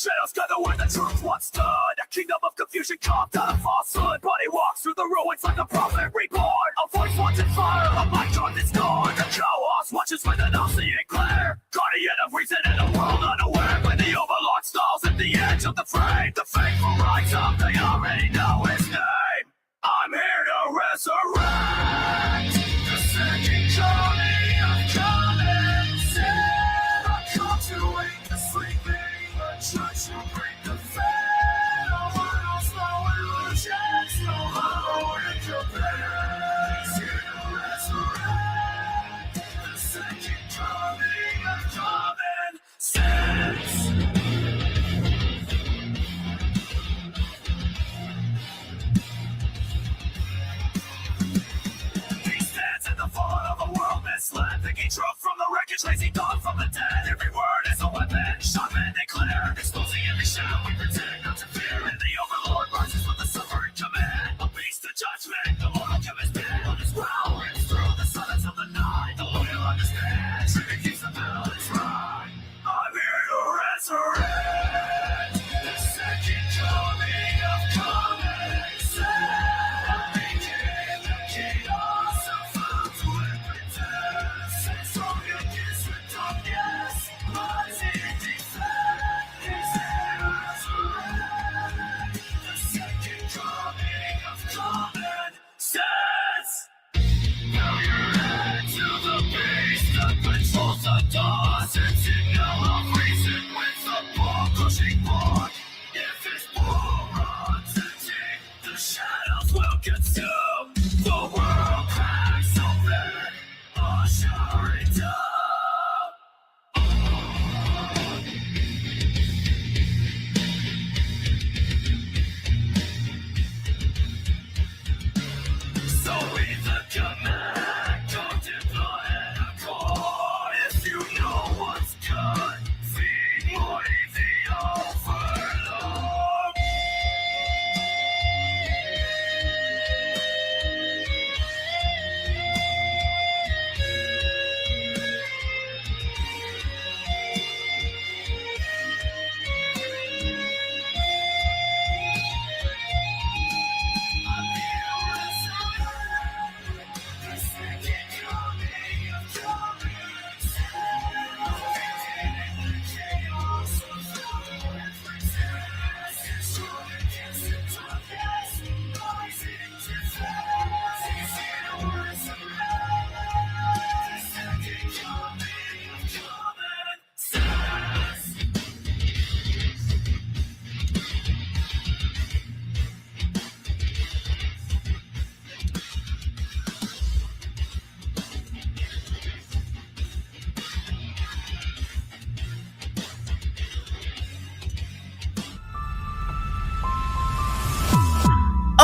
shadows gather where the truth once stood. A kingdom of confusion carved out of falsehood. Body walks through the ruins like a prophet reborn. A voice wants in fire, a mic on this door. The chaos watches with an all-seeing glare. Guardian of reason in a world unaware. When the overlord stalls at the edge of the frame, the faithful rise up, they already know his name. I'm here to resurrect the second coming of common sin. I come to wake the sleeping, the church will bring the fair. No worlds, no illusions, no hollow incompare. Here to resurrect the second coming of common sense. Thinking truth from the wreckage, lazy thought from the dead. Every word is a weapon, shot men declare. Exposing every shadow we pretend not to fear. And the overlord rises with the suffering command. A beast of judgment, the mortal chemist dead. On his growl rings through the silence of the night. The loyal understand, trigger keeps the battle is right. I'm here to resurrect the second coming of common sense. I became the chaos of found to consume the world cracks open, ushering down. So with the command, don't deploy a core. If you know what's good, feed more the overlord.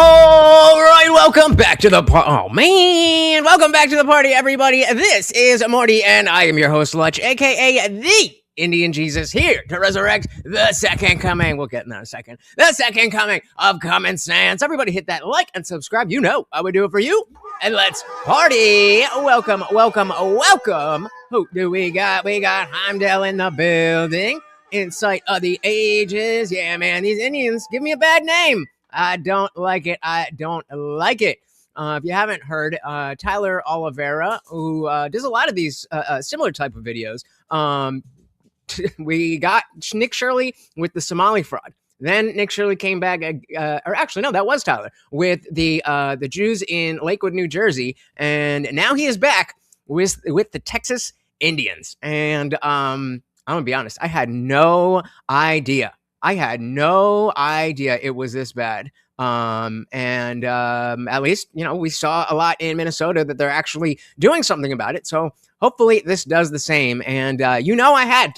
All right, welcome back to the welcome back to the party, everybody. This is Morty, and I am your host, Lutch, aka the Indian Jesus, here to resurrect the second coming. We'll get in that in a second. The second coming of common sense. Everybody hit that like and subscribe. You know I would do it for you. And let's party. Welcome, welcome, welcome. Who do we got? We got Heimdall in the building. Insight of the ages. Yeah, man, these Indians give me a bad name. I don't like it. I don't like it. If you haven't heard, Tyler Olivera, who does a lot of these similar type of videos, we got Nick Shirley with the Somali fraud. Then Nick Shirley came back, or actually, no, that was Tyler, with the Jews in Lakewood, New Jersey. And now he is back with the Texas Indians. And I'm going to be honest, I had no idea. It was this bad. At least, you know, we saw a lot in Minnesota that they're actually doing something about it. So hopefully this does the same. And, you know, I had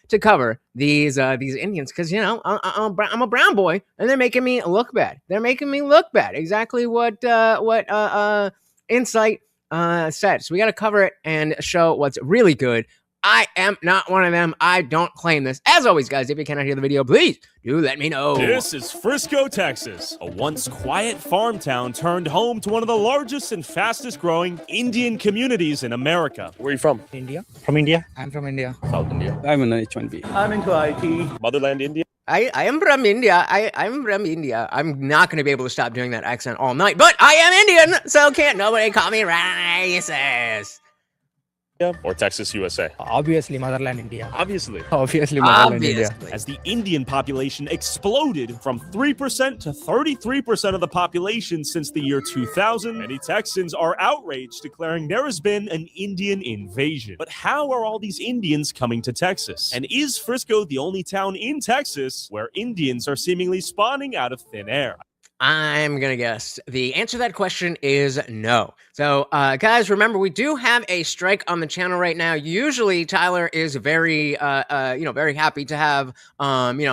to cover these Indians because, you know, I'm a brown boy and they're making me look bad. Exactly what Insight said. So we got to cover it and show what's really good I am not one of them. I don't claim this. As always, guys, if you cannot hear the video, please do let me know. This is Frisco, Texas, a once quiet farm town turned home to one of the largest and fastest growing Indian communities in America. Where are you from? India. From India? I'm from India. South India. I'm an H1B. I'm into IT. Motherland India? I am from India. I'm from India. I'm not going to be able to stop doing that accent all night, but I am Indian, so can't nobody call me racist. Or Texas, USA? Obviously, Motherland India. Obviously. Obviously, Motherland India. Obviously. As the Indian population exploded from 3% to 33% of the population since the year 2000, many Texans are outraged, declaring there has been an Indian invasion. But how are all these Indians coming to Texas? And is Frisco the only town in Texas where Indians are seemingly spawning out of thin air? I'm going to guess the answer to that question is no. So, guys, remember, we do have a strike on the channel right now. Usually, Tyler is very, very happy to have,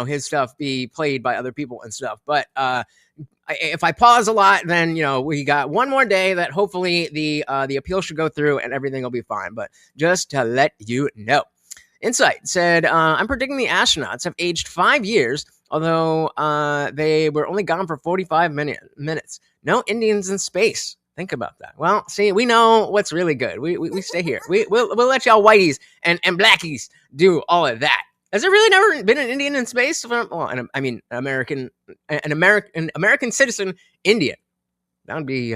his stuff be played by other people and stuff. But if I pause a lot, then, we got one more day that hopefully the appeal should go through and everything will be fine. But just to let you know. Insight said, I'm predicting the astronauts have aged 5 years, although they were only gone for 45 minutes. No Indians in space. Think about that. Well, see, we know what's really good. We stay here. We'll let y'all whiteys and blackies do all of that. Has there really never been an Indian in space? Well, an American citizen Indian. That would be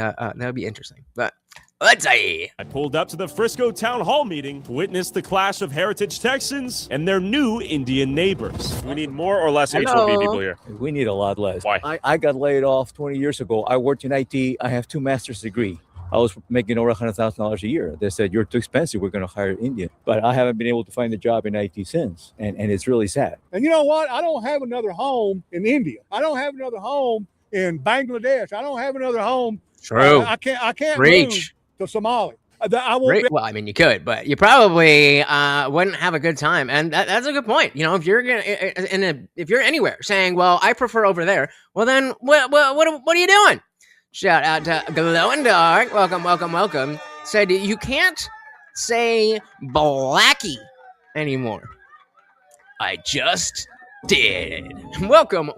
interesting. But let's see. I pulled up to the Frisco Town Hall meeting to witness the clash of heritage Texans and their new Indian neighbors. We need more or less H1B people here? We need a lot less. Why? I got laid off 20 years ago. I worked in IT. I have 2 master's degrees. I was making over $100,000 a year. They said, you're too expensive. We're going to hire Indian. But I haven't been able to find a job in IT since. And it's really sad. And you know what? I don't have another home in India. I don't have another home in Bangladesh. I don't have another home. True. I can't Reach. move to Somalia. I won't. Well, I mean, you could, but you probably wouldn't have a good time, and that's a good point. If you're if you're anywhere saying, "Well, I prefer over there," well, then what are you doing? Shout out to Glow and Dark. Welcome. Said you can't say blackie anymore. I just did. Welcome.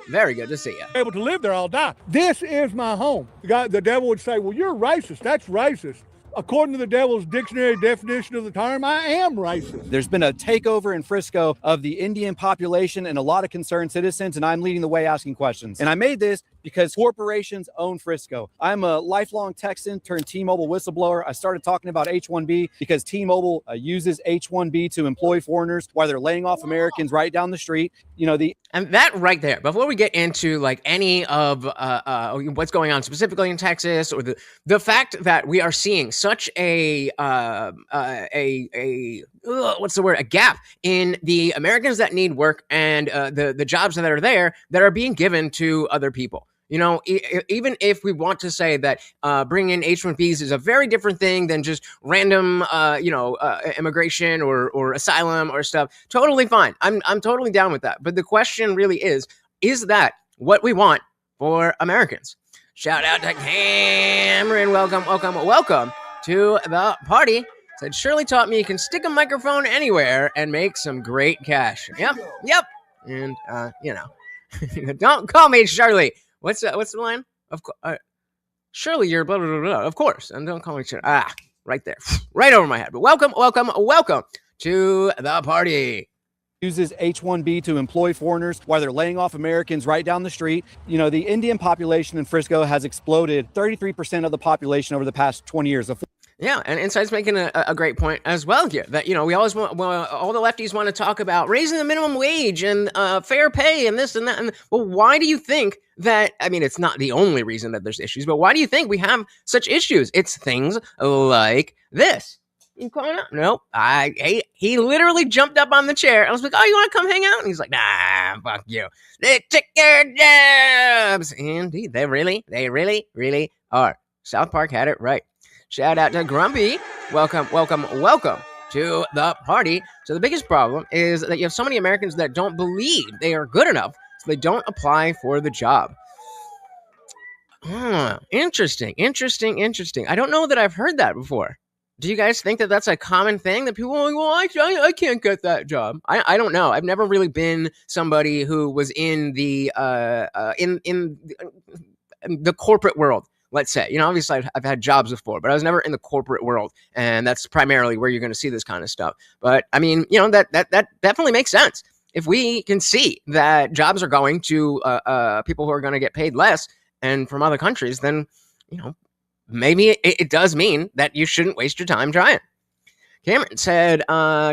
Very good to see you. Able to live there, I'll die. This is my home. The devil would say, well, you're racist. That's racist. According to the devil's dictionary definition of the term, I am racist. There's been a takeover in Frisco of the Indian population and a lot of concerned citizens, and I'm leading the way asking questions. And I made this because corporations own Frisco. I'm a lifelong Texan turned T-Mobile whistleblower. I started talking about H-1B because T-Mobile uses H-1B to employ foreigners while they're laying off Americans right down the street. And that right there, before we get into like any of what's going on specifically in Texas, or the fact that we are seeing such a gap in the Americans that need work and the jobs that are there that are being given to other people. Even if we want to say that bringing in H-1Bs is a very different thing than just random, immigration or asylum or stuff, totally fine. I'm totally down with that. But the question really is that what we want for Americans? Shout out to Cameron. Welcome to the party. Said, Shirley taught me you can stick a microphone anywhere and make some great cash. Yep. And, don't call me Shirley. What's the line? Of course, Shirley, you're blah, blah, blah, blah. Of course. And don't call me Shirley. Right there. Right over my head. But welcome to the party. Uses H-1B to employ foreigners while they're laying off Americans right down the street. The Indian population in Frisco has exploded 33% of the population over the past 20 years. Yeah, and Insight's making a great point as well here, that, we always want, all the lefties want to talk about raising the minimum wage and fair pay and this and that. And well, why do you think that, it's not the only reason that there's issues, but why do you think we have such issues? It's things like this. You calling out? Nope. He literally jumped up on the chair. I was like, oh, you want to come hang out? And he's like, nah, fuck you. They took your jobs. Indeed, they really are. South Park had it right. Shout out to Grumpy. Welcome to the party. So the biggest problem is that you have so many Americans that don't believe they are good enough, so they don't apply for the job. Interesting. I don't know that I've heard that before. Do you guys think that that's a common thing that people are like, well, I can't get that job? I don't know. I've never really been somebody who was in the in the corporate world. Let's say, obviously I've had jobs before, but I was never in the corporate world, and that's primarily where you're going to see this kind of stuff. But I mean, that definitely makes sense. If we can see that jobs are going to people who are going to get paid less and from other countries, then maybe it does mean that you shouldn't waste your time trying. Cameron said,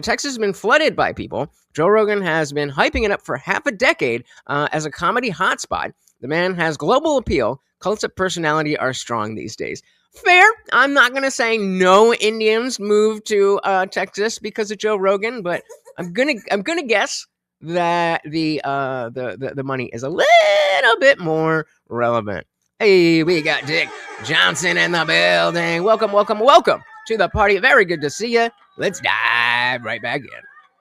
Texas has been flooded by people. Joe Rogan has been hyping it up for half a decade as a comedy hotspot. The man has global appeal. Cults of personality are strong these days. Fair. I'm not going to say no Indians moved to Texas because of Joe Rogan, but I'm gonna guess that the money is a little bit more relevant. Hey, we got Dick Johnson in the building. Welcome to the party. Very good to see you. Let's dive right back in.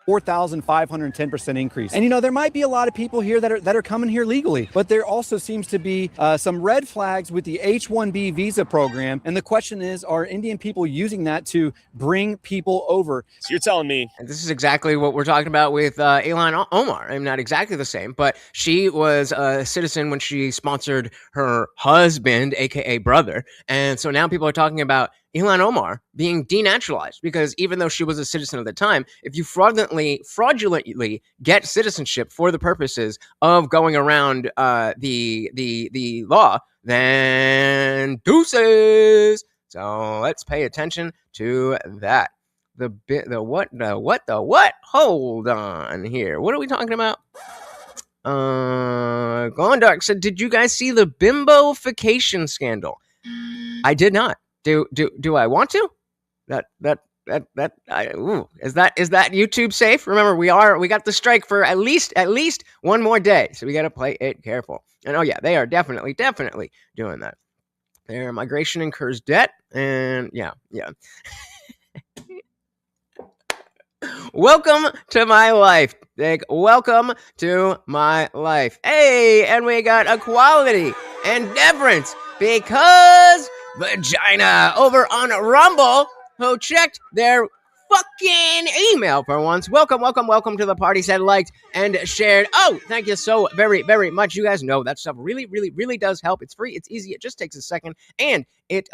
4,510% increase. And there might be a lot of people here that are coming here legally, but there also seems to be some red flags with the H-1B visa program. And the question is, are Indian people using that to bring people over? So you're telling me. And this is exactly what we're talking about with Ilhan Omar. I'm not exactly the same, but she was a citizen when she sponsored her husband, aka brother. And so now people are talking about Ilhan Omar being denaturalized because even though she was a citizen at the time, if you fraudulently get citizenship for the purposes of going around the law, then deuces. So let's pay attention to that. The what? Hold on here. What are we talking about? Gone Dark said, did you guys see the bimbofication scandal? I did not. Do I want to? Is that YouTube safe? Remember, we got the strike for at least one more day, so we got to play it careful. And oh yeah, they are definitely doing that. Their migration incurs debt, and yeah. Welcome to my life, Dick. Welcome to my life. Hey, and we got equality and deference because Vagina over on Rumble, who checked their fucking email for once. Welcome to the party. Said, liked, and shared. Oh, thank you so very, very much. You guys know that stuff really, really, really does help. It's free. It's easy. It just takes a second, and it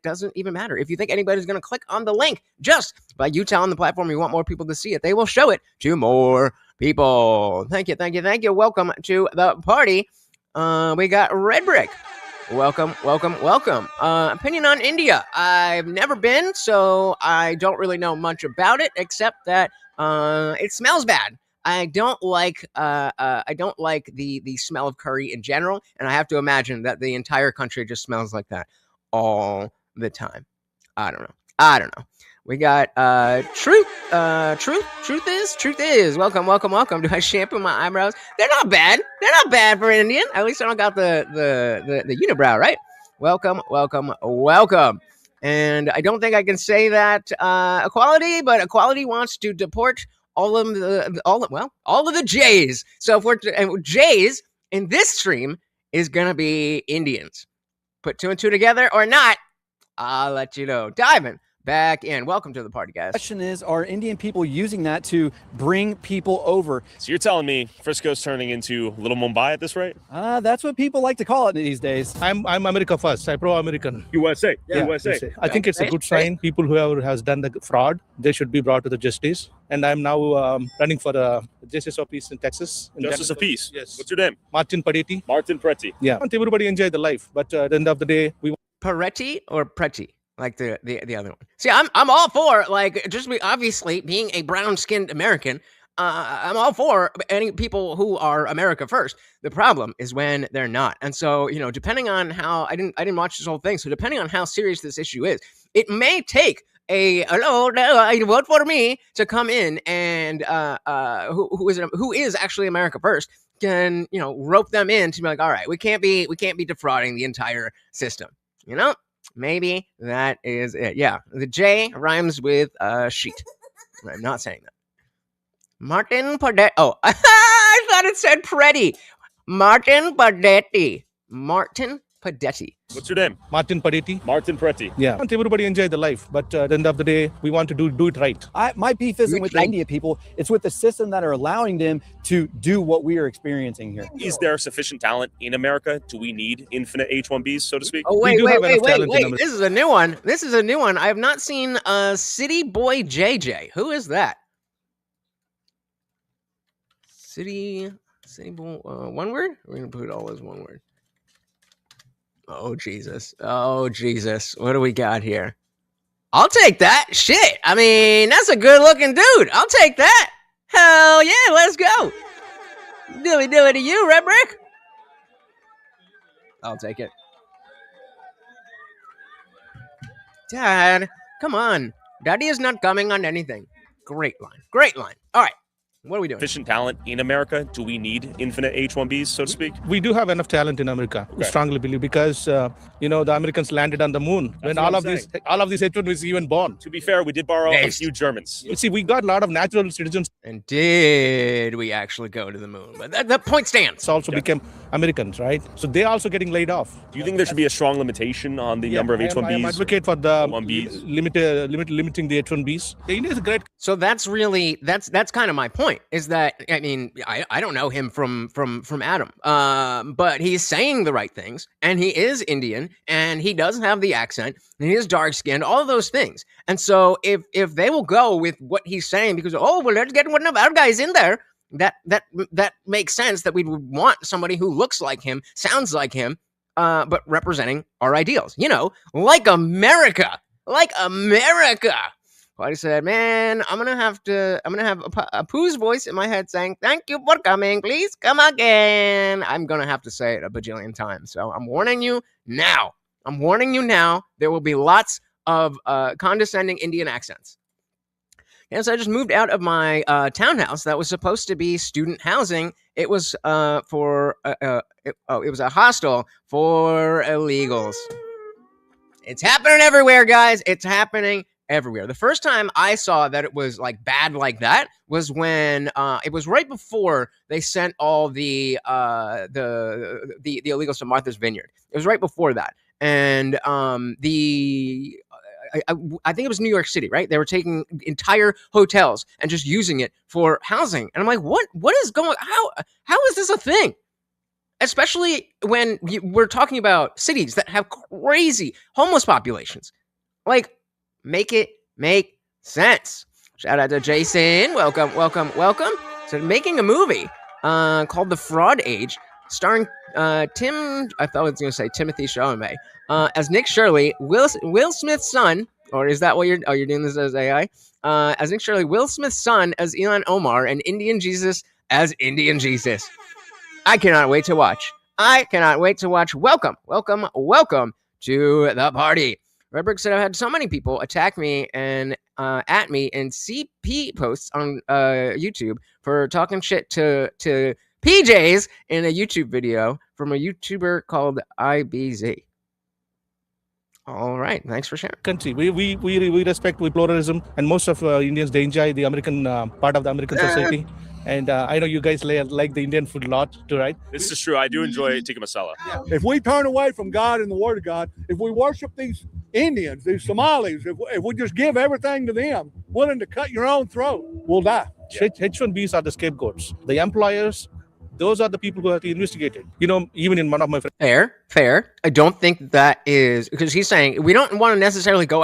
doesn't even matter if you think anybody's gonna click on the link. Just by you telling the platform you want more people to see it, they will show it to more people. Thank you. Welcome to the party. We got Red Brick. Welcome. Opinion on India. I've never been, so I don't really know much about it, except that it smells bad. I don't like the smell of curry in general, and I have to imagine that the entire country just smells like that all the time. I don't know. We got Truth is. Welcome. Do I shampoo my eyebrows? They're not bad for an Indian. At least I don't got the unibrow, right? Welcome. And I don't think I can say that Equality, but Equality wants to deport all of the Jays. So if we're Jays in this stream is gonna be Indians. Put two and two together or not, I'll let you know. Diving back in. Welcome to the party, guys. The question is, are Indian people using that to bring people over? So you're telling me Frisco's turning into Little Mumbai at this rate? That's what people like to call it these days. I'm America first. I'm pro-American. USA. Yeah. USA. I think it's a good sign. People who has done the fraud, they should be brought to the justice. And I'm now running for the Justice of Peace in Texas. Justice of Peace? Yes. What's your name? Martin Paretti. Martin Preti. Yeah. I want everybody enjoy the life, but at the end of the day, we Paretti or Preti? Like the other one. See, I'm all for obviously being a brown-skinned American. I'm all for any people who are America first. The problem is when they're not. And so, depending on how I didn't watch this whole thing. So depending on how serious this issue is, it may take vote for me to come in and who is actually America first can rope them in to be like, all right, we can't be defrauding the entire system. Maybe that is it. Yeah, the J rhymes with sheet. I'm not saying that. Martin Paretti. Oh, I thought it said Preti. Martin Paretti. Martin Padetti. What's your name? Martin Padetti. Martin Preti. Yeah. I want everybody enjoy the life, but at the end of the day, we want to do it right. My beef isn't You're with right. the India people. It's with the system that are allowing them to do what we are experiencing here. Is there sufficient talent in America? Do we need infinite H-1Bs, so to speak? Oh, We wait, do have enough talent in America. This is a new one. This is a new one. I have not seen City Boy JJ. Who is that? City Boy, one word? We're going to put it all as one word. Oh, Jesus. Oh, Jesus. What do we got here? I'll take that. Shit. I mean, that's a good looking dude. I'll take that. Hell yeah. Let's go. Do it to you, Red Brick. I'll take it. Dad, come on. Daddy is not coming on anything. Great line. Great line. All right. What are we doing? Sufficient talent in America? Do we need infinite H-1Bs, so to speak? We do have enough talent in America. Okay. Strongly believe because the Americans landed on the moon when what all I'm of these H1Bs even born. To be fair, we did borrow a Based. few Germans. You see, we got a lot of natural citizens And did we actually go to the moon? But that point stands. also became Americans, right? So they also getting laid off. Do you think there should be a strong limitation on the number of I am H-1Bs? advocate for the 1Bs. limiting the H1Bs. India is a great. So that's really that's kind of my point. Is that I mean I don't know him from Adam, but he's saying the right things, and he is Indian, and he does have the accent, and he is dark skinned, all of those things. And so if they will go with what he's saying, because let's get one of our guys in there, that makes sense that we would want somebody who looks like him, sounds like him, but representing our ideals. Like America. Well, I said, man, I'm gonna have a Pooh's voice in my head saying, "Thank you for coming. Please come again." I'm gonna have to say it a bajillion times. So I'm warning you now. There will be lots of condescending Indian accents. And so I just moved out of my townhouse that was supposed to be student housing. It was it was a hostel for illegals. It's happening everywhere, guys. It's happening everywhere. The first time I saw that it was like bad like that was when it was right before they sent all the illegals to Martha's Vineyard. It was right before that, and I think it was New York City, right? They were taking entire hotels and just using it for housing, and I'm like, what is going? How is this a thing? Especially when we're talking about cities that have crazy homeless populations. Like, make it make sense. Shout out to Jason. Welcome. So making a movie called The Fraud Age, starring I thought I was going to say Timothy Chalamet, as Nick Shirley, Will Smith's son, or is that what you're doing this as AI? As Nick Shirley, Will Smith's son as Elon Omar, and Indian Jesus as Indian Jesus. I cannot wait to watch. Welcome to the party. Redbrick said, I've had so many people attack me and at me in CP posts on YouTube for talking shit to PJs in a YouTube video from a YouTuber called IBZ. All right, thanks for sharing. Country. We respect pluralism, and most of Indians, they enjoy the American part of the American society. And I know you guys like the Indian food a lot too, right? This is true. I do enjoy tikka masala. If we turn away from God and the Word of God, if we worship these Indians, these Somalis, if we just give everything to them, willing to cut your own throat, we'll die. H1Bs are the scapegoats. The employers, those are the people who have to investigate it. Even in one of my friends. Fair. I don't think that is, because he's saying we don't want to necessarily go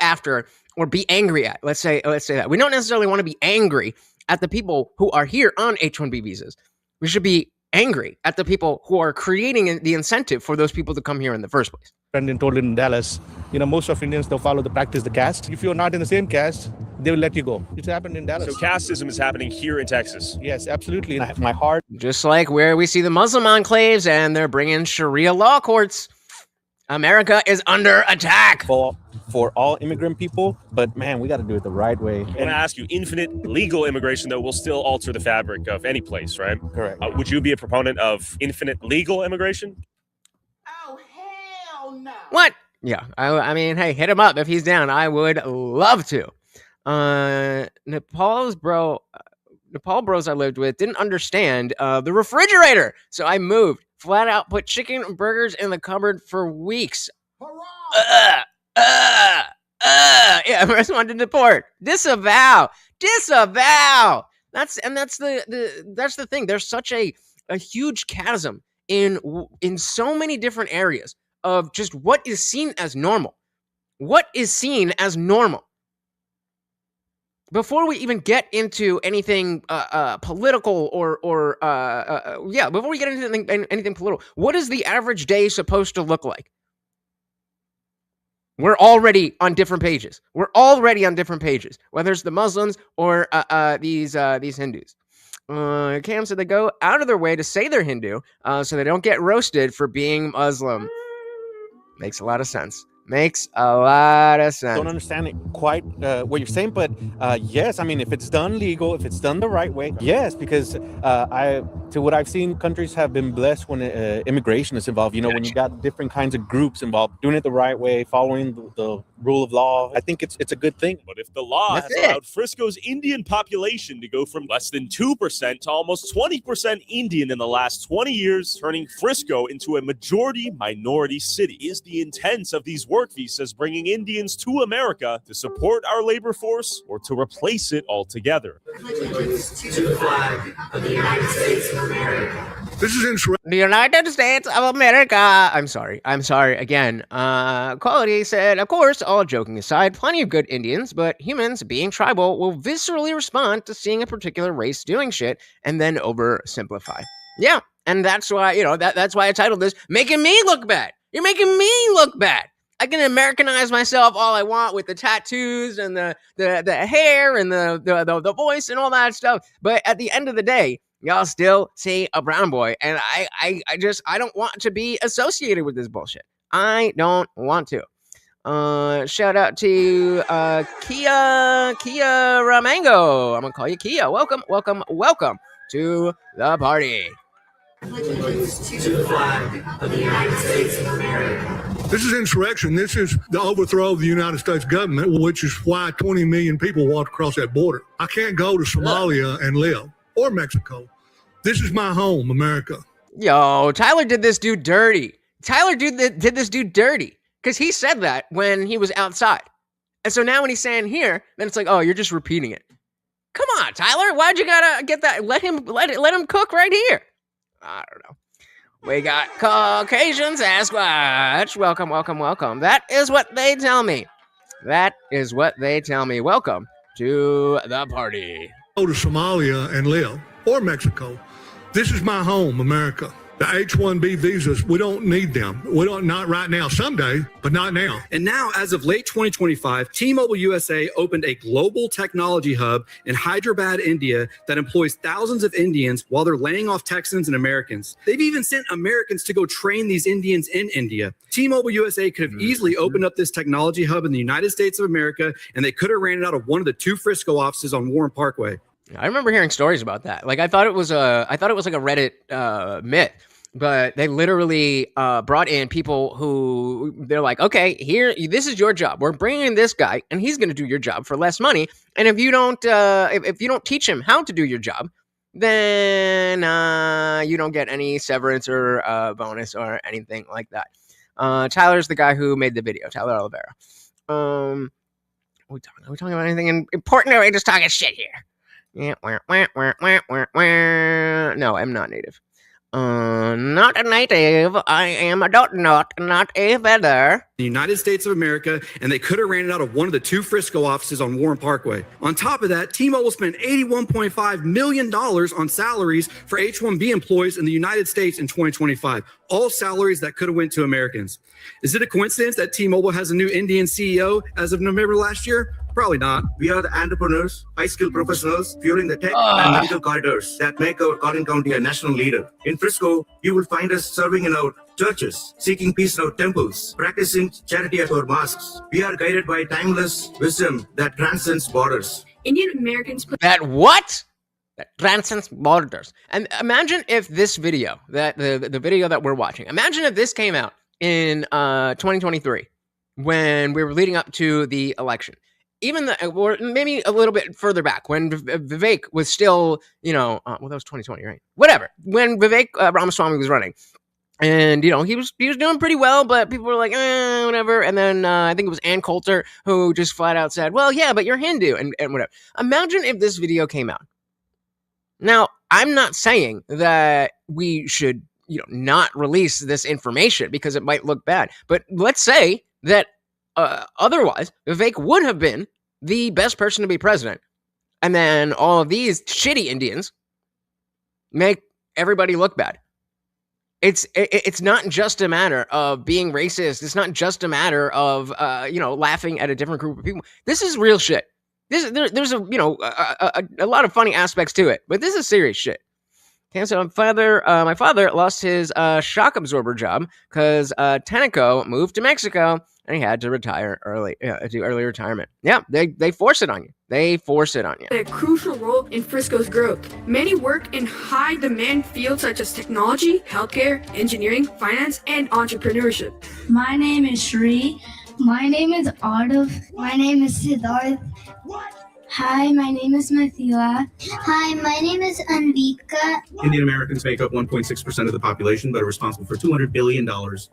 after or be angry at. Let's say that we don't necessarily want to be angry at the people who are here on H-1B visas. We should be angry at the people who are creating the incentive for those people to come here in the first place. Friend told in Dallas, most of Indians, they'll follow the practice, the caste. If you're not in the same caste, they will let you go. It's happened in Dallas. So casteism is happening here in Texas. Yes, absolutely. My heart. Just like where we see the Muslim enclaves and they're bringing Sharia law courts. America is under attack. For all immigrant people, but man, we got to do it the right way. I want to ask you, infinite legal immigration, though, will still alter the fabric of any place, right? Correct. Would you be a proponent of infinite legal immigration? Oh, hell no. What? Yeah, I mean, hey, hit him up if he's down. I would love to. Nepal bros I lived with didn't understand the refrigerator, so I moved flat out put chicken and burgers in the cupboard for weeks. Yeah, I just wanted to deport. Disavow. That's the thing. There's such a huge chasm in so many different areas of just what is seen as normal. What is seen as normal? Before we even get into anything political or before we get into anything political, what is the average day supposed to look like? We're already on different pages. Whether it's the Muslims or these Hindus. Cam said they go out of their way to say they're Hindu so they don't get roasted for being Muslim. Makes a lot of sense. Don't understand it quite what you're saying, but yes, I mean, if it's done legal, if it's done the right way, yes, because to what I've seen, countries have been blessed when immigration is involved. You know, when you got different kinds of groups involved, doing it the right way, following the rule of law, I think it's a good thing. But if the law has allowed Frisco's Indian population to go from less than 2% to almost 20% Indian in the last 20 years, turning Frisco into a majority minority city, is the intent of these work visas bringing Indians to America to support our labor force or to replace it altogether? The flag of the United States of America. This is insurrection. The United States of America. I'm sorry again. Quality said, of course, all joking aside, plenty of good Indians, but humans, being tribal, will viscerally respond to seeing a particular race doing shit and then oversimplify. Yeah, and that's why, that's why I titled this, Making Me Look Bad. You're making me look bad. I can Americanize myself all I want with the tattoos and the hair and the voice and all that stuff. But at the end of the day, y'all still see a brown boy. And I don't want to be associated with this bullshit. I don't want to. Shout out to Kia Ramango. I'm going to call you Kia. Welcome to the party. To the flag of the United States of America. This is insurrection. This is the overthrow of the United States government, which is why 20 million people walked across that border. I can't go to Somalia and live, or Mexico. This is my home, America. Yo, Tyler did this dude dirty. Because he said that when he was outside. And so now when he's saying here, then it's like, oh, you're just repeating it. Come on, Tyler. Why'd you gotta get that? Let him cook right here. I don't know. We got Caucasian Sasquatch. Welcome. That is what they tell me. Welcome to the party. Go to Somalia and live, or Mexico. This is my home, America. The H-1B visas, we don't need them. Not right now, someday, but not now. And now, as of late 2025, T-Mobile USA opened a global technology hub in Hyderabad, India, that employs thousands of Indians while they're laying off Texans and Americans. They've even sent Americans to go train these Indians in India. T-Mobile USA could have easily opened up this technology hub in the United States of America, and they could have ran it out of one of the 2 Frisco offices on Warren Parkway. I remember hearing stories about that. Like I thought it was like a Reddit myth, but they literally brought in people who they're like, okay, this is your job. We're bringing in this guy, and he's going to do your job for less money. And if you don't teach him how to do your job, then you don't get any severance or bonus or anything like that. Tyler's the guy who made the video. Tyler Olivera. Are we talking about anything important, or are we just talking shit here? Yeah, no, I'm not native. Not a native. I am not a feather. The United States of America, and they could have ran it out of one of the 2 Frisco offices on Warren Parkway. On top of that, T-Mobile spent $81.5 million on salaries for H-1B employees in the United States in 2025. All salaries that could have went to Americans. Is it a coincidence that T-Mobile has a new Indian CEO as of November last year? Probably not. We are the entrepreneurs, high-skilled professionals, fueling the tech and medical corridors that make our Collin County a national leader. In Frisco, you will find us serving in our churches, seeking peace in our temples, practicing charity at our mosques. We are guided by timeless wisdom that transcends borders. Indian Americans... That transcends borders. And imagine if this video, that the video that we're watching, imagine if this came out in 2023, when we were leading up to the election. Or maybe a little bit further back, when Vivek was still, that was 2020, right? Whatever. When Vivek Ramaswamy was running, And, he was doing pretty well, but people were like, whatever. And then I think it was Ann Coulter who just flat out said, well, yeah, but you're Hindu and whatever. Imagine if this video came out. Now, I'm not saying that we should, not release this information because it might look bad. But let's say that otherwise, Vivek would have been the best person to be president. And then all of these shitty Indians make everybody look bad. It's not just a matter of being racist. It's not just a matter of laughing at a different group of people. This is real shit. There's a lot of funny aspects to it, but this is serious shit. Okay, so my father lost his shock absorber job because Tenneco moved to Mexico and he had to retire early, do early retirement. Yeah, they force it on you. They force it on you. A crucial role in Frisco's growth. Many work in high-demand fields such as technology, healthcare, engineering, finance, and entrepreneurship. My name is Shri. My name is Ardav. My name is Siddharth. Hi, my name is Mathila. Hi, my name is Anvika. Indian Americans make up 1.6% of the population, but are responsible for $200 billion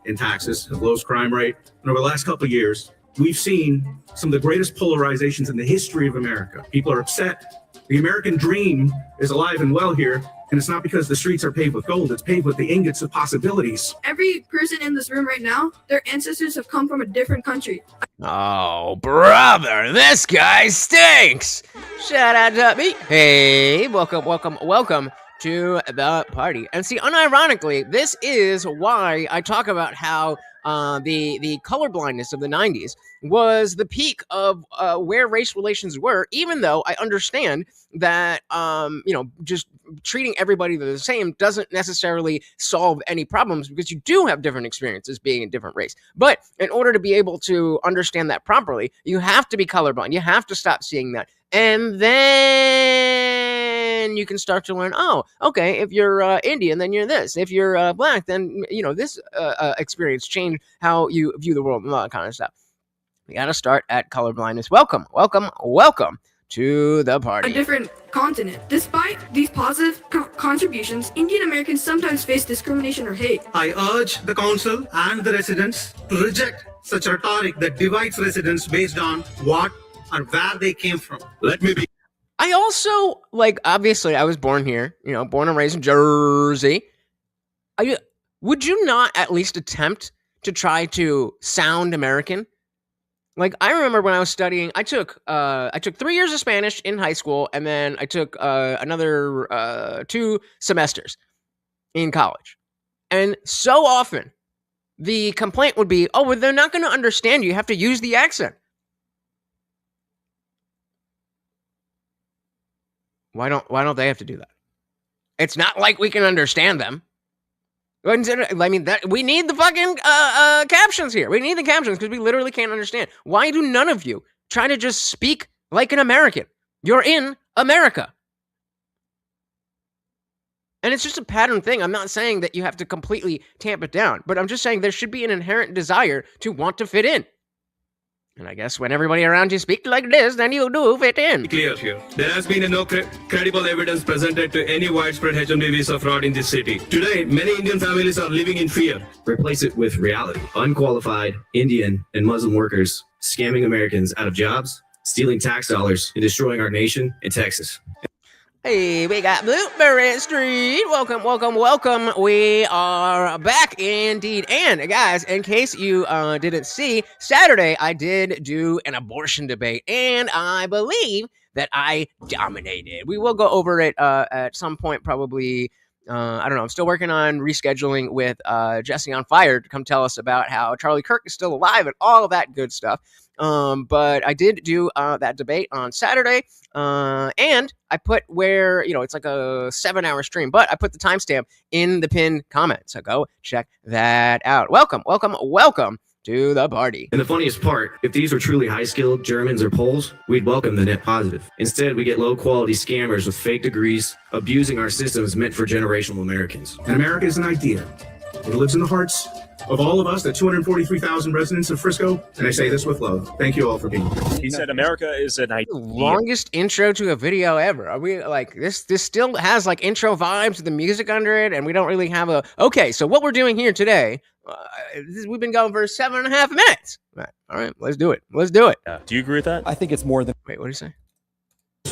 in taxes, the lowest crime rate. And over the last couple of years, we've seen some of the greatest polarizations in the history of America. People are upset. The American dream is alive and well here. And it's not because the streets are paved with gold, it's paved with the ingots of possibilities. Every person in this room right now, their ancestors have come from a different country. Oh, brother, this guy stinks. Shout out to me. Hey, welcome to the party. And see, unironically, this is why I talk about how the colorblindness of the 90s was the peak of where race relations were, even though I understand that, just treating everybody the same doesn't necessarily solve any problems because you do have different experiences being a different race. But in order to be able to understand that properly, you have to be colorblind. You have to stop seeing that. And then you can start to learn, oh, okay, if you're Indian, then you're this. If you're black, then, this experience changed how you view the world and all that kind of stuff. We got to start at colorblindness. Welcome to the party. A different continent. Despite these positive contributions, Indian Americans sometimes face discrimination or hate. I urge the council and the residents to reject such rhetoric that divides residents based on what or where they came from. Let me be. I also, obviously, I was born here, born and raised in Jersey. Would you not at least attempt to try to sound American? I remember when I was studying, I took 3 years of Spanish in high school, and then I took another 2 semesters in college. And so often, the complaint would be, oh, well, they're not going to understand you. You have to use the accent. Why don't they have to do that? It's not like we can understand them. I mean, we need the fucking captions here. We need the captions because we literally can't understand. Why do none of you try to just speak like an American? You're in America. And it's just a pattern thing. I'm not saying that you have to completely tamp it down, but I'm just saying there should be an inherent desire to want to fit in. And I guess when everybody around you speaks like this, then you do fit in. Clear here. There has been no credible evidence presented to any widespread H-1B visa fraud in this city. Today, many Indian families are living in fear. Replace it with reality. Unqualified Indian and Muslim workers scamming Americans out of jobs, stealing tax dollars, and destroying our nation in Texas. Hey, we got Blueberry Street. Welcome. We are back indeed. And guys, in case you didn't see, Saturday I did do an abortion debate, and I believe that I dominated. We will go over it at some point, probably. I don't know. I'm still working on rescheduling with Jesse on Fire to come tell us about how Charlie Kirk is still alive and all of that good stuff. But I did do that debate on Saturday, and I put where, it's like a 7-hour stream, but I put the timestamp in the pinned comment, so go check that out. Welcome to the party. And the funniest part, if these were truly high-skilled Germans or Poles, we'd welcome the net positive. Instead, we get low-quality scammers with fake degrees abusing our systems meant for generational Americans. And America is an idea. It lives in the hearts of all of us, the 243,000 residents of Frisco, and I say this with love. Thank you all for being here. He said America is an idea. Longest intro to a video ever. Are we like this still has like intro vibes with the music under it, and we don't really have a okay, so what we're doing here today, we've been going for 7.5 minutes. All right, let's do it. Do you agree with that? I think it's more than. Wait, what did he say?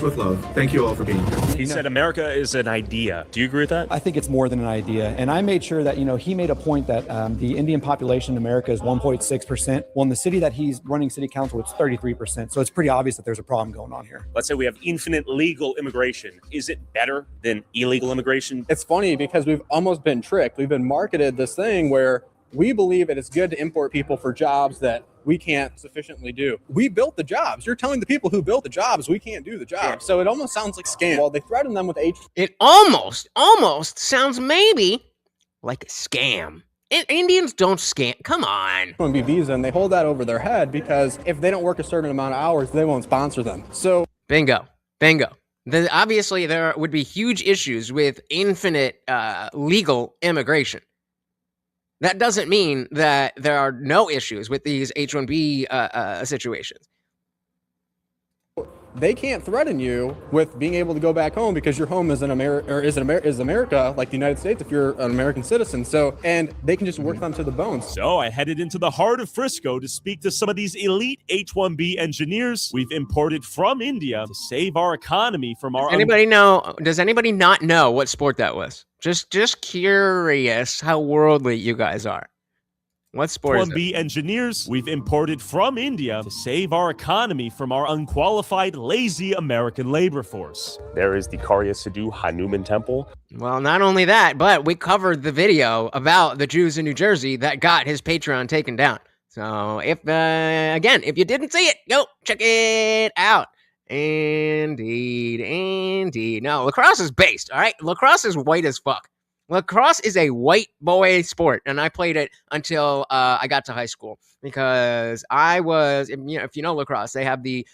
With love. Thank you all for being here. He said America is an idea. Do you agree with that? I think it's more than an idea. And I made sure that, he made a point that the Indian population in America is 1.6%. Well, in the city that he's running city council, it's 33%. So it's pretty obvious that there's a problem going on here. Let's say we have infinite legal immigration. Is it better than illegal immigration? It's funny because we've almost been tricked. We've been marketed this thing where we believe that it's good to import people for jobs that we can't sufficiently do. We built the jobs. You're telling the people who built the jobs we can't do the job. So it almost sounds like scam. Well, they threaten them with It almost sounds maybe like a scam. Indians don't scam. Come on. H-1B visa, and they hold that over their head because if they don't work a certain amount of hours, they won't sponsor them. So bingo. Obviously, there would be huge issues with infinite legal immigration. That doesn't mean that there are no issues with these H-1B situations. They can't threaten you with being able to go back home because your home is America, like the United States, if you're an American citizen. So, and they can just work them to the bone. So I headed into the heart of Frisco to speak to some of these elite H-1B engineers we've imported from India to save our economy from our. Does anybody not know what sport that was? Just curious how worldly you guys are. What sport is it? H-1B engineers we've imported from India to save our economy from our unqualified, lazy American labor force. There is the Karya Sidhu Hanuman Temple. Well, not only that, but we covered the video about the Jews in New Jersey that got his Patreon taken down. So if you didn't see it, go check it out. Indeed. No, lacrosse is based, all right? Lacrosse is white as fuck. Lacrosse is a white boy sport, and I played it until I got to high school because I was, if you know lacrosse, they have the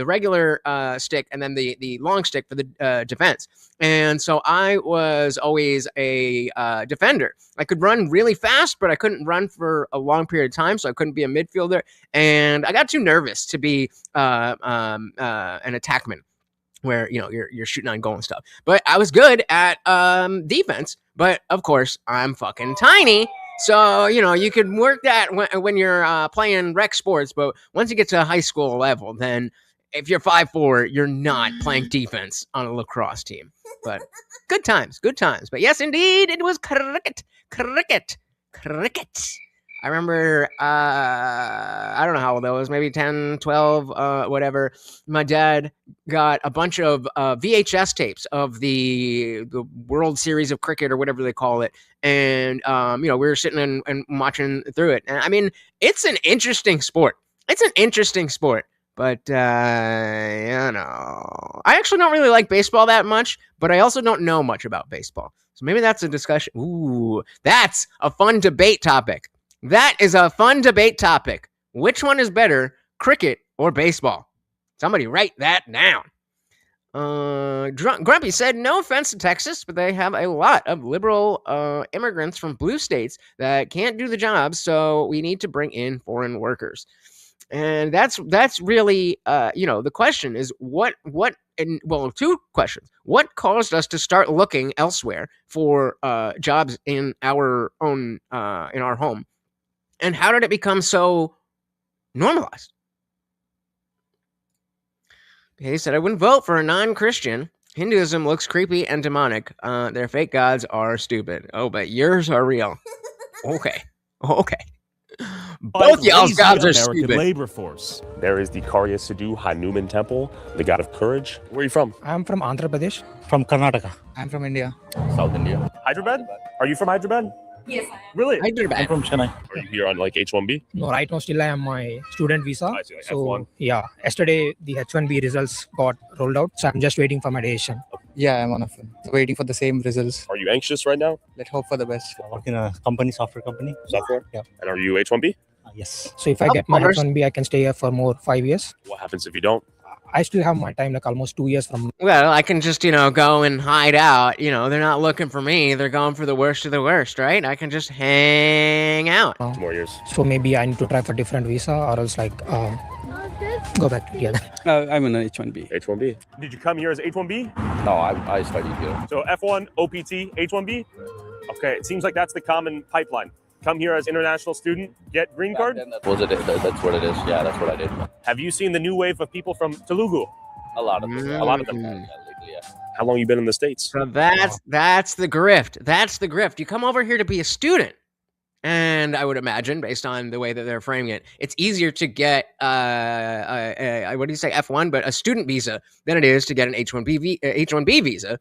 regular stick and then the long stick for the defense. And so I was always a defender. I could run really fast, but I couldn't run for a long period of time, so I couldn't be a midfielder. And I got too nervous to be an attackman, where you're shooting on goal and stuff. But I was good at defense. But of course, I'm fucking tiny. So, you could work that when you're playing rec sports. But once you get to a high school level, then if you're 5'4", you're not playing defense on a lacrosse team. But good times. But yes, indeed, it was cricket. I remember, I don't know how old I was, maybe 10, 12, whatever. My dad got a bunch of VHS tapes of the World Series of Cricket or whatever they call it. And, we were sitting and watching through it. And I mean, it's an interesting sport. But, I actually don't really like baseball that much, but I also don't know much about baseball. So maybe that's a discussion. Ooh, that's a fun debate topic. That is a fun debate topic. Which one is better, cricket or baseball? Somebody write that down. Grumpy said, no offense to Texas, but they have a lot of liberal immigrants from blue states that can't do the jobs, so we need to bring in foreign workers. And that's really, the question is two questions. What caused us to start looking elsewhere for jobs in our own, in our home? And how did it become so normalized? He said, I wouldn't vote for a non-Christian. Hinduism looks creepy and demonic. Their fake gods are stupid. Oh, but yours are real. Okay. Both y'all's gods are stupid. Labor force. There is the Karya Sidhu Hanuman Temple, the god of courage. Where are you from? I'm from Andhra Pradesh. From Karnataka. I'm from India. South India. Hyderabad? Are you from Hyderabad? Yes. Really? Hyderabad. I'm from Chennai. Are you here on like H-1B? No, right now still I am my student visa. I see, like F1. Yeah, yesterday the H-1B results got rolled out, so I'm just waiting for my decision. Yeah, I'm one of them. Waiting for the same results. Are you anxious right now? Let's hope for the best. I work in a company, software company. Software? Yeah. And are you H-1B? Yes. So if I get my H-1B, I can stay here for more 5 years. What happens if you don't? I still have my time, like almost 2 years from. Well, I can just, go and hide out. They're not looking for me. They're going for the worst of the worst, right? I can just hang out. 2 more years. So maybe I need to try for different visa, or else go back to India. I'm an H1B. H1B. Did you come here as H1B? No, I studied here. So F1, OPT, H1B? Okay, it seems like that's the common pipeline. Come here as international student, get green card? That's what it is. Yeah, that's what I did. Have you seen the new wave of people from Telugu? A lot of them. A lot of them. Yeah. How long you been in the States? So that's the grift. That's the grift. You come over here to be a student. And I would imagine, based on the way that they're framing it, it's easier to get what do you say, F1, but a student visa than it is to get an H1B visa.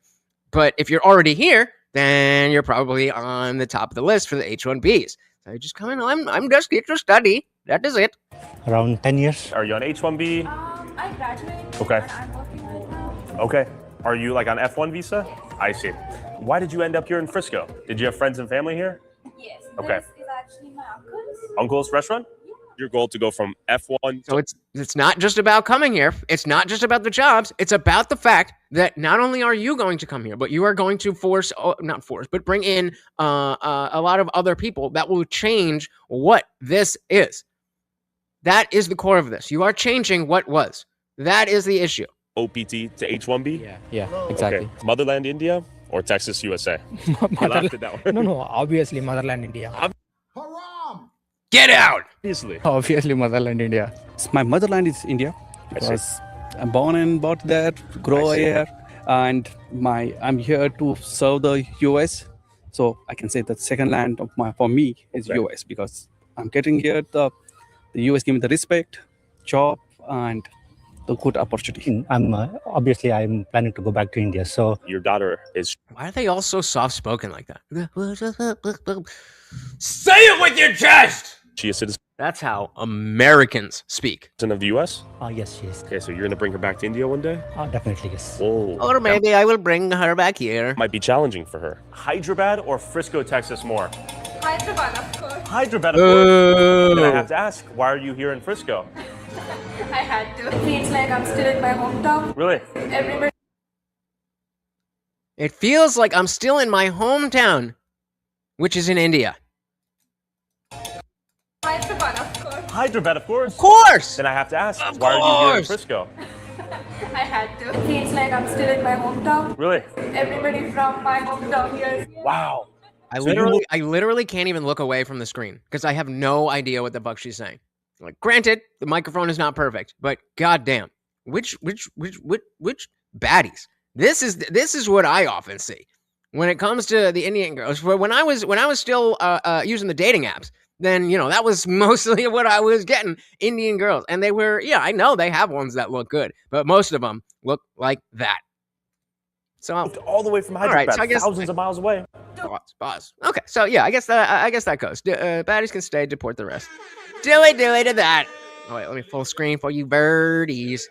But if you're already here, then you're probably on the top of the list for the H1Bs. So you just come in. I'm just here to study. That is it. Around 10 years. Are you on H1B? I graduated. Okay. And I'm working right now. Okay. Are you on F1 visa? I see. Why did you end up here in Frisco? Did you have friends and family here? Yes. Okay. This is actually my uncle's. Uncle's restaurant? Yeah. Your goal to go from F1. So it's not just about coming here. It's not just about the jobs. It's about the fact that not only are you going to come here, but you are going to bring in a lot of other people that will change what this is. That is the core of this. You are changing what was. That is the issue. OPT to H1B? Yeah, exactly. Okay. Motherland India or Texas, USA? You laughed at that one. No, obviously Motherland India. Get out! Obviously Motherland India. My motherland is India because I'm born and brought there, grow here, and I'm here to serve the US. So I can say the second land for me is US because I'm getting here. The US give me the respect, job, and the good opportunity. I'm planning to go back to India. So your daughter is. Why are they all so soft-spoken like that? Say it with your chest! She a citizen That's how Americans speak. of the U.S.? yes. Okay, so you're going to bring her back to India one day? Definitely, yes. Whoa. Or maybe I will bring her back here. Might be challenging for her. Hyderabad or Frisco, Texas more? Hyderabad, of course. Hyderabad, of course. Then I have to ask, why are you here in Frisco? I had to. It feels like I'm still in my hometown. Really? Everybody. It feels like I'm still in my hometown, which is in India. Hyderabad, of course. Hyderabad, of course. Of course! Then I have to ask, why are you here in Frisco? I had to. It feels like I'm still in my hometown. Really? Everybody from my hometown here. Wow. I literally can't even look away from the screen because I have no idea what the fuck she's saying. Like, granted, the microphone is not perfect, but goddamn, which baddies? This is what I often see when it comes to the Indian girls. When I was still using the dating apps, then that was mostly what I was getting, Indian girls, and they were I know they have ones that look good, but most of them look like that. So all the way from Hyderabad, right, so I guess, thousands of miles away. Pause. Okay, so yeah, I guess that goes. Baddies can stay, deport the rest. Dilly to that. Oh wait, let me full screen for you birdies.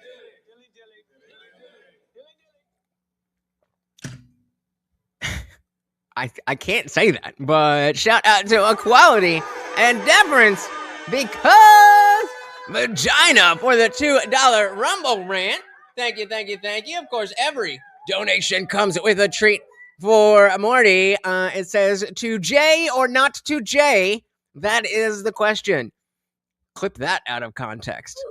I can't say that, but shout out to equality and deference because vagina for the $2 Rumble rant. Thank you. Of course, every donation comes with a treat for Morty. It says, to J or not to J? That is the question. Clip that out of context.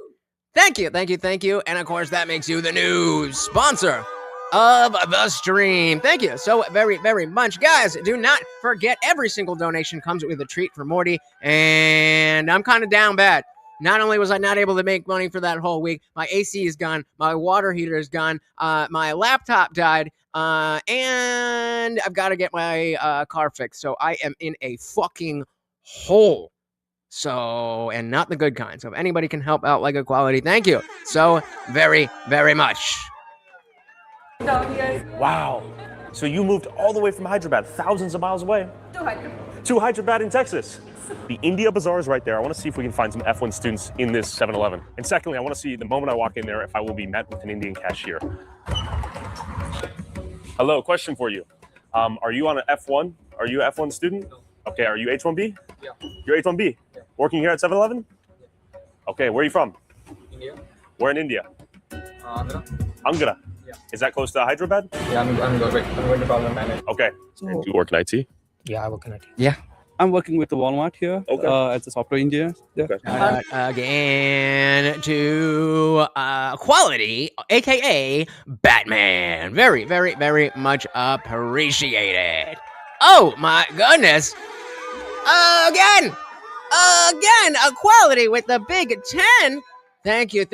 Thank you. And of course, that makes you the new sponsor of the stream. Thank you so very, very much. Guys, do not forget, every single donation comes with a treat for Morty, and I'm kind of down bad. Not only was I not able to make money for that whole week, my AC is gone, my water heater is gone, my laptop died, and I've got to get my car fixed, so I am in a fucking hole. So, and not the good kind. So if anybody can help out like equality, thank you so very, very much. Wow. So you moved all the way from Hyderabad, thousands of miles away, to Hyderabad in Texas. The India Bazaar is right there. I want to see if we can find some F1 students in this 7-Eleven. And secondly, I want to see the moment I walk in there if I will be met with an Indian cashier. Hello, question for you. Are you on an F1? Are you an F1 student? Okay, are you H1B? Yeah. You're H1B? Yeah. Working here at 7-Eleven? Yeah. Okay, where are you from? India. Where in India? Angara. Yeah. Is that close to Hyderabad? Yeah, I'm going to problem manage. Okay. Do you work in IT? Yeah, I work in it. Yeah. I'm working with the Walmart here as a software engineer. Yeah. Again to Quality, aka Batman. Very, very, very much appreciated. Oh my goodness. Again, Quality with the big 10. Thank you.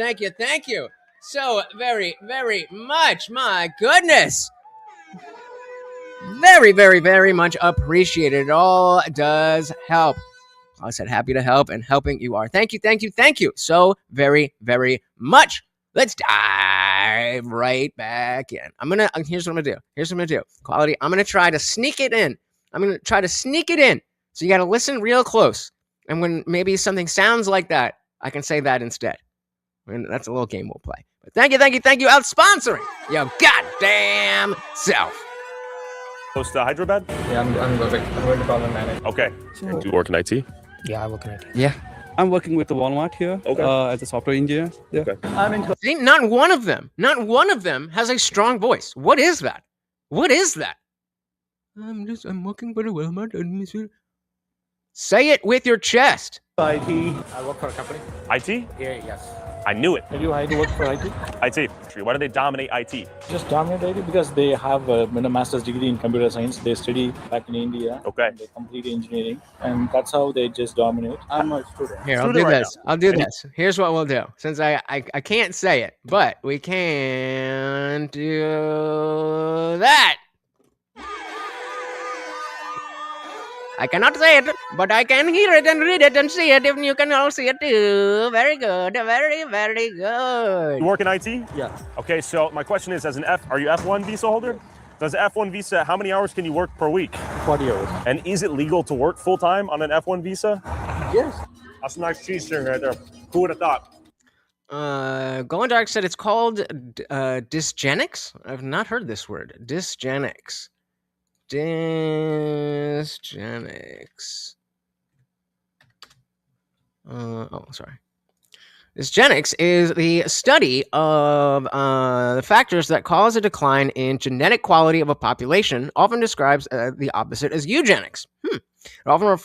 So very, very much. My goodness. Very, very, very much appreciated. It all does help. I said happy to help, and helping you are. Thank you so very, very much. Let's dive right back in. Here's what I'm gonna do. Quality, I'm gonna try to sneak it in. So you gotta listen real close. And when maybe something sounds like that, I can say that instead. And that's a little game we'll play. But thank you out sponsoring your goddamn self. Close to Hyderabad? Yeah, I'm going to problem manage. Okay. Do you work in IT? Yeah, I work in it. Yeah. I'm working with the Walmart here as a software engineer. Yeah. See, not one of them has a strong voice. What is that? I'm working for the Walmart. Say it with your chest. IT. I work for a company. IT? Yeah, yes. I knew it. Have you had to work for IT? IT. Why do they dominate IT? Just dominate IT because they have a master's degree in computer science. They study back in India. Okay. They complete engineering, and that's how they just dominate. I'm a student. Here, I'll do this. Here's what we'll do. Since I can't say it, but we can do that. I cannot say it, but I can hear it and read it and see it, if you can all see it too. Very good. Very, very good. You work in IT? Yeah. Okay, so my question is, are you F1 visa holder? Does F1 visa, how many hours can you work per week? 40 hours. And is it legal to work full-time on an F1 visa? Yes. That's some nice cheese string right there. Who would have thought? Going Dark said it's called dysgenics. I've not heard this word. Dysgenics. Sorry. Dysgenics is the study of the factors that cause a decline in genetic quality of a population, often describes the opposite as eugenics. It often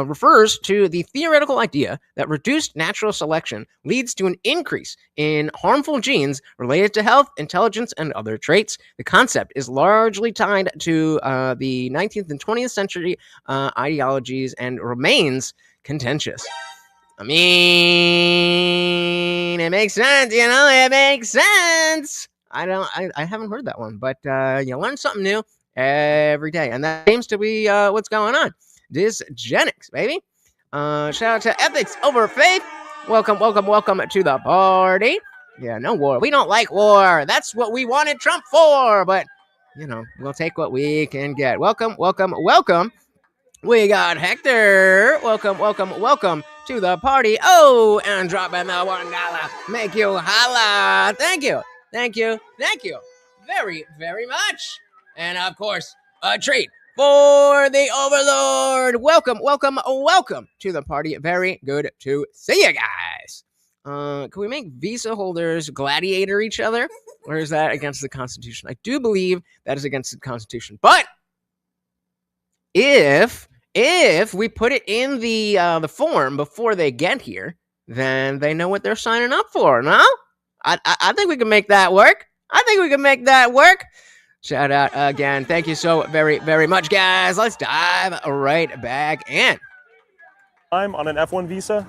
refers to the theoretical idea that reduced natural selection leads to an increase in harmful genes related to health, intelligence, and other traits. The concept is largely tied to the 19th and 20th century ideologies and remains contentious. I mean, it makes sense, it makes sense. I haven't heard that one, but you learn something new every day, and that seems to be what's going on. Dysgenics, baby. Shout out to Ethics Over Faith. Welcome to the party. Yeah, no war. We don't like war. That's what we wanted Trump for, but, we'll take what we can get. Welcome. We got Hector. Welcome to the party. Oh, and dropping the $1. Make you holla. Thank you. Very, very much. And, of course, a treat for the Overlord. Welcome to the party. Very good to see you guys. Can we make visa holders gladiator each other? Or is that against the Constitution? I do believe that is against the Constitution. But if we put it in the form before they get here, then they know what they're signing up for, no? I think we can make that work. Shout out again. Thank you so very, very much, guys. Let's dive right back in. I'm on an F1 visa?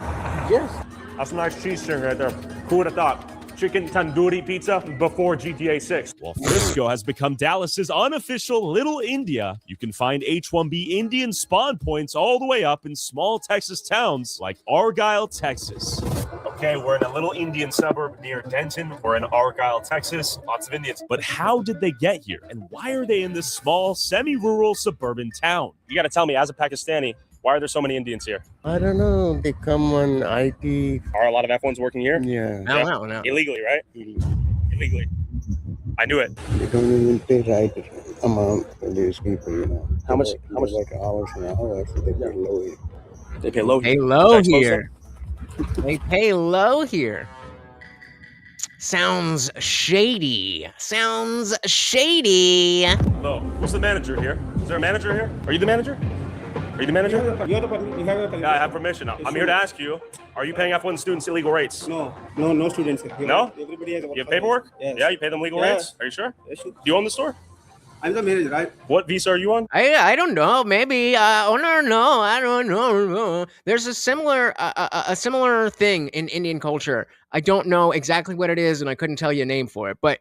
Yes. That's some nice cheese string right there. Who would have thought? Chicken tandoori pizza before GTA 6. While Frisco has become Dallas's unofficial Little India, you can find H-1B Indian spawn points all the way up in small Texas towns like Argyle, Texas. Okay, we're in a little Indian suburb near Denton. We're in Argyle, Texas. Lots of Indians. But how did they get here? And why are they in this small, semi-rural suburban town? You got to tell me, as a Pakistani, why are there so many Indians here? I don't know. They come on IT. Are a lot of F1s working here? Yeah. No. Illegally, right? Illegally. I knew it. They don't even pay right amount for these people, How much? Like hours and hours. So they pay low here. They pay low. They pay low here. sounds shady. Sounds shady. Hello, who's the manager here? Is there a manager here? Are you the manager? Are you the manager? You have permission. Yeah, I have permission. I'm here to ask you, are you paying F1 students illegal rates? No students here. No? Everybody has a You have paperwork? Yes. Yeah, you pay them legal rates? Are you sure? Yes, sure. Do you own the store? I'm the manager, right? What visa are you on? I don't know. Maybe. No. I don't know. There's a similar thing in Indian culture. I don't know exactly what it is, and I couldn't tell you a name for it. But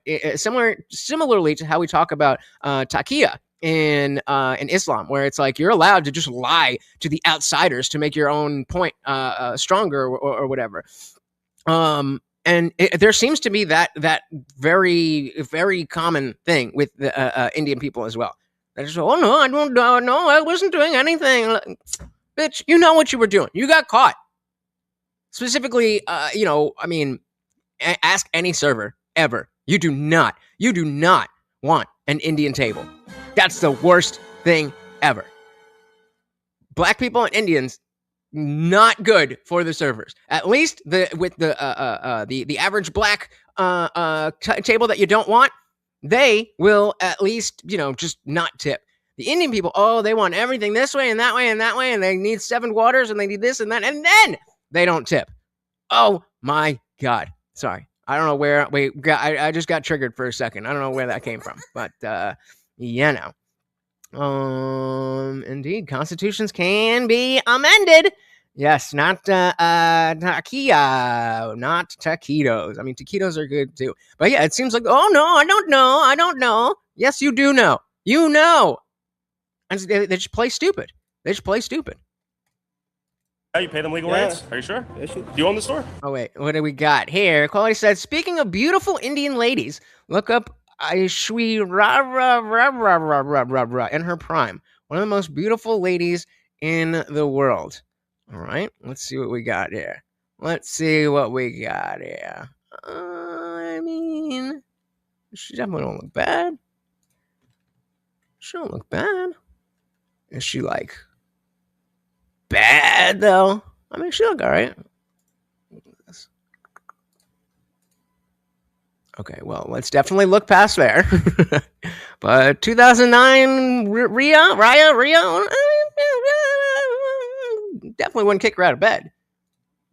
similarly to how we talk about taqiyya in Islam, where it's like you're allowed to just lie to the outsiders to make your own point stronger or whatever. And there seems to be that very, very common thing with the Indian people as well. They just, oh, no, I don't know. No, I wasn't doing anything. Bitch, you know what you were doing. You got caught. Specifically, ask any server ever. You do not want an Indian table. That's the worst thing ever. Black people and Indians, not good for the servers. At least the average black table that you don't want, they will at least just not tip. The Indian people, they want everything this way and that way and that way, and they need 7 waters and they need this and that, and then they don't tip. Oh my God! Sorry, I don't know where I just got triggered for a second. I don't know where that came from, but indeed, constitutions can be amended. Yes, not taquilla, not taquitos. I mean, taquitos are good too. But yeah, it seems like, oh no, I don't know. Yes, you do know. You know. And they just play stupid. Yeah, you pay them legal rates? Are you sure? Yes, sure. Do you own the store? Oh wait, what do we got here? Quality said, speaking of beautiful Indian ladies, look up Aishwarya in her prime. One of the most beautiful ladies in the world. All right, let's see what we got here. I mean, she definitely don't look bad. She don't look bad. Is she like bad though? I mean, she look all right. Okay, well, let's definitely look past there. But 2009 Rhea, definitely wouldn't kick her out of bed.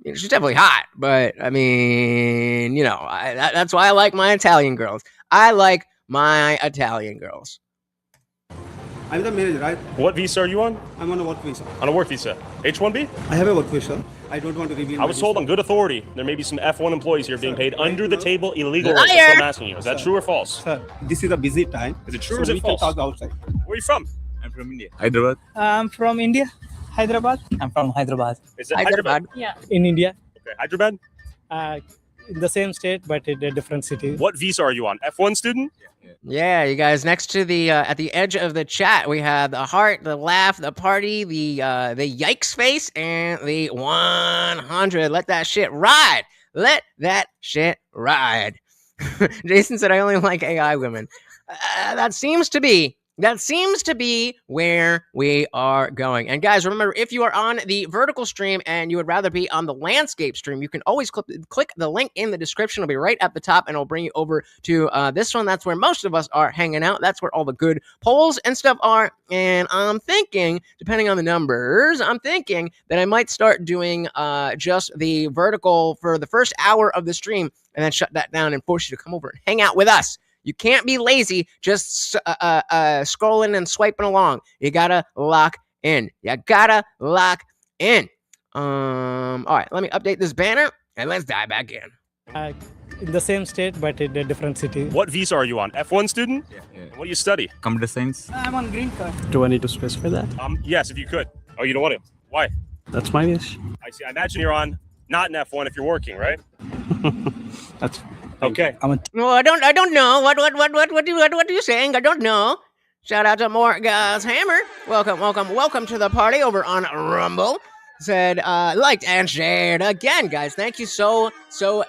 She's definitely hot, but I mean, that's why I like my Italian girls. I'm the manager, right? What visa are you on? I'm on a work visa. On a work visa. H-1B? I have a work visa. I don't want to reveal. I was told on good authority there may be some F1 employees here being paid under the table illegal rates. Liar! That's what I'm asking you. Is that true or false? Sir, this is a busy time. Is it true or is it false? We can talk outside. Where are you from? I'm from India. Hyderabad. I'm from India, Hyderabad. I'm from Hyderabad. Is it Hyderabad? Yeah. In India. Okay, Hyderabad? In the same state, but in a different city. What visa are you on? F1 student? Yeah, you guys. Next to the at the edge of the chat, we have the heart, the laugh, the party, the yikes face, and the 100. Let that shit ride. Let that shit ride. Jason said, "I only like AI women." That seems to be where we are going. And guys, remember, if you are on the vertical stream and you would rather be on the landscape stream, you can always click the link in the description. It'll be right at the top, and it'll bring you over to this one. That's where most of us are hanging out. That's where all the good polls and stuff are. And I'm thinking, depending on the numbers, that I might start doing just the vertical for the first hour of the stream, and then shut that down and force you to come over and hang out with us. You can't be lazy just scrolling and swiping along. You gotta lock in. All right, let me update this banner and let's dive back in. In the same state, but in a different city. What visa are you on? F1 student? Yeah. What do you study? Computer science. I'm on green card. Do I need to specify that? Yes, if you could. Oh, you don't want to? Why? That's my wish. I see. I imagine you're on not an F1 if you're working, right? That's okay. No, I don't know. What are you saying? I don't know. Shout out to Morgan's Hammer. Welcome to the party over on Rumble. Said, liked and shared again, guys. Thank you so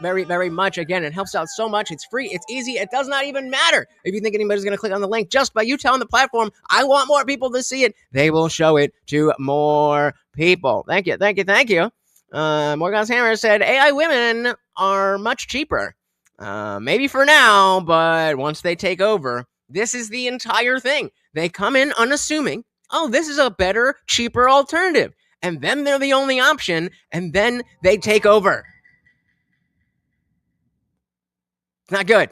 very, very much. Again, it helps out so much. It's free. It's easy. It does not even matter if you think anybody's going to click on the link. Just by you telling the platform, I want more people to see it, they will show it to more people. Thank you. Morgan's Hammer said, AI women are much cheaper. Maybe for now, but once they take over, this is the entire thing. They come in unassuming. Oh, this is a better, cheaper alternative. And then they're the only option, and then they take over. It's not good.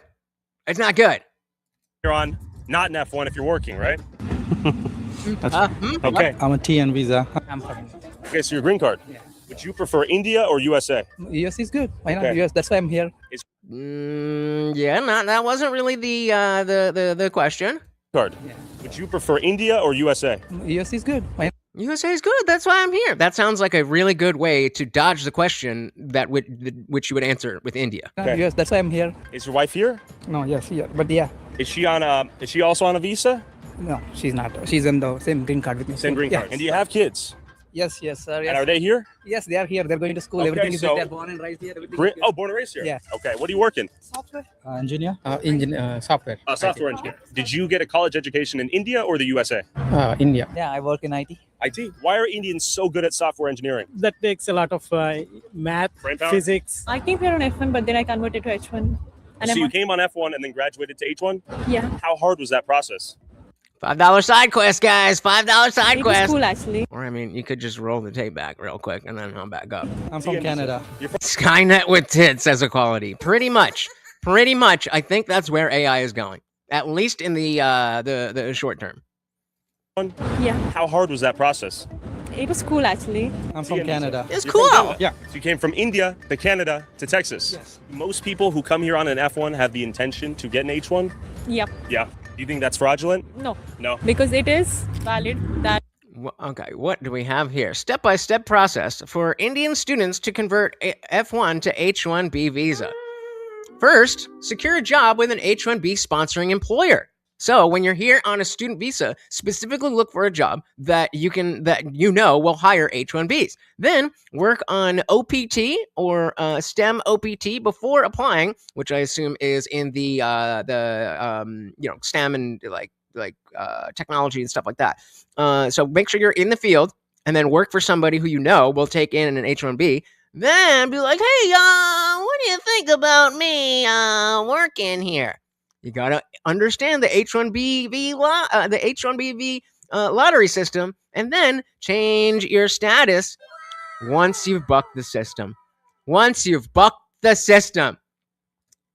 It's not good. You're on not an F1 if you're working, right? Okay. Okay. I'm a TN visa. Okay, so your green card. Yeah. Would you prefer India or USA? US is good. Why not Okay. US? That's why I'm here. Yeah, that wasn't really the question. Card. Yeah. Would you prefer India or USA? US is good. Why not? USA is good. That's why I'm here. That sounds like a really good way to dodge the question which you would answer with India. Okay. US. That's why I'm here. Is your wife here? No, yes, here. But yeah. Is she also on a visa? No, she's not. She's in the same green card with me. Same green card. Yes. And do you have kids? Yes, sir. Yes. And are they here? Yes, they are here. They're going to school. Okay, Everything is so- good. They're born and raised here. Everything is good. Oh, born and raised here? Yeah. Okay, what are you working? Software. Engineer. Software. Software engineer. Did you get a college education in India or the USA? India. Yeah, I work in IT. IT. Why are Indians so good at software engineering? That takes a lot of math, Brain power? physics. I came here on F1, but then I converted to H1. And So you came on F1 and then graduated to H1? Yeah. How hard was that process? $5 side quest, guys. $5 side It was quest. cool, actually. Or I mean, you could just roll the tape back real quick and then I'll back up. I'm from Canada. Skynet with tits as equality. Pretty much. I think that's where AI is going. At least in the short term. Yeah. How hard was that process? It was cool, actually. I'm from Canada. It's You're cool. from Canada. Yeah. So you came from India to Canada to Texas. Yes. Most people who come here on an F1 have the intention to get an H1? Yep. Yeah. Do you think that's fraudulent? No. No. Because it is valid that Okay, what do we have here? Step-by-step process for Indian students to convert F1 to H1B visa. First, secure a job with an H1B sponsoring employer. So when you're here on a student visa, specifically look for a job that you know will hire H1Bs. Then work on OPT or STEM OPT before applying, which I assume is in the STEM and like technology and stuff like that. So make sure you're in the field and then work for somebody who you know will take in an H1B. Then be like, hey, what do you think about me working here? You gotta understand the H1BV lottery system, and then change your status once you've bucked the system.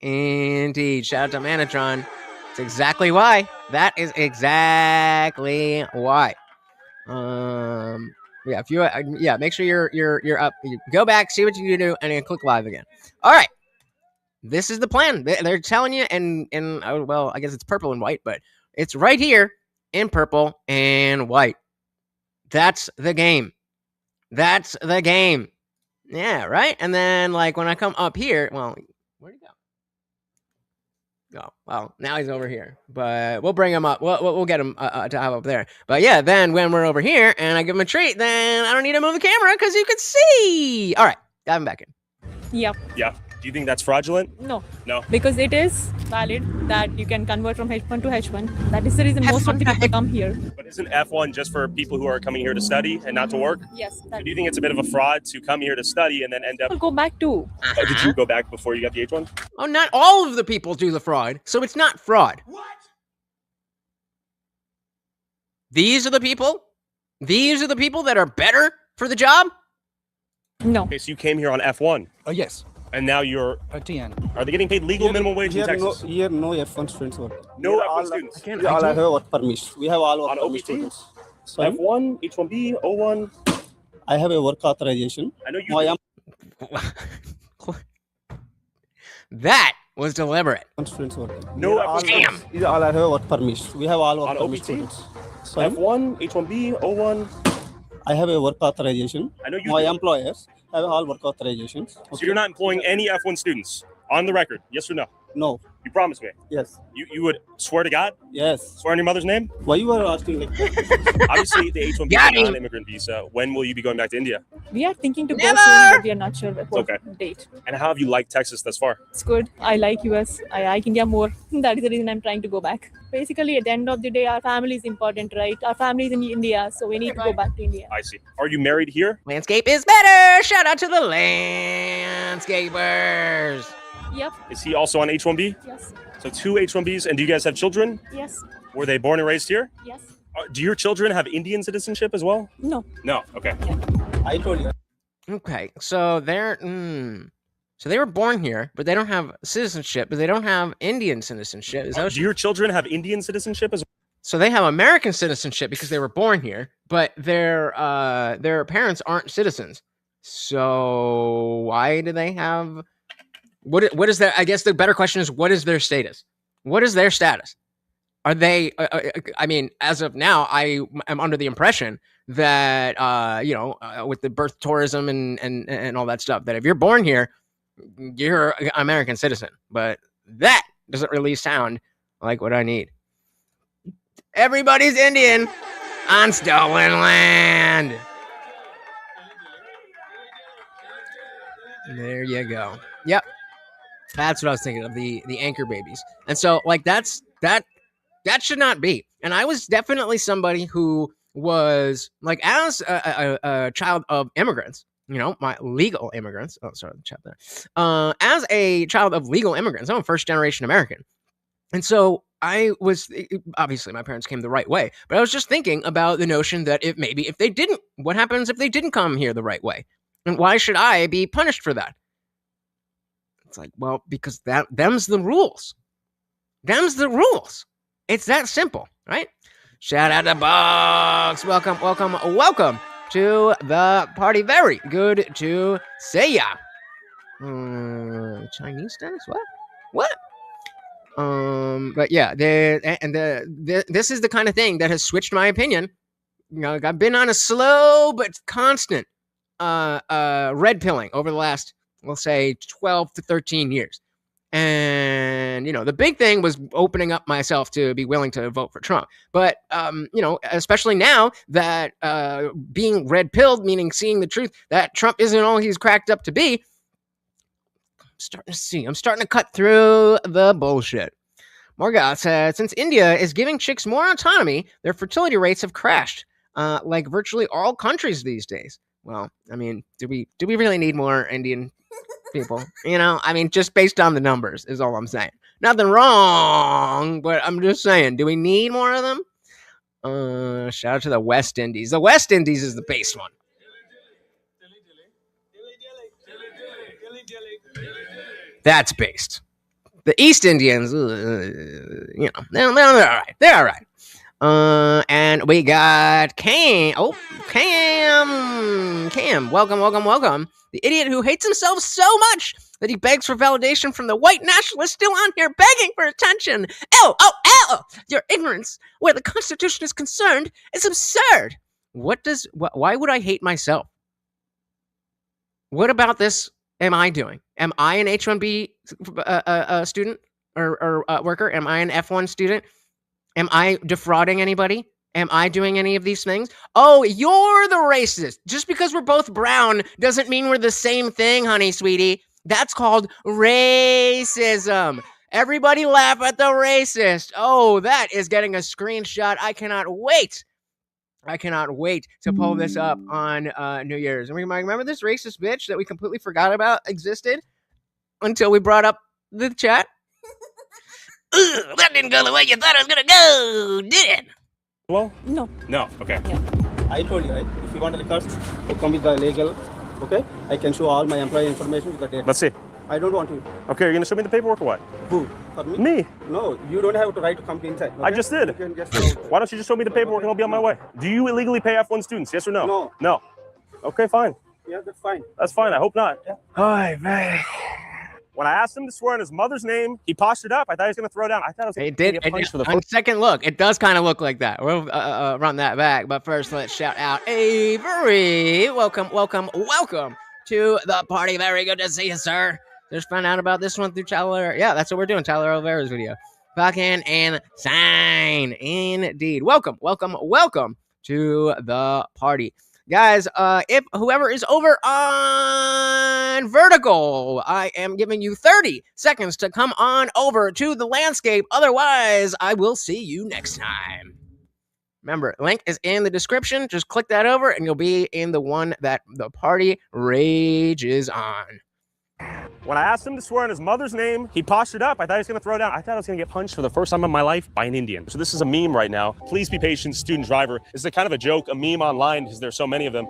Indeed. Shout out to Manatron. That's exactly why. That is exactly why. Yeah. If you make sure you're up. You go back, see what you do, and then click live again. All right. This is the plan. They're telling you, and well, I guess it's purple and white, but it's right here in purple and white. That's the game. Yeah, right? And then, like, when I come up here, well, where'd he go? Oh, well, now he's over here. But we'll bring him up. We'll get him to have up there. But yeah, then when we're over here and I give him a treat, then I don't need to move the camera because you can see. All right, dive him back in. Yep. Yeah. Do you think that's fraudulent? No. No. Because it is valid that you can convert from H1 to H1. That is the reason most of the people come here. But isn't F1 just for people who are coming here to study and not to work? Yes. So do you think it's a bit of a fraud to come here to study and then end up... I'll go back too. Oh, did you go back before you got the H1? Oh, not all of the people do the fraud, so it's not fraud. What? These are the people that are better for the job? No. Okay, so you came here on F1. Yes. And now you're... TN. Are they getting paid legal minimum wage in Texas? Here, no F1 students work. No F1 students? We all have work permit. We have all work On permit OPT? students. Sorry? F1, H1B, O1? I have a work authorization. I know you... That was deliberate. Students work. No all, Damn. We all have a work permit. We have all work On permit OPT? students. Sorry? F1, H1B, O1? I have a work authorization. I know you My do. employers have all work authorizations. So you're not employing any F1 students? On the record, yes or no? No. You promise me? Yes. You would swear to God? Yes. Swear on your mother's name? Why you are asking like that? Obviously, the H1B Got is him. a non-immigrant visa. When will you be going back to India? We are thinking to Never! go soon, but we are not sure what okay. date. And how have you liked Texas thus far? It's good. I like US. I like India more. That is the reason I'm trying to go back. Basically, at the end of the day, our family is important, right? Our family is in India, so we need to go back to India. I see. Are you married here? Landscape is better. Shout out to the landscapers. Yep. Is he also on H-1B? Yes. So 2 H-1Bs. And do you guys have children? Yes. Were they born and raised here? Yes. Do your children have Indian citizenship as well? No. No. Okay. I told you. Okay, so they're so they were born here, but they don't have citizenship, but they don't have Indian citizenship. Is that what Do your children have Indian citizenship as well? So they have American citizenship because they were born here, but their parents aren't citizens. So why do they have what is their? I guess the better question is, what is their status? What is their status? Are they? I mean, as of now, I am under the impression that with the birth tourism and all that stuff, that if you're born here, you're an American citizen. But that doesn't really sound like what I need. Everybody's Indian on stolen land. There you go. Yep. That's what I was thinking of, the anchor babies. And so like that should not be. And I was definitely somebody who was like, as a child of immigrants, my legal immigrants. Oh, sorry, the chat there. As a child of legal immigrants, I'm a first generation American. And so I was, obviously my parents came the right way, but I was just thinking about the notion that if they didn't, what happens if they didn't come here the right way? And why should I be punished for that? It's like, well, because them's the rules. Them's the rules. It's that simple, right? Shout out to Bugs. Welcome to the party. Very good to see ya. Chinese status? What? But yeah, this is the kind of thing that has switched my opinion. I've been on a slow but constant red pilling over the last, we'll say, 12 to 13 years. And, the big thing was opening up myself to be willing to vote for Trump. But, especially now that being red pilled, meaning seeing the truth that Trump isn't all he's cracked up to be, I'm starting to cut through the bullshit. Morgoth said, since India is giving chicks more autonomy, their fertility rates have crashed, like virtually all countries these days. Well, I mean, do we really need more Indian people? Just based on the numbers is all I'm saying. Nothing wrong, but I'm just saying, do we need more of them? Shout out to the West Indies. The West Indies is the base one. That's based. The East Indians, they're all right. They're all right. And we got Cam. Oh, Cam. Welcome. The idiot who hates himself so much that he begs for validation from the white nationalists still on here begging for attention. LOL. Your ignorance where the Constitution is concerned is absurd. Why would I hate myself? What about this am I doing? Am I an H-1B student or worker? Am I an F1 student? Am I defrauding anybody? Am I doing any of these things? Oh, you're the racist. Just because we're both brown doesn't mean we're the same thing, honey, sweetie. That's called racism. Everybody laugh at the racist. Oh, that is getting a screenshot. I cannot wait to pull this up on New Year's. And remember this racist bitch that we completely forgot about existed until we brought up the chat? That didn't go the way you thought it was going to go, did it? Well, no. Okay. Yeah. I told you, right? If you want the records, to come with the legal, okay? I can show all my employee information with the data. Let's see. I don't want to. Okay, you're going to show me the paperwork or what? Who? For me? Me. No, you don't have to right to come inside. Okay? I just did. You can just Why don't you just show me the paperwork and I'll be on my way? Do you illegally pay F1 students? Yes or no? No. No. Okay, fine. Yeah, that's fine. That's fine. I hope not. Yeah. Hi, man. When I asked him to swear in his mother's name, he postured up. I thought he was going to throw down. I thought it was going to get punched for the on second look, it does kind of look like that. We'll run that back. But first, let's shout out Avery. Welcome to the party. Very good to see you, sir. Just found out about this one through Tyler. Yeah, that's what we're doing. Tyler Olivera's video. Fucking insane. Indeed. Welcome to the party. Guys, if whoever is over on Vertical, I am giving you 30 seconds to come on over to the landscape. Otherwise, I will see you next time. Remember, link is in the description. Just click that over and you'll be in the one that the party rages on. When I asked him to swear on his mother's name, he postured up. I thought he was going to throw down. I thought I was going to get punched for the first time in my life by an Indian. So this is a meme right now. Please be patient, student driver. This is a kind of a joke, a meme online because there's so many of them.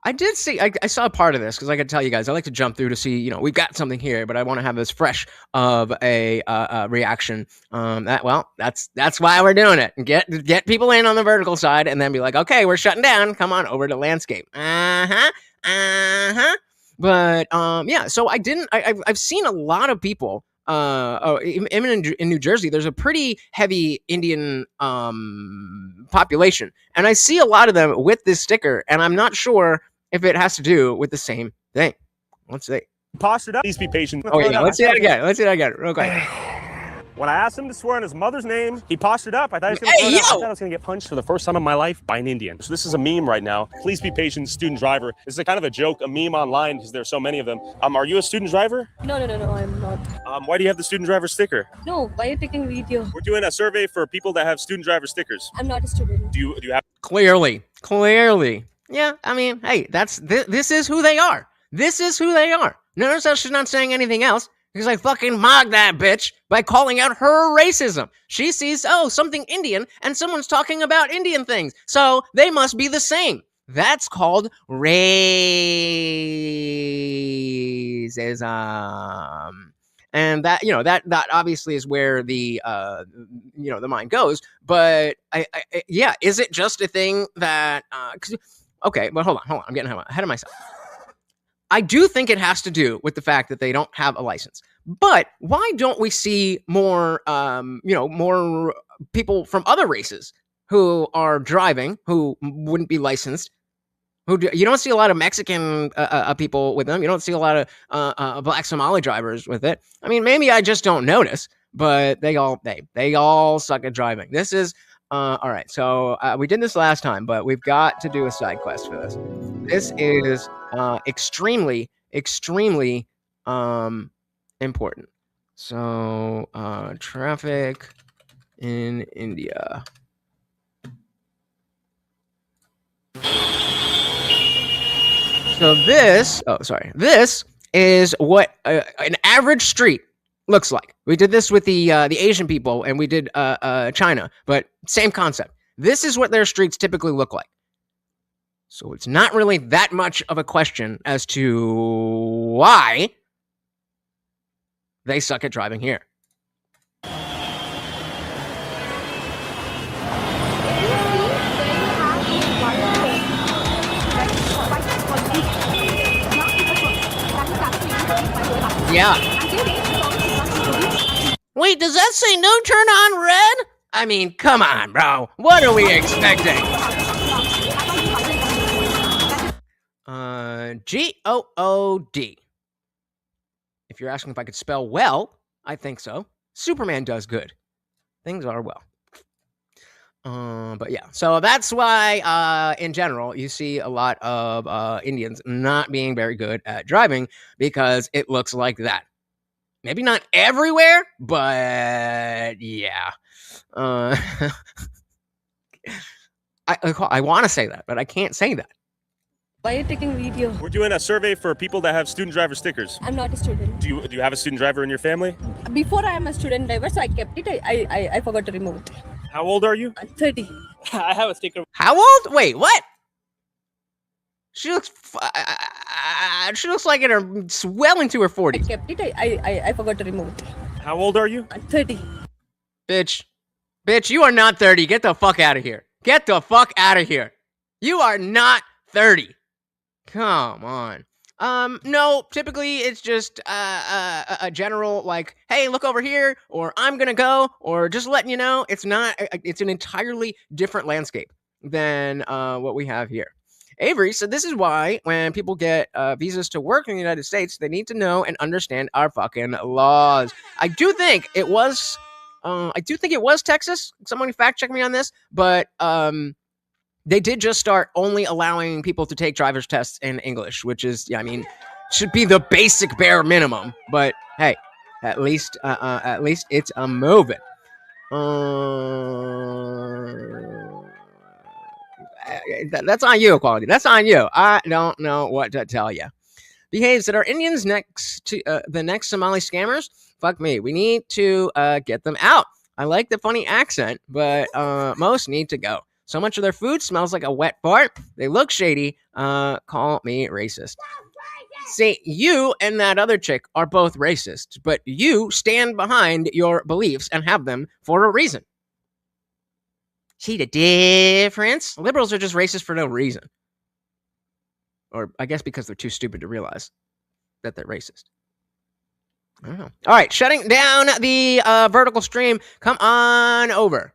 I did see, I saw a part of this because I could tell you guys, I like to jump through to see, you know, we've got something here, but I want to have this fresh of a reaction. That's why we're doing it. Get people in on the vertical side and then be like, okay, we're shutting down. Come on over to landscape. But yeah, so I've seen a lot of people. Even in New Jersey, there's a pretty heavy Indian population, and I see a lot of them with this sticker, and I'm not sure if it has to do with the same thing. Let's see. Postured up. Please be patient. Oh yeah, let's see that again. Let's see that again, real quick. When I asked him to swear on his mother's name, he postured up. I thought he was going to throw down. I thought I was going to get punched for the first time in my life by an Indian. So this is a meme right now. Please be patient, student driver. This is a kind of a joke, a meme online because there's so many of them. Are you a student driver? No, I'm not. Why do you have the student driver sticker? No, why are you taking video? We're doing a survey for people that have student driver stickers. I'm not a student. Do you have? Clearly. Yeah, I mean, hey, this is who they are. This is who they are. Notice how she's not saying anything else. Because I fucking mogged that bitch by calling out her racism. She sees, something Indian, and someone's talking about Indian things. So they must be the same. That's called racism. And that, that obviously is where the, the mind goes. But, yeah, is it just a thing that, okay, but hold on. I'm getting ahead of myself. I do think it has to do with the fact that they don't have a license. But why don't we see more, more people from other races who are driving, who wouldn't be licensed? You don't see a lot of Mexican people with them. You don't see a lot of black Somali drivers with it. I mean, maybe I just don't notice, but they all suck at driving. This is all right. So we did this last time, but we've got to do a side quest for this. This is extremely important. So traffic in India. So this is what an average street looks like. We did this with the Asian people, and we did China, but same concept. This is what their streets typically look like. So it's not really that much of a question as to why they suck at driving here. Yeah. Wait, does that say no turn on red? I mean, come on, bro. What are we expecting? G-O-O-D. If you're asking if I could spell well, I think so. Superman does good. Things are well. But yeah, so that's why, in general, you see a lot of Indians not being very good at driving because it looks like that. Maybe not everywhere, but yeah. I want to say that, but I can't say that. Why are you taking video? We're doing a survey for people that have student driver stickers. I'm not a student. Do you have a student driver in your family? Before I am a student driver, so I kept it. I forgot to remove it. How old are you? 30. I have a sticker. How old? Wait, what? She looks like in her well into her 40s. I kept it. I forgot to remove it. How old are you? 30. Bitch, you are not 30. Get the fuck out of here. Get the fuck out of here. You are not 30. Come on. No, typically it's just a general like, hey, look over here, or I'm gonna go, or just letting you know. It's an entirely different landscape than what we have here. Avery said this is why when people get visas to work in the United States, they need to know and understand our fucking laws. I do think it was Texas. Someone fact check me on this, but they did just start only allowing people to take driver's tests in English, which is, should be the basic bare minimum. But hey, at least it's a moving. That's on you, Equality. That's on you. I don't know what to tell you. behaves that are Indians next to the next Somali scammers? Fuck me. We need to get them out. I like the funny accent, but most need to go. So much of their food smells like a wet fart. They look shady. Call me racist. See, you and that other chick are both racist, but you stand behind your beliefs and have them for a reason. See the difference? Liberals are just racist for no reason. Or I guess because they're too stupid to realize that they're racist. I don't know. All right, shutting down the vertical stream. Come on over.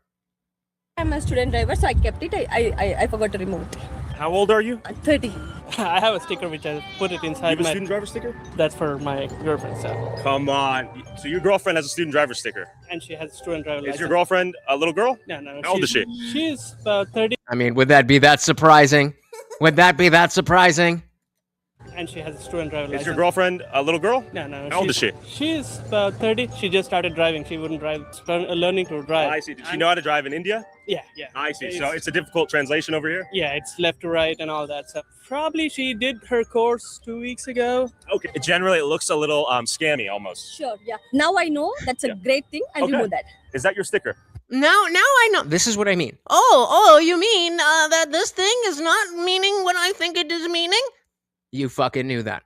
I'm a student driver, so I kept it. I forgot to remove it. How old are you? 30. I have a sticker which I put it inside You have a my student driver sticker? That's for my girlfriend, so. Come on. So your girlfriend has a student driver sticker. And she has a student driver license. Is your girlfriend a little girl? No. How old is she? She's about 30. I mean, would that be that surprising? Would that be that surprising? And she has a student driver license. Is your girlfriend a little girl? No. How old is she? She's about 30. She just started driving. She wouldn't drive, learning to drive. I see. Did she know how to drive in India? Yeah. I see. So it's a difficult translation over here? Yeah, it's left to right and all that stuff. Probably she did her course 2 weeks ago. Okay. Generally, it looks a little scammy almost. Sure, yeah. Now I know that's a great thing. I'll remove that. Is that your sticker? Now I know. This is what I mean. Oh, you mean that this thing is not meaning what I think it is meaning? You fucking knew that.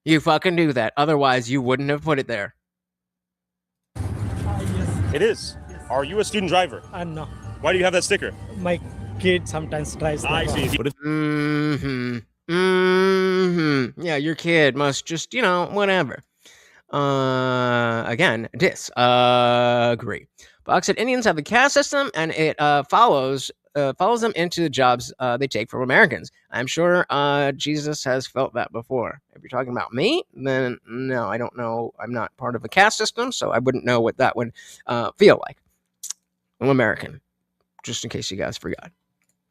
You fucking knew that. Otherwise, you wouldn't have put it there. Yes. It is. Are you a student driver? No. Why do you have that sticker? My kid sometimes drives. I see. Yeah, your kid must just, whatever. Again, disagree. Buck said Indians have the caste system, and it follows them into the jobs they take from Americans. I'm sure Jesus has felt that before. If you're talking about me, then no, I don't know. I'm not part of a caste system, so I wouldn't know what that would feel like. I'm American, just in case you guys forgot.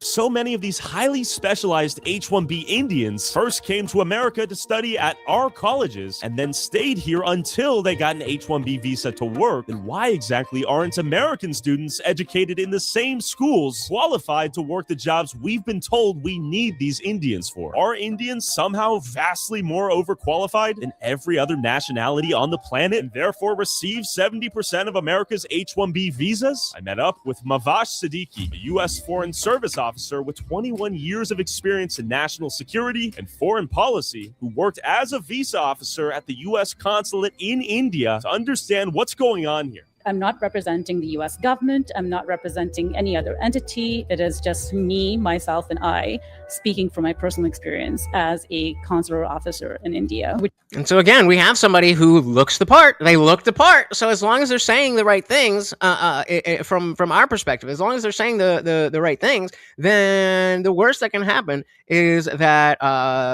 So many of these highly specialized H-1B Indians first came to America to study at our colleges and then stayed here until they got an H-1B visa to work. Then why exactly aren't American students educated in the same schools qualified to work the jobs we've been told we need these Indians for? Are Indians somehow vastly more overqualified than every other nationality on the planet and therefore receive 70% of America's H-1B visas? I met up with Mavash Siddiqui, a U.S. Foreign Service officer with 21 years of experience in national security and foreign policy, who worked as a visa officer at the U.S. consulate in India to understand what's going on here. I'm not representing the US government. I'm not representing any other entity. It is just me, myself, and I speaking from my personal experience as a consular officer in India. And so again, we have somebody who looks the part. They look the part. So as long as they're saying the right things, from our perspective, as long as they're saying the right things, then the worst that can happen is that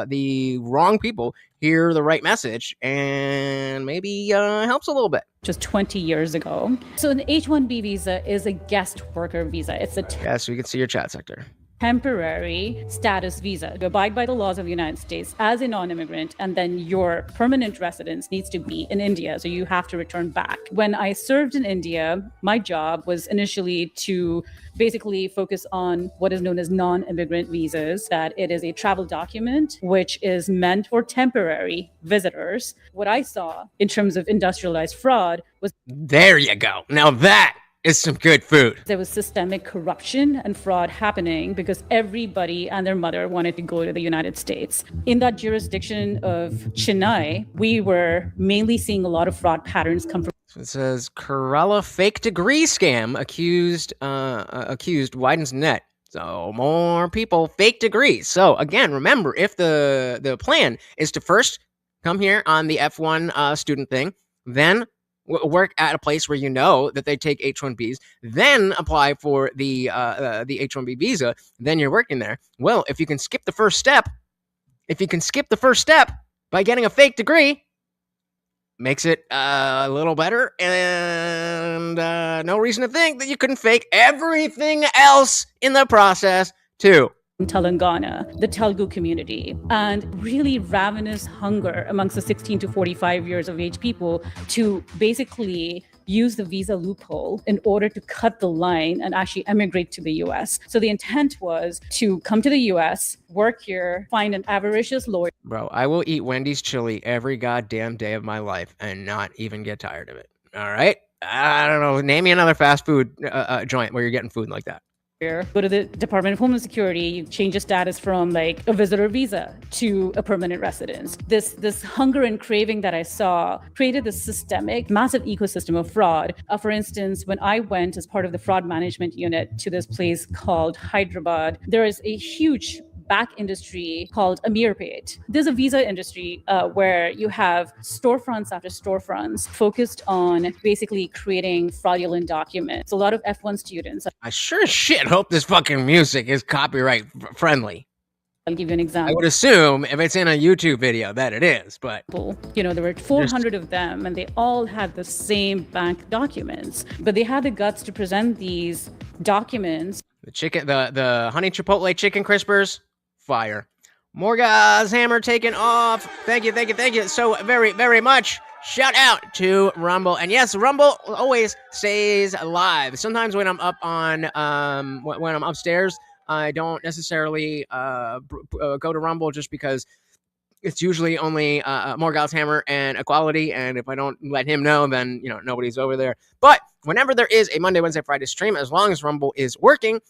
the wrong people hear the right message and maybe helps a little bit. Just 20 years ago. So an H-1B visa is a guest worker visa. It's a yes, we can see your chat sector. Temporary status visa. You abide by the laws of the United States as a non-immigrant, and then your permanent residence needs to be in India, so you have to return back. When I served in India, my job was initially to basically focus on what is known as non-immigrant visas, that it is a travel document which is meant for temporary visitors. What I saw in terms of industrialized fraud was... There you go. Now that is some good food. There was systemic corruption and fraud happening because everybody and their mother wanted to go to the United States. In that jurisdiction of Chennai, we were mainly seeing a lot of fraud patterns come from... So it says Kerala fake degree scam accused widens net. So more people fake degrees. So again, remember, if the plan is to first come here on the F1 student thing, then work at a place where you know that they take H-1Bs, then apply for the H-1B visa, then you're working there. Well, if you can skip the first step by getting a fake degree, makes it a little better, and no reason to think that you couldn't fake everything else in the process too. Telangana, the Telugu community, and really ravenous hunger amongst the 16 to 45 years of age people to basically use the visa loophole in order to cut the line and actually emigrate to the US. So the intent was to come to the US, work here, find an avaricious lawyer. Bro, I will eat Wendy's chili every goddamn day of my life and not even get tired of it. All right? I don't know. Name me another fast food joint where you're getting food like that. Go to the Department of Homeland Security, you change your status from like a visitor visa to a permanent residence. This hunger and craving that I saw created this systemic, massive ecosystem of fraud. For instance, when I went as part of the fraud management unit to this place called Hyderabad, there is a huge back industry called Amirpet. There's a visa industry where you have storefronts after storefronts focused on basically creating fraudulent documents. A lot of F1 students. I sure as shit hope this fucking music is copyright friendly. I'll give you an example. I would assume if it's in a YouTube video that it is, but you know, there were 400 of them and they all had the same bank documents, but they had the guts to present these documents. The honey chipotle chicken crispers, fire. Morga's hammer taken off. Thank you so very, very much. Shout out to Rumble. And yes, Rumble always stays alive. Sometimes when I'm up on, when I'm upstairs, I don't necessarily go to Rumble just because it's usually only Morgal's hammer and Equality, and if I don't let him know, then nobody's over there. But whenever there is a Monday, Wednesday, Friday stream, as long as Rumble is working,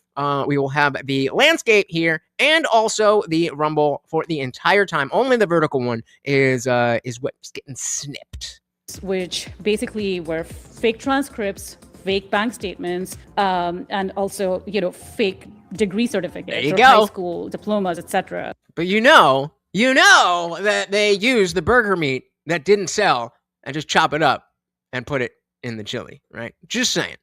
we will have the landscape here and also the Rumble for the entire time. Only the vertical one is what's getting snipped, which basically were fake transcripts, fake bank statements, and also fake degree certificates, there you or go. high school diplomas, etc. But you know that they use the burger meat that didn't sell and just chop it up and put it in the chili, right? Just saying.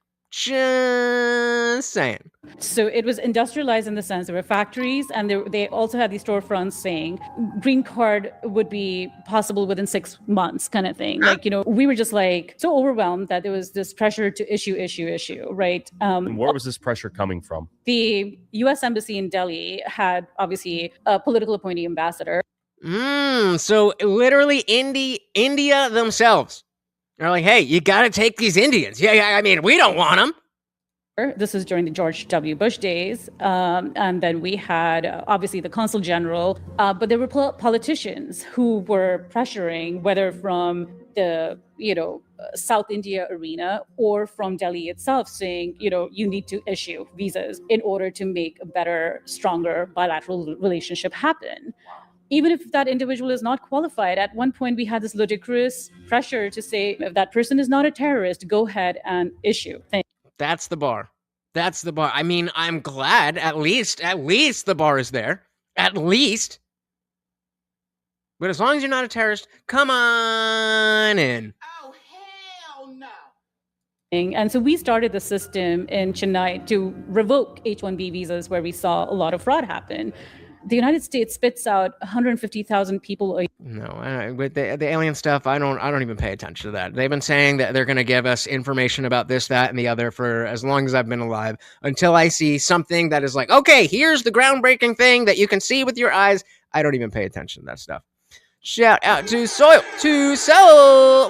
So it was industrialized in the sense there were factories, and they also had these storefronts saying green card would be possible within 6 months, kind of thing. Like, we were just like so overwhelmed that there was this pressure to issue, right? And where was this pressure coming from? The U.S. Embassy in Delhi had obviously a political appointee ambassador. So literally India themselves. They're like, hey, you got to take these Indians. Yeah, I mean, we don't want them. This was during the George W. Bush days. And then we had, obviously, the consul general. But there were politicians who were pressuring, whether from the, South India arena or from Delhi itself, saying, you need to issue visas in order to make a better, stronger bilateral relationship happen. Even if that individual is not qualified, at one point we had this ludicrous pressure to say, if that person is not a terrorist, go ahead and issue. That's the bar. I mean, I'm glad at least the bar is there. At least. But as long as you're not a terrorist, come on in. Oh, hell no. And so we started the system in Chennai to revoke H-1B visas where we saw a lot of fraud happen. The United States spits out 150,000 people a year. No, with the alien stuff, I don't even pay attention to that. They've been saying that they're going to give us information about this, that, and the other for as long as I've been alive, until I see something that is like, okay, here's the groundbreaking thing that you can see with your eyes. I don't even pay attention to that stuff. Shout out to Soil.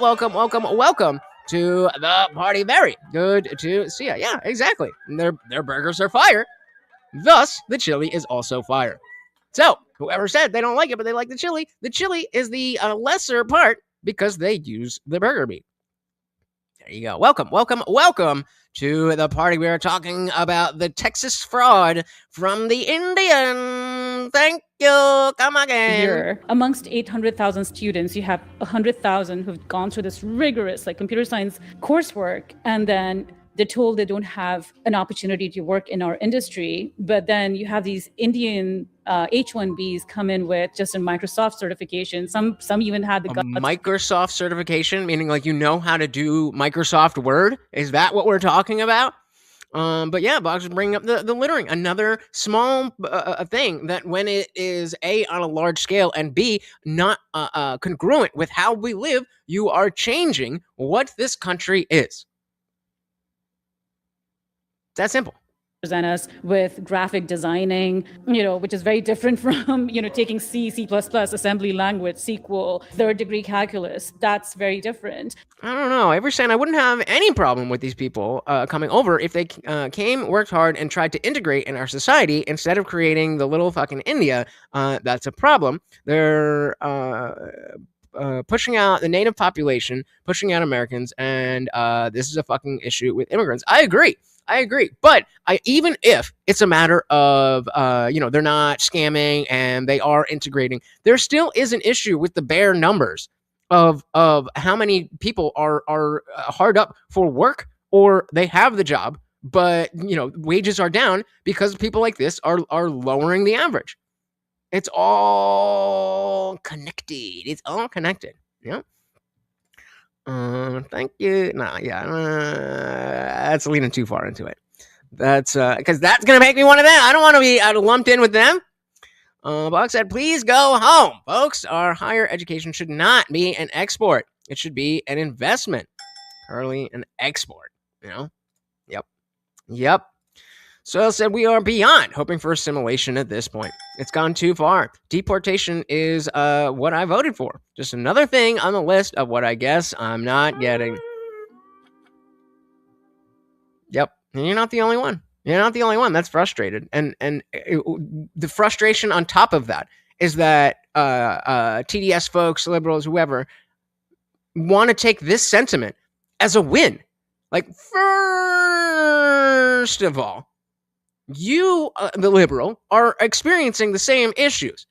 Welcome to the party. Very good to see you. Yeah, exactly. Their burgers are fire. Thus, the chili is also fire. So, whoever said they don't like it, but they like the chili is the lesser part because they use the burger meat. There you go. Welcome to the party. We are talking about the Texas fraud from the Indian. Thank you. Come again. Here, amongst 800,000 students, you have 100,000 who've gone through this rigorous, computer science coursework, and then they're told they don't have an opportunity to work in our industry. But then you have these Indian H-1Bs come in with just a Microsoft certification. Some even had the Microsoft certification, meaning how to do Microsoft Word. Is that what we're talking about? But yeah, Boggs is bringing up the littering. Another small thing that when it is A, on a large scale, and B, not congruent with how we live, you are changing what this country is. That simple. present us with graphic designing, which is very different from, taking C, C++, assembly language, SQL, third-degree calculus. That's very different. I don't know. Ever saying I wouldn't have any problem with these people coming over if they came, worked hard, and tried to integrate in our society instead of creating the little fucking India. That's a problem. They're pushing out the native population, pushing out Americans, and this is a fucking issue with immigrants. I agree. But even if it's a matter of, they're not scamming and they are integrating, there still is an issue with the bare numbers of how many people are hard up for work, or they have the job, but, wages are down because people like this are lowering the average. It's all connected. Yeah. Thank you. That's leaning too far into it. That's because that's gonna make me one of them. I don't want to be lumped in with them. Buck said, "Please go home, folks. Our higher education should not be an export. It should be an investment. Currently, an export. Yep." Soil said, "We are beyond hoping for assimilation at this point. It's gone too far. Deportation is what I voted for. Just another thing on the list of what I guess I'm not getting." Yep. And you're not the only one. That's frustrated. And the frustration on top of that is that TDS folks, liberals, whoever, want to take this sentiment as a win. Like, first of all, you, the liberal, are experiencing the same issues.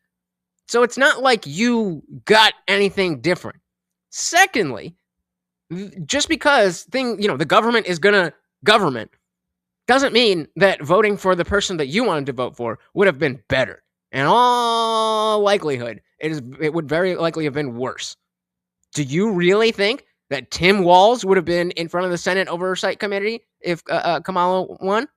So it's not like you got anything different. Secondly, just because the government is gonna government doesn't mean that voting for the person that you wanted to vote for would have been better. In all likelihood, it would very likely have been worse. Do you really think that Tim Walz would have been in front of the Senate Oversight Committee if Kamala won?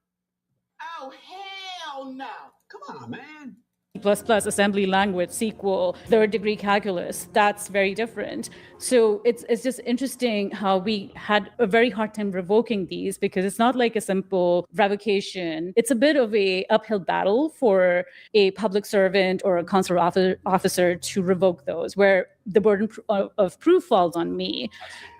Oh, hell no. Come on, man. Plus assembly language, SQL, third-degree calculus. That's very different. So it's just interesting how we had a very hard time revoking these, because it's not like a simple revocation. It's a bit of a uphill battle for a public servant or a consular officer to revoke those, where the burden of proof falls on me.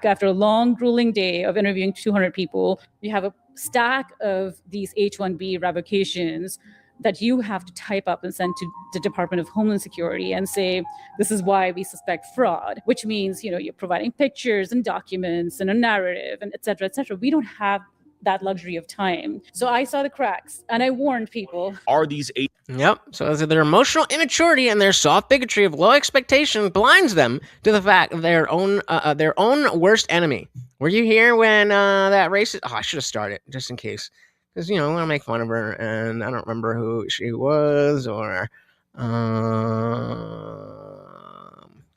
After a long, grueling day of interviewing 200 people, you have a stack of these H-1B revocations that you have to type up and send to the Department of Homeland Security and say, this is why we suspect fraud, which means, you're providing pictures and documents and a narrative and et cetera, et cetera. We don't have that luxury of time. So I saw the cracks and I warned people. Are these eight? Yep. So their emotional immaturity and their soft bigotry of low expectation blinds them to the fact of their own worst enemy. Were you here when that racist? Oh, I should have started just in case. Because, I want to make fun of her, and I don't remember who she was, or,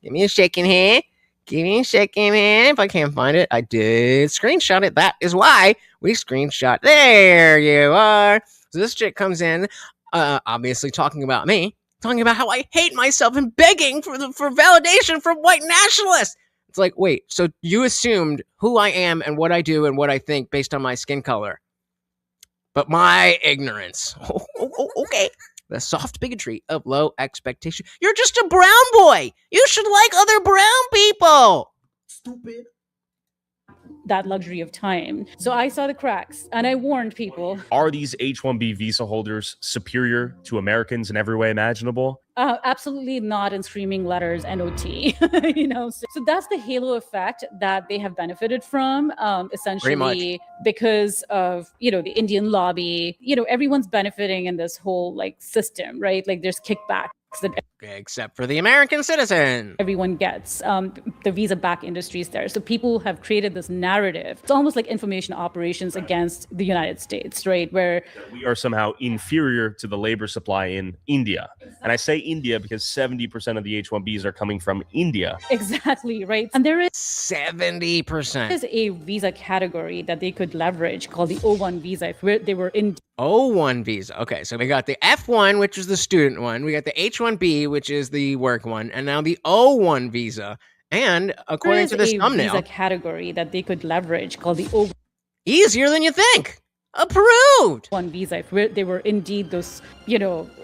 give me a shaking hand. If I can't find it, I did screenshot it. That is why we screenshot. There you are. So this chick comes in, obviously talking about me, talking about how I hate myself and begging for validation from white nationalists. It's like, wait, so you assumed who I am and what I do and what I think based on my skin color. But my ignorance. Okay. The soft bigotry of low expectation. You're just a brown boy. You should like other brown people. Stupid. That luxury of time. So I saw the cracks and I warned people. Are these H-1B visa holders superior to Americans in every way imaginable? Absolutely not in screaming letters, NOT. So that's the halo effect that they have benefited from, essentially because of, the Indian lobby. Everyone's benefiting in this whole system, right? Like there's kickbacks that except for the American citizen. Everyone gets. The visa back industries there. So people have created this narrative. It's almost like information operations against the United States, right? Where we are somehow inferior to the labor supply in India. And I say India because 70% of the H-1Bs are coming from India. Exactly, right? And there is 70%. There's a visa category that they could leverage called the O1 visa if they were in O1 visa. Okay, so we got the F1, which is the student one. We got the H1B, which is the work one, and now the O1 visa. And according to this thumbnail, visa category that they could leverage called the O1. Easier than you think. approved. One visa, if they were indeed those,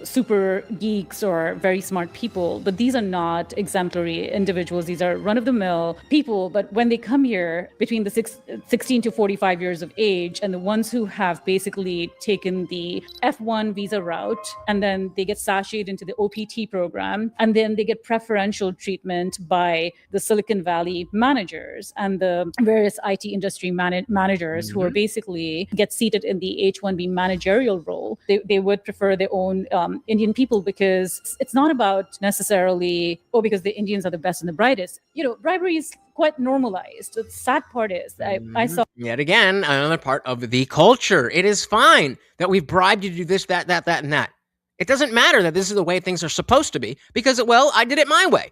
super geeks or very smart people. But these are not exemplary individuals. These are run-of-the-mill people. But when they come here between the 16 to 45 years of age, and the ones who have basically taken the F1 visa route, and then they get sashayed into the OPT program, and then they get preferential treatment by the Silicon Valley managers and the various IT industry managers who are basically get seated in the H-1B managerial role. They would prefer their own Indian people, because it's not about necessarily, because the Indians are the best and the brightest. Bribery is quite normalized. The sad part is I saw yet again another part of the culture. It is fine that we've bribed you to do this, that, and that. It doesn't matter that this is the way things are supposed to be, because I did it my way.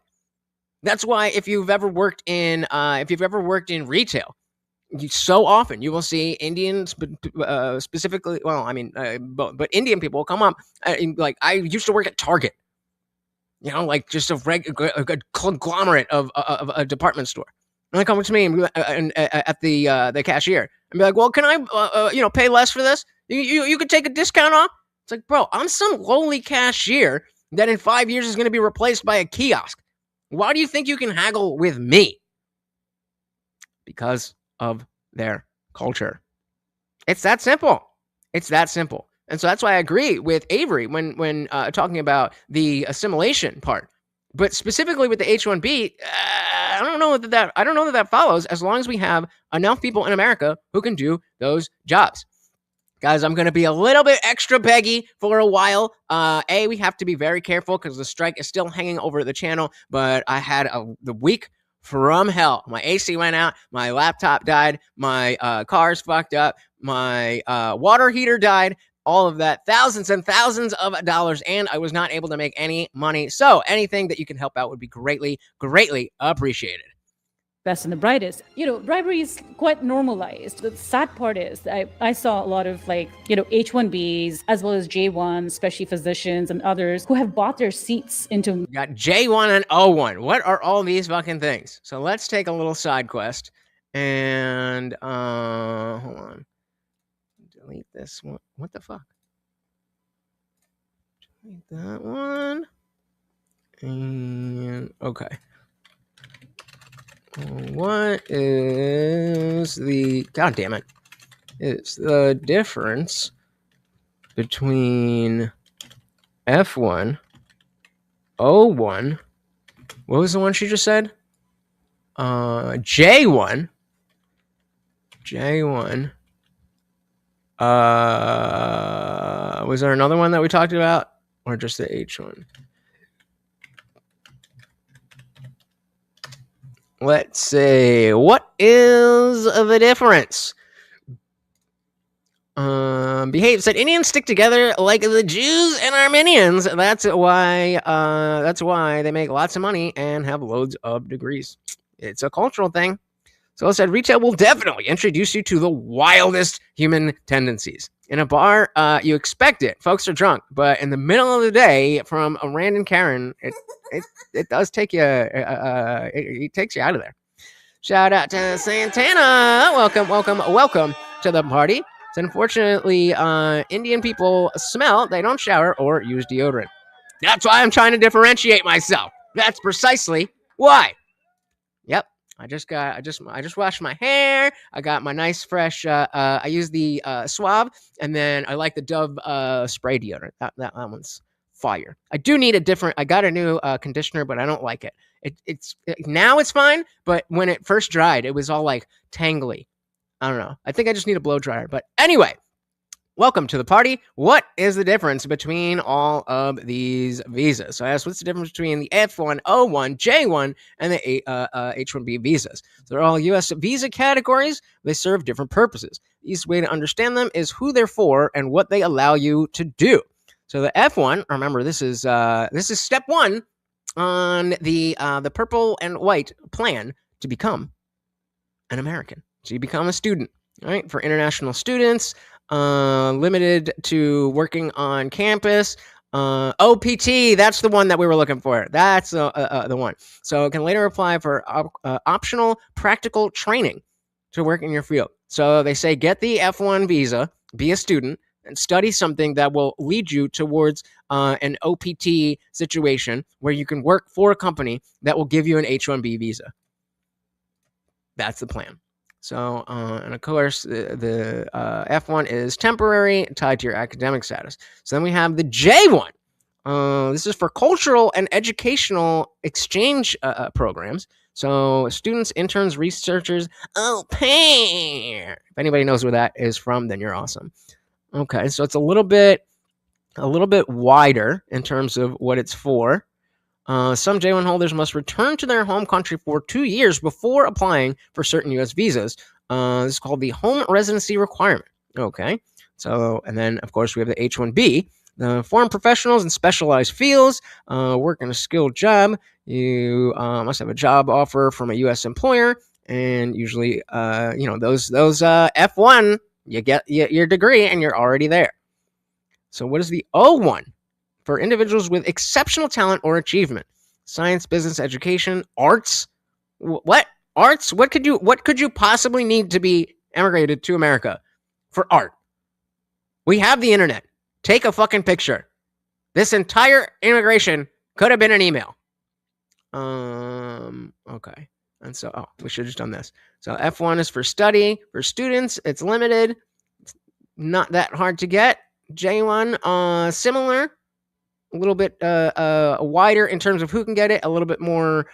That's why if you've ever worked in retail, so often you will see Indians, specifically, but Indian people will come up. Like, I used to work at Target, like just a conglomerate of a department store. And they come to me and at the cashier and be like, "Well, can I, pay less for this? You could take a discount off." It's like, bro, I'm some lowly cashier that in 5 years is going to be replaced by a kiosk. Why do you think you can haggle with me? Because of their culture. It's that simple. It's that simple. And so that's why I agree with Avery when talking about the assimilation part. But specifically with the H-1B, I don't know that follows, as long as we have enough people in America who can do those jobs. Guys, I'm going to be a little bit extra beggy for a while. We have to be very careful because the strike is still hanging over the channel. But I had the week from hell. My AC went out, my laptop died, my car's fucked up, my water heater died, all of that, thousands and thousands of dollars, and I was not able to make any money. So anything that you can help out would be greatly, greatly appreciated. best and the brightest. Bribery is quite normalized. The sad part is I saw a lot of H-1Bs as well as J-1s, especially physicians and others who have bought their seats into. Got J1 and O1. What are all these fucking things? So let's take a little side quest and hold on. Delete this one. What the fuck? Delete that one. And okay. What is the... God damn it. It's the difference between F1, O1... What was the one she just said? J1. J1. Was there another one that we talked about? Or just the H1? Let's see. What is the difference? Behave said Indians stick together like the Jews and Armenians. That's why they make lots of money and have loads of degrees. It's a cultural thing. So I said retail will definitely introduce you to the wildest human tendencies. In a bar, you expect it. Folks are drunk, but in the middle of the day, from a random Karen, it does take you. It takes you out of there. Shout out to Santana. Welcome to the party. So unfortunately, Indian people smell. They don't shower or use deodorant. That's why I'm trying to differentiate myself. That's precisely why. Yep. I just washed my hair. I got my nice fresh. I use the Suave, and then I like the Dove spray deodorant. That one's fire. I do need a different. I got a new conditioner, but I don't like it. Now it's fine, but when it first dried, it was all like tangly. I don't know. I think I just need a blow dryer. But anyway, welcome to the party. What is the difference between all of these visas? So I asked, what's the difference between the F1, O1, J1, and the H1B visas? So they're all U.S. visa categories. They serve different purposes. The easiest way to understand them is who they're for and what they allow you to do. So the F1, remember, this is step one on the purple and white plan to become an American. So you become a student, right? For international students, limited to working on campus. OPT, that's the one that we were looking for. That's the one. So it can later apply for optional practical training to work in your field. So they say get the F1 visa be a student, and study something that will lead you towards an OPT situation where you can work for a company that will give you an H-1B visa. That's the plan. So, and of course, the F1 is temporary, tied to your academic status. So then we have the J1. This is for cultural and educational exchange programs. So students, interns, researchers, au pair. If anybody knows where that is from, then you're awesome. Okay, so it's a little bit wider in terms of what it's for. Some J1 holders must return to their home country for 2 years before applying for certain U.S. visas. This is called the home residency requirement. Okay, so, and then, of course, we have the H-1B. Foreign professionals in specialized fields work in a skilled job. You must have a job offer from a U.S. employer, and usually, those F1, you get your degree, and you're already there. So what is the O1? For individuals with exceptional talent or achievement. Science, business, education, arts. What? Arts? What could you possibly need to be emigrated to America for art? We have the internet. Take a fucking picture. This entire immigration could have been an email. Okay. And so, we should have just done this. So F1 is for study. For students, it's limited. It's not that hard to get. J1, similar. A little bit wider in terms of who can get it, a little bit more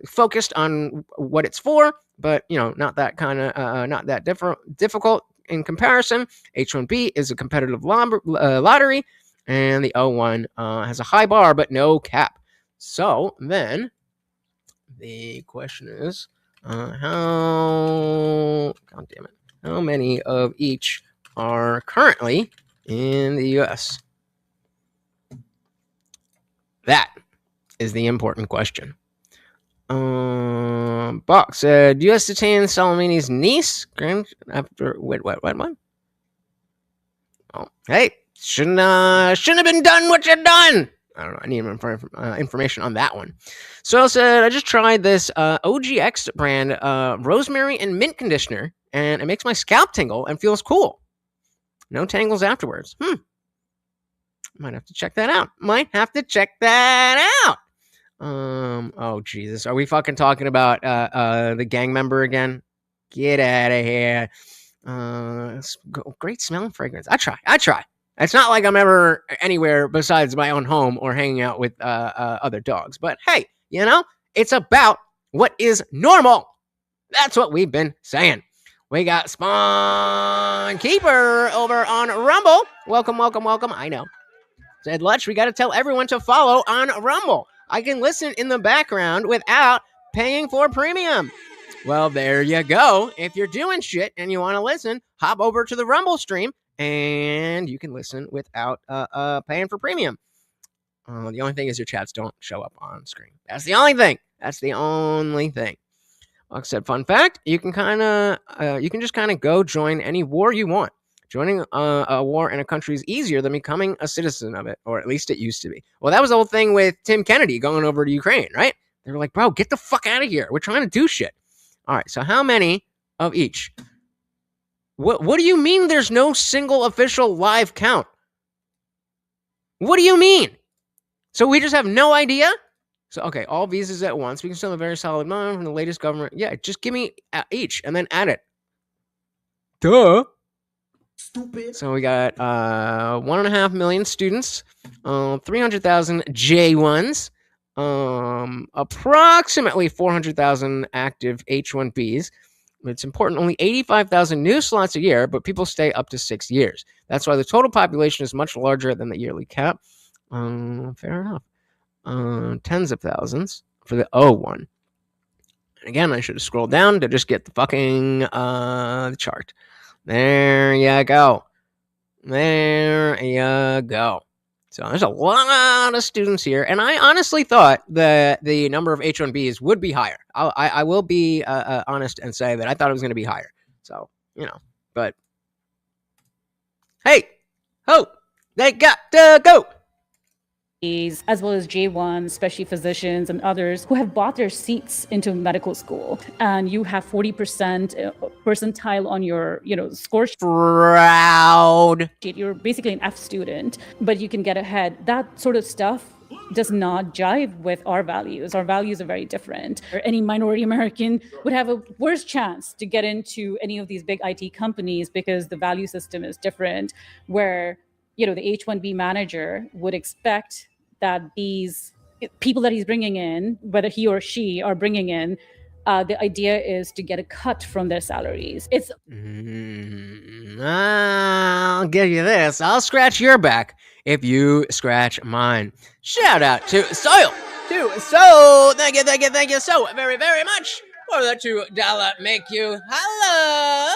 focused on what it's for, but not that difficult in comparison. H-1B is a competitive lottery, and the O1 has a high bar but no cap. So then the question is, how many of each are currently in the U.S.? That is the important question. Box said, U.S. detained Somalis' niece. After what? Oh, hey, shouldn't have been done what you done. I don't know. I need information on that one. So I said, I just tried this OGX brand rosemary and mint conditioner, and it makes my scalp tingle and feels cool. No tangles afterwards. Might have to check that out. Oh, Jesus. Are we fucking talking about the gang member again? Get out of here. Great smelling fragrance. I try. It's not like I'm ever anywhere besides my own home or hanging out with other dogs. But hey, it's about what is normal. That's what we've been saying. We got Spawn Keeper over on Rumble. Welcome. I know. Said Lutch, we got to tell everyone to follow on Rumble. I can listen in the background without paying for premium. Well, there you go. If you're doing shit and you want to listen, hop over to the Rumble stream and you can listen without paying for premium. The only thing is your chats don't show up on screen. That's the only thing. Like I said, fun fact, you can just go join any war you want. Joining a war in a country is easier than becoming a citizen of it, or at least it used to be. Well, that was the whole thing with Tim Kennedy going over to Ukraine, right? They were like, bro, get the fuck out of here. We're trying to do shit. All right, so how many of each? What do you mean there's no single official live count? What do you mean? So we just have no idea? So, okay, all visas at once. We can still have a very solid amount from the latest government. Yeah, just give me each and then add it. Duh. Stupid. So we got 1.5 million students, 300,000 J1s, approximately 400,000 active H1Bs. It's important, only 85,000 new slots a year, but people stay up to 6 years. That's why the total population is much larger than the yearly cap. Fair enough. Tens of thousands for the O1. And again, I should have scrolled down to just get the fucking the chart. There you go. So there's a lot of students here, and I honestly thought that the number of H1Bs would be higher. I will be honest and say that I thought it was going to be higher. So, but hey, they got to go. as well as J1, especially physicians and others who have bought their seats into medical school, and you have 40% percentile on your, score. Proud. You're basically an F student, but you can get ahead. That sort of stuff does not jive with our values. Our values are very different. Any minority American would have a worse chance to get into any of these big IT companies because the value system is different, where, the H-1B manager would expect that these people that he's bringing in, whether he or she are bringing in, the idea is to get a cut from their salaries. It's I'll give you this. I'll scratch your back if you scratch mine. Shout out to Soil. Thank you so very, very much for the $2 make you holla.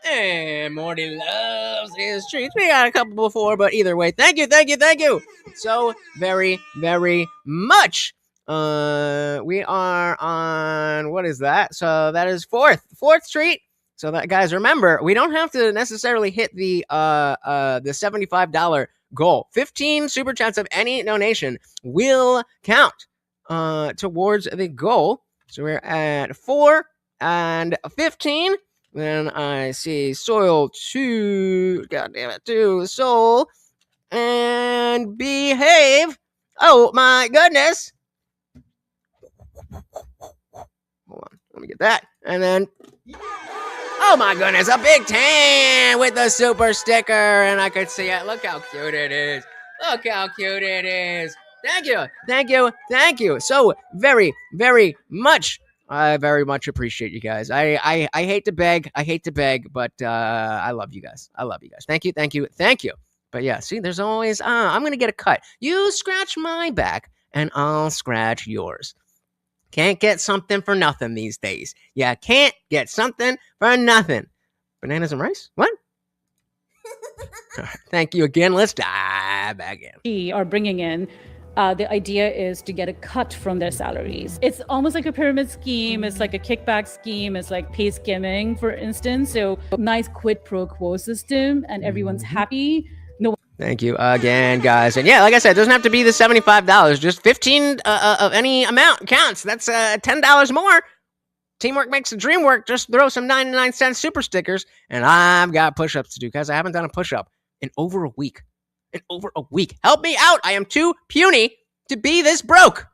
And Morty loves his treats. We got a couple before, but either way, thank you so very, very much. We are on, what is that? So that is fourth treat. So that, guys, remember, we don't have to necessarily hit the $75 goal. 15 super chats of any donation will count towards the goal. So we're at 4 and 15. Then I see Soil 2, goddammit, 2, Soul, and Behave. Oh my goodness. Hold on, let me get that. And then, oh my goodness, a big 10 with the super sticker, and I could see it. Look how cute it is. Thank you so very, very much. I very much appreciate you guys. I hate to beg, but I love you guys. Thank you. But yeah, see, there's always, I'm going to get a cut. You scratch my back, and I'll scratch yours. Can't get something for nothing these days. Yeah, can't get something for nothing. Bananas and rice? What? Thank you again. Let's dive back in. Are bringing in. The idea is to get a cut from their salaries. It's almost like a pyramid scheme. It's like a kickback scheme. It's like pay skimming, for instance. So nice quid pro quo system, and everyone's happy. No. Thank you again, guys. And yeah, like I said, it doesn't have to be the $75. Just 15 of any amount counts. That's $10 more. Teamwork makes the dream work. Just throw some 99-cent super stickers, and I've got push-ups to do, guys. I haven't done a push-up in over a week. Help me out. I am too puny to be this broke.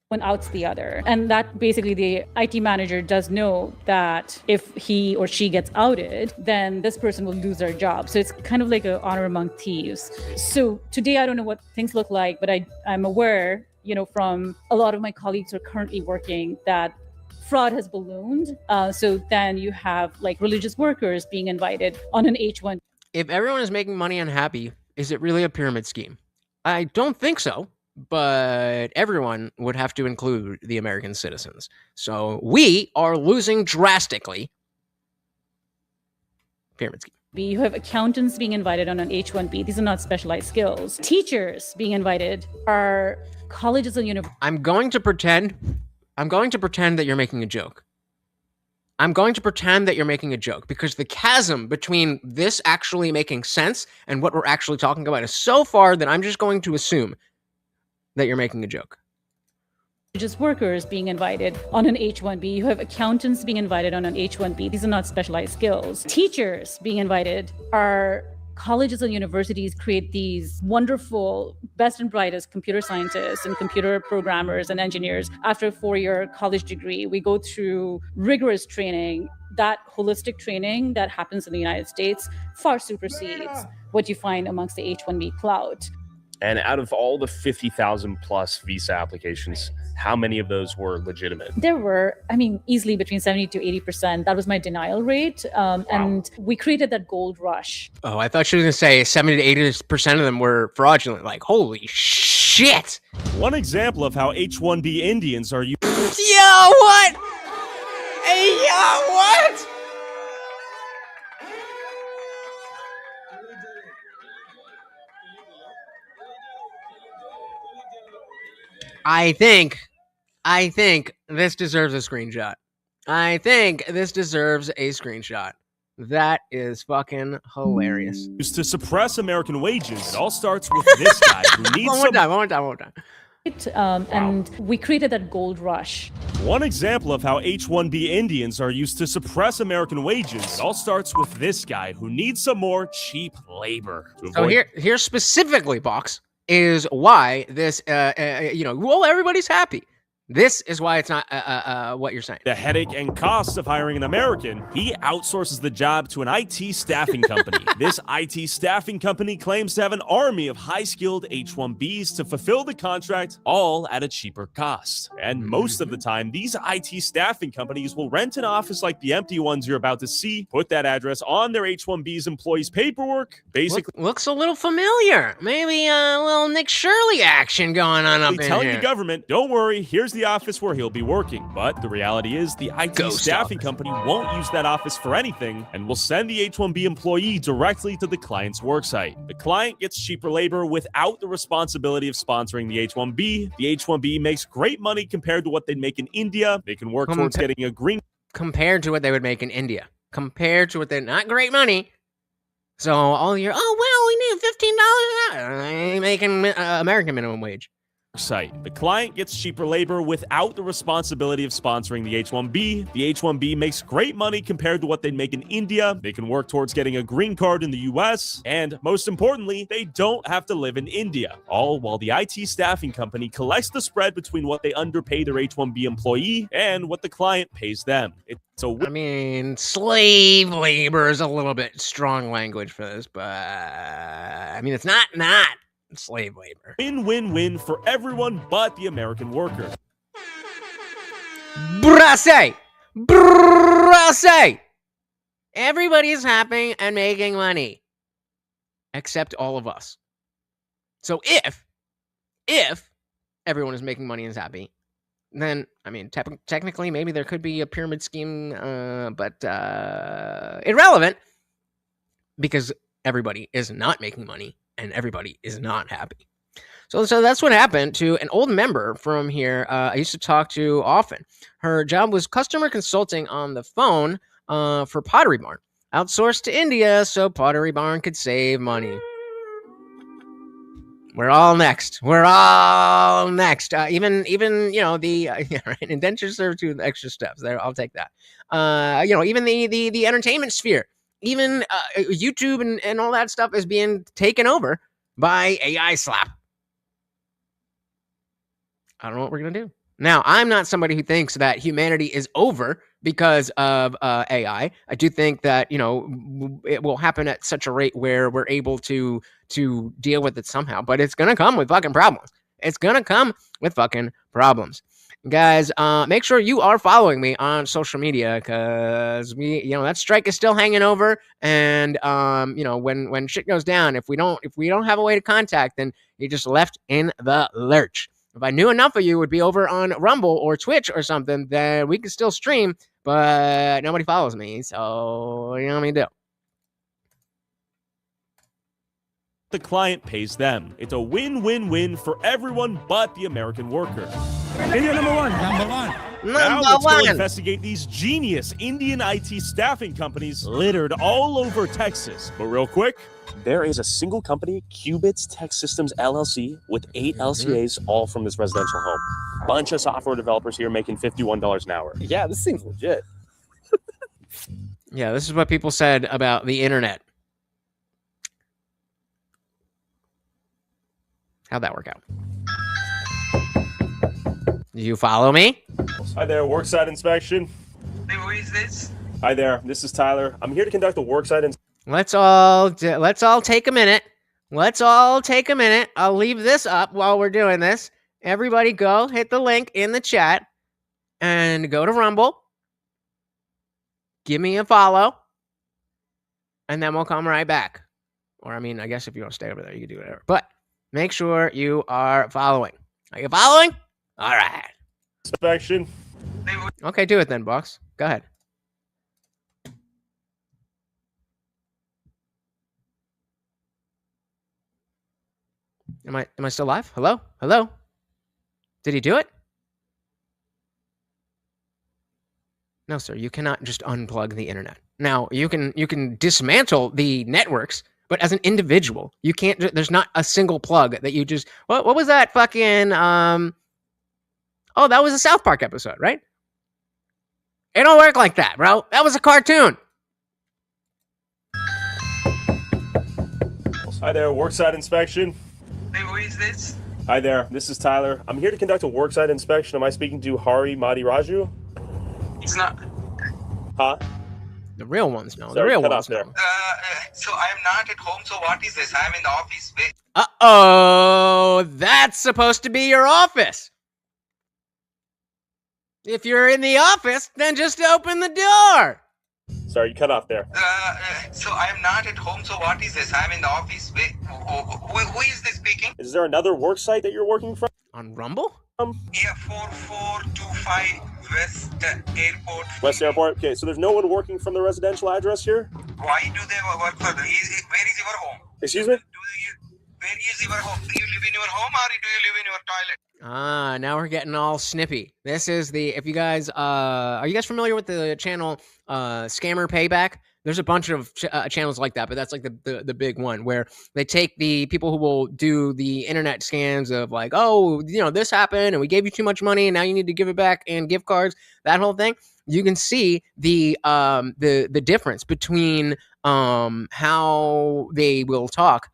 One outs the other. And that basically the IT manager does know that if he or she gets outed, then this person will lose their job. So it's kind of like an honor among thieves. So today, I don't know what things look like, but I'm aware, from a lot of my colleagues who are currently working that fraud has ballooned. So then you have like religious workers being invited on an H1. If everyone is making money unhappy, is it really a pyramid scheme? I don't think so, but everyone would have to include the American citizens. So we are losing drastically. Pyramid scheme. You have accountants being invited on an H-1B. These are not specialized skills. Teachers being invited are colleges and universities. I'm going to pretend that you're making a joke. Because the chasm between this actually making sense and what we're actually talking about is so far that I'm just going to assume that you're making a joke. Just workers being invited on an H-1B. You have accountants being invited on an H-1B. These are not specialized skills. Teachers being invited are colleges and universities create these wonderful, best and brightest computer scientists and computer programmers and engineers. After a 4-year college degree, we go through rigorous training. That holistic training that happens in the United States far supersedes what you find amongst the H-1B cloud. And out of all the 50,000 plus visa applications, how many of those were legitimate? There were, easily between 70 to 80%. That was my denial rate. And we created that gold rush. Oh, I thought she was going to say 70 to 80% of them were fraudulent. Like, holy shit. One example of how H-1B Indians are used. Yo, what? Hey, yo, what? I think this deserves a screenshot. That is fucking hilarious. Used to suppress American wages. It all starts with this guy who needs One more time. And we created that gold rush. One example of how H-1B Indians are used to suppress American wages. It all starts with this guy who needs some more cheap labor. So here specifically, Box, is why this, well, everybody's happy. This is why it's not what you're saying. The headache and cost of hiring an American, he outsources the job to an IT staffing company. This IT staffing company claims to have an army of high-skilled H-1Bs to fulfill the contract, all at a cheaper cost. And most of the time, these IT staffing companies will rent an office like the empty ones you're about to see, put that address on their H-1B's employees' paperwork, basically... Looks a little familiar. Maybe a little Nick Shirley action going on up in telling here. the government, don't worry, here's the office where he'll be working. But the reality is the IT staffing company won't use that office for anything and will send the H-1B employee directly to the client's worksite. The client gets cheaper labor without the responsibility of sponsoring the H-1B. The H-1B makes great money compared to what they'd make in India. They can work towards getting a green... Compared to what they would make in India. Compared to what they're not great money. So all year, we need $15 an hour. Making American minimum wage. Site. The client gets cheaper labor without the responsibility of sponsoring the H-1B. The H-1B makes great money compared to what they'd make in India. They can work towards getting a green card in the US. And most importantly, they don't have to live in India. All while the IT staffing company collects the spread between what they underpay their H-1B employee and what the client pays them. I mean, slave labor is a little bit strong language for this, but I mean, it's not slave labor. Win-win-win for everyone but the American worker. Brasse! Everybody's happy and making money. Except all of us. So if everyone is making money and is happy, then, I mean, technically, maybe there could be a pyramid scheme, but irrelevant, because everybody is not making money and everybody is not happy. So that's what happened to an old member from here I used to talk to often. Her job was customer consulting on the phone for Pottery Barn, outsourced to India so Pottery Barn could save money. We're all next. Even the indentured servitude extra steps there. I'll take that. Even the entertainment sphere, even YouTube and all that stuff is being taken over by AI slap. I don't know what we're gonna do. Now, I'm not somebody who thinks that humanity is over because of AI. I do think that, it will happen at such a rate where we're able to deal with it somehow, but it's going to come with fucking problems. Guys, make sure you are following me on social media because that strike is still hanging over. And, when shit goes down, if we don't have a way to contact, then you're just left in the lurch. If I knew enough of you would be over on Rumble or Twitch or something, then we could still stream, but nobody follows me, so you know what I mean, do. The client pays them. It's a win-win-win for everyone but the American worker. India number one. Now let's go investigate these genius Indian IT staffing companies littered all over Texas. But real quick, there is a single company, Qubits Tech Systems LLC, with 8 LCAs, all from this residential home. Bunch of software developers here making $51 an hour. Yeah, this seems legit. Yeah, this is what people said about the internet. How'd that work out? Do you follow me? Hi there, worksite inspection. Hey, who is this? Hi there, this is Tyler. I'm here to conduct a worksite inspection. Let's all take a minute. I'll leave this up while we're doing this. Everybody go hit the link in the chat and go to Rumble. Give me a follow. And then we'll come right back. Or, I guess if you want to stay over there, you can do whatever. But make sure you are following. Are you following? All right. Inspection. Okay, do it then, boss. Go ahead. Am I still live? Hello? Did he do it? No, sir. You cannot just unplug the internet. Now, you can dismantle the networks, but as an individual, you can't. There's not a single plug that you just. What was that fucking? Oh, that was a South Park episode, right? It don't work like that, bro. That was a cartoon. Hi there, worksite inspection. Hey, who is this? Hi there, this is Tyler. I'm here to conduct a worksite inspection. Am I speaking to Hari Madiraju? It's not. Huh? The real ones know. Sorry, the real cut ones off there. know. So I'm not at home. So what is this? I'm in the office. Wait. Uh-oh, that's supposed to be your office. If you're in the office, then just open the door. Sorry, you cut off there. So I'm not at home. So what is this? I'm in the office. Wait. Who is this speaking? Is there another worksite that you're working from? On Rumble? Yeah, 4425 West Airport. West Airport? Okay, so there's no one working from the residential address here? Why do they work for the... Where is your home? Excuse me? Where is your home? Do you live in your home or do you live in your toilet? Ah, now we're getting all snippy. This is the, if you guys, are you guys familiar with the channel Scammer Payback? There's a bunch of channels like that, but that's like the big one where they take the people who will do the internet scams of like, oh, you know, this happened and we gave you too much money and now you need to give it back and gift cards, that whole thing. You can see the difference between how they will talk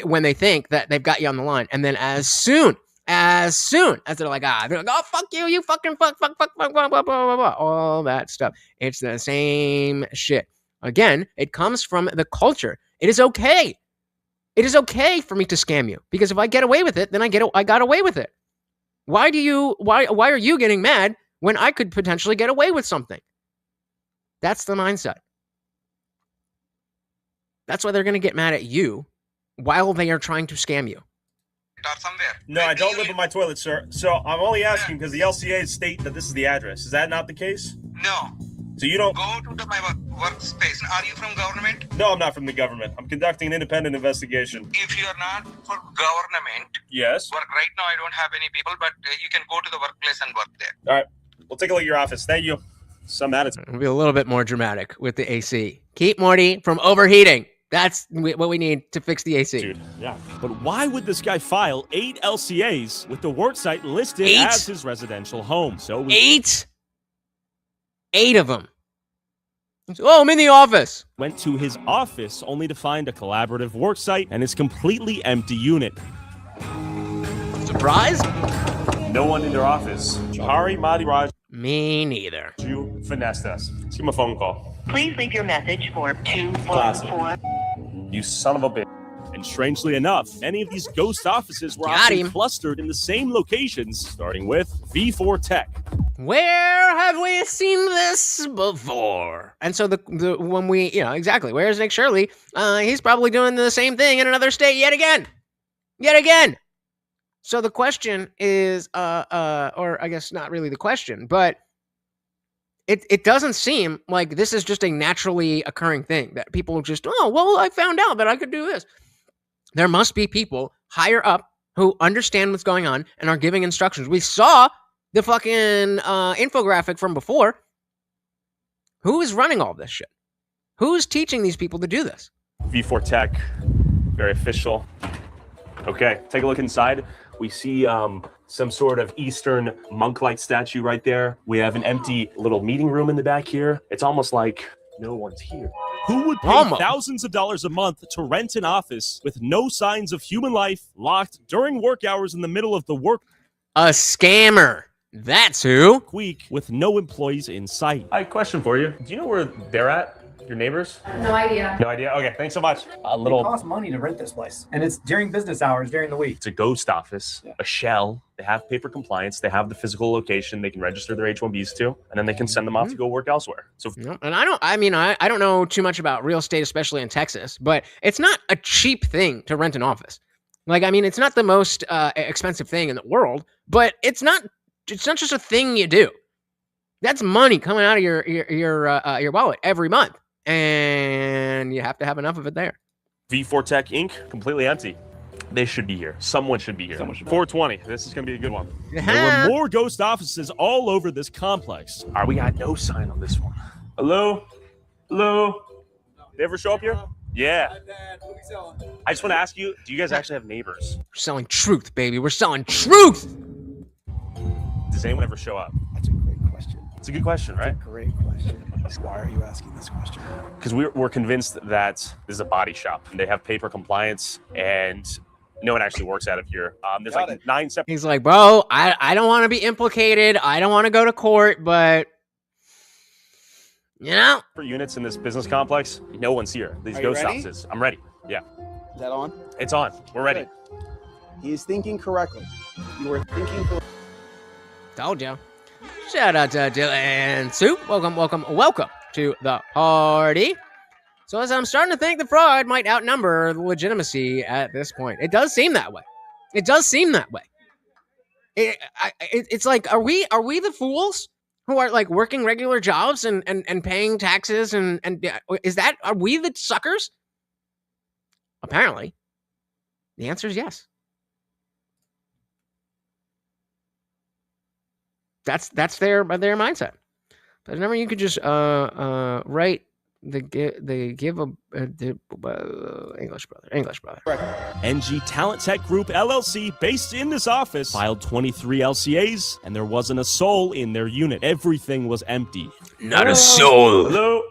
when they think that they've got you on the line, and then as soon as they're like, oh, fuck you, you fucking fuck, blah, blah, blah, blah, all that stuff. It's the same shit. Again, it comes from the culture. It is okay. It is okay for me to scam you, because if I get away with it, then I got away with it. Why are you getting mad when I could potentially get away with something? That's the mindset. That's why they're going to get mad at you while they are trying to scam you. No, I don't live in my toilet, sir. So I'm only asking because the LCA state that this is the address. Is that not the case? No. So you don't... Go to my workspace. Are you from government? No, I'm not from the government. I'm conducting an independent investigation. If you are not for government... Yes? Right now I don't have any people, but you can go to the workplace and work there. All right. We'll take a look at your office. Thank you. Some attitude. It'll be a little bit more dramatic with the AC. Keep Morty from overheating. That's what we need to fix the AC. Dude, yeah. But why would this guy file 8 LCAs with the worksite listed as his residential home? So 8 of them. Oh, I'm in the office. Went to his office only to find a collaborative worksite and his completely empty unit. Surprise? No one in their office. Hari Madiraj. Me neither. You finessed us. Let's give him a phone call. Please leave your message for 214. You son of a bitch. And strangely enough, many of these ghost offices were often clustered in the same locations, starting with V4 Tech. Where have we seen this before? And so when we, exactly, where's Nick Shirley? He's probably doing the same thing in another state yet again. So the question is, or I guess not really the question, but it doesn't seem like this is just a naturally occurring thing that people just, I found out that I could do this. There must be people higher up who understand what's going on and are giving instructions. We saw the fucking infographic from before. Who is running all this shit? Who's teaching these people to do this? V4 Tech, very official. Okay, take a look inside. We see some sort of Eastern monk-like statue right there. We have an empty little meeting room in the back here. It's almost like no one's here. Who would pay thousands of dollars a month to rent an office with no signs of human life, locked during work hours in the middle of the work? A scammer. That's who. Week with no employees in sight. I have a question for you. Do you know where they're at? Your neighbors? No idea. No idea? Okay, thanks so much. It costs money to rent this place. And it's during business hours, during the week. It's a ghost office, a shell. They have paper compliance. They have the physical location. They can register their H-1Bs to, and then they can send them off to go work elsewhere. So, and I don't know too much about real estate, especially in Texas, but it's not a cheap thing to rent an office. It's not the most expensive thing in the world, but it's not just a thing you do. That's money coming out of your wallet every month. And you have to have enough of it there. V4 Tech Inc. completely empty. They should be here. Someone should be here. 420. This is going to be a good one. There were more ghost offices all over this complex. We got no sign on this one. Hello? Hello. They ever show up here? Yeah. I just want to ask you, do you guys actually have neighbors? We're selling truth, baby. We're selling truth. Does anyone ever show up? That's a great question. It's a good question, right? That's a great question. Why are you asking this question? Because we're convinced that this is a body shop. They have paper compliance, and no one actually works out of here. There's like 9 separate. He's like, bro, I don't want to be implicated. I don't want to go to court, but you know, units in this business complex. No one's here. These Are you ghost ready? houses. I'm ready. Yeah. Is that on? It's on. We're ready. Good. He is thinking correctly. You were thinking correctly. told you. Shout out to Dylan Soup. Welcome to the party. So as I'm starting to think the fraud might outnumber the legitimacy at this point. It does seem that way. It's like, are we the fools who are like working regular jobs and paying taxes and are we the suckers? Apparently, the answer is yes. That's their mindset. But remember, you could just write English brother. NG Talent Tech Group LLC, based in this office, filed 23 LCAs, and there wasn't a soul in their unit. Everything was empty. Not a soul. Hello.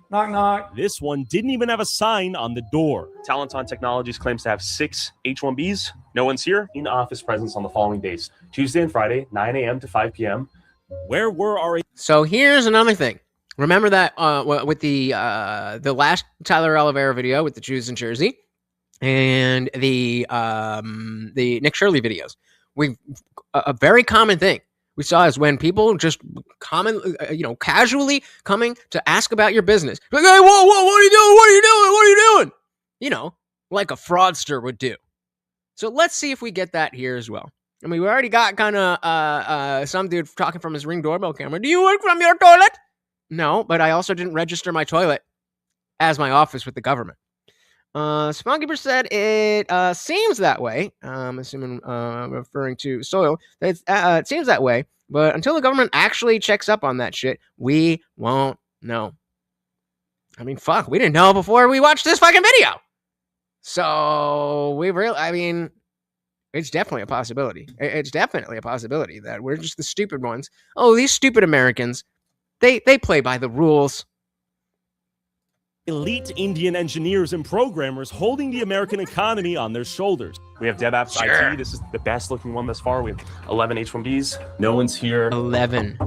Knock, knock. This one didn't even have a sign on the door. Talenton Technologies claims to have 6 H-1Bs. No one's here. In office presence on the following days: Tuesday and Friday, 9 a.m. to 5 p.m. Where were our... So here's another thing. Remember that with the last Tyler Olivera video with the Jews in Jersey and the Nick Shirley videos. A very common thing we saw is when people just casually coming to ask about your business. Like, hey, whoa, what are you doing? What are you doing? You know, like a fraudster would do. So let's see if we get that here as well. I mean, we already got kind of some dude talking from his Ring doorbell camera. Do you work from your toilet? No, but I also didn't register my toilet as my office with the government. Spawnkeeper said it seems that way. I'm assuming referring to soil. It seems that way, but until the government actually checks up on that shit, we won't know. I mean, fuck, we didn't know before we watched this fucking video. So it's definitely a possibility. It's definitely a possibility that we're just the stupid ones. Oh, these stupid Americans. They play by the rules. Elite Indian engineers and programmers holding the American economy on their shoulders. We have DevApps Sure. IT. This is the best looking one thus far. We have 11 H-1Bs. No one's here. 11.